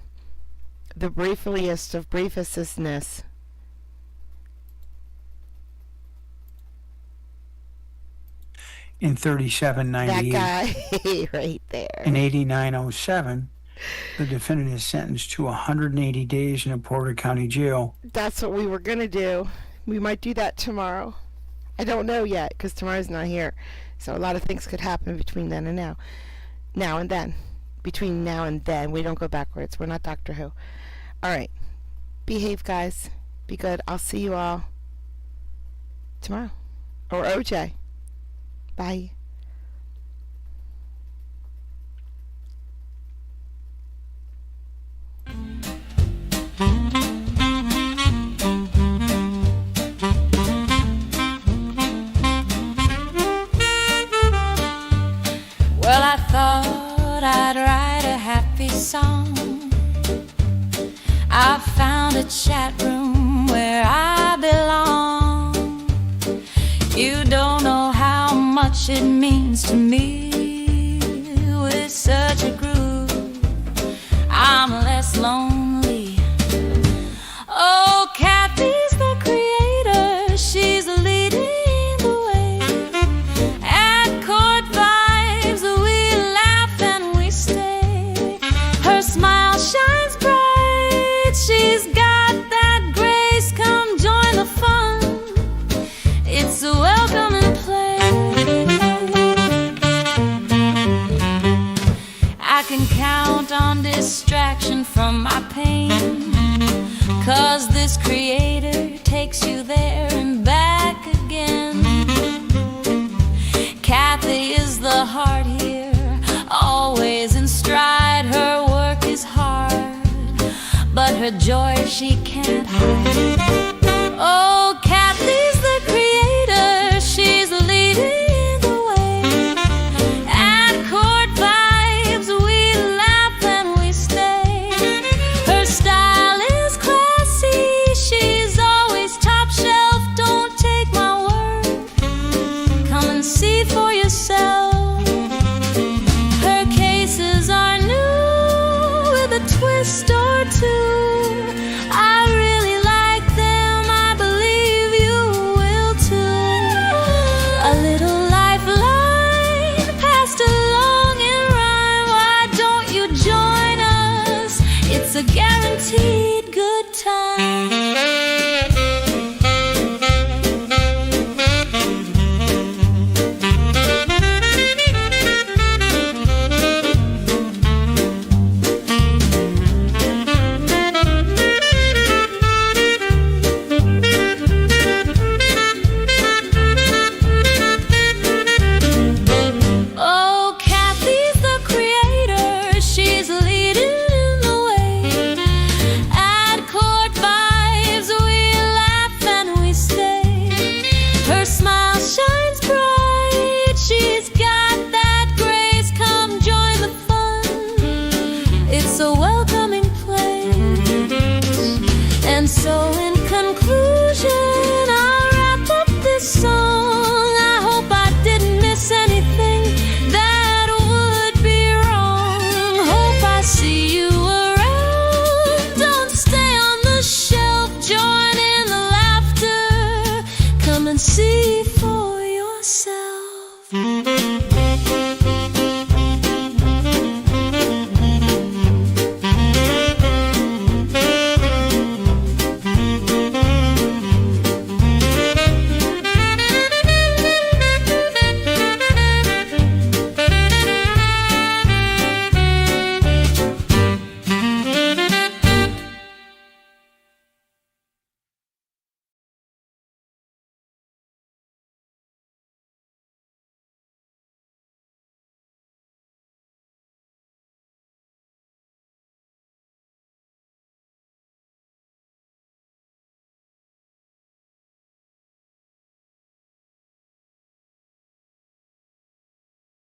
The briefliest of briefestness. In 3798 That guy right there. and 8907, the defendant is sentenced to 180 days in a Porter County jail. That's what we were going to do. We might do that tomorrow. I don't know yet because tomorrow's not here. So a lot of things could happen between then and now. Now and then. Between now and then. We don't go backwards. We're not Doctor Who. All right. Behave, guys. Be good. I'll see you all tomorrow. Or OJ. Bye. Well, I thought I'd write a happy song. I found a chat room where I belong. You don't know how much it means to me. With such a groove, I'm less lonely. Oh, Kathy's the creator. She's leading the way. At Court Vibes, we laugh and we stay. Her smile shines bright. She's got that grace. Come join the fun. It's a welcome and play. I can count on distraction from my pain, 'cause this creator takes you there and back again. Kathy is the heart here, always in stride. Her work is hard, but her joy she can't hide. Oh, Kathy's the creator, she's leading the way. At Court Vibes, we laugh and we stay. Her style is classy, she's always top shelf. Don't take my word, come and see for yourself. Her cases are new with a twist or two. I really like them, I believe you will too. A little lifeline passed along in rhyme. Why don't you join us? It's a guaranteed good time.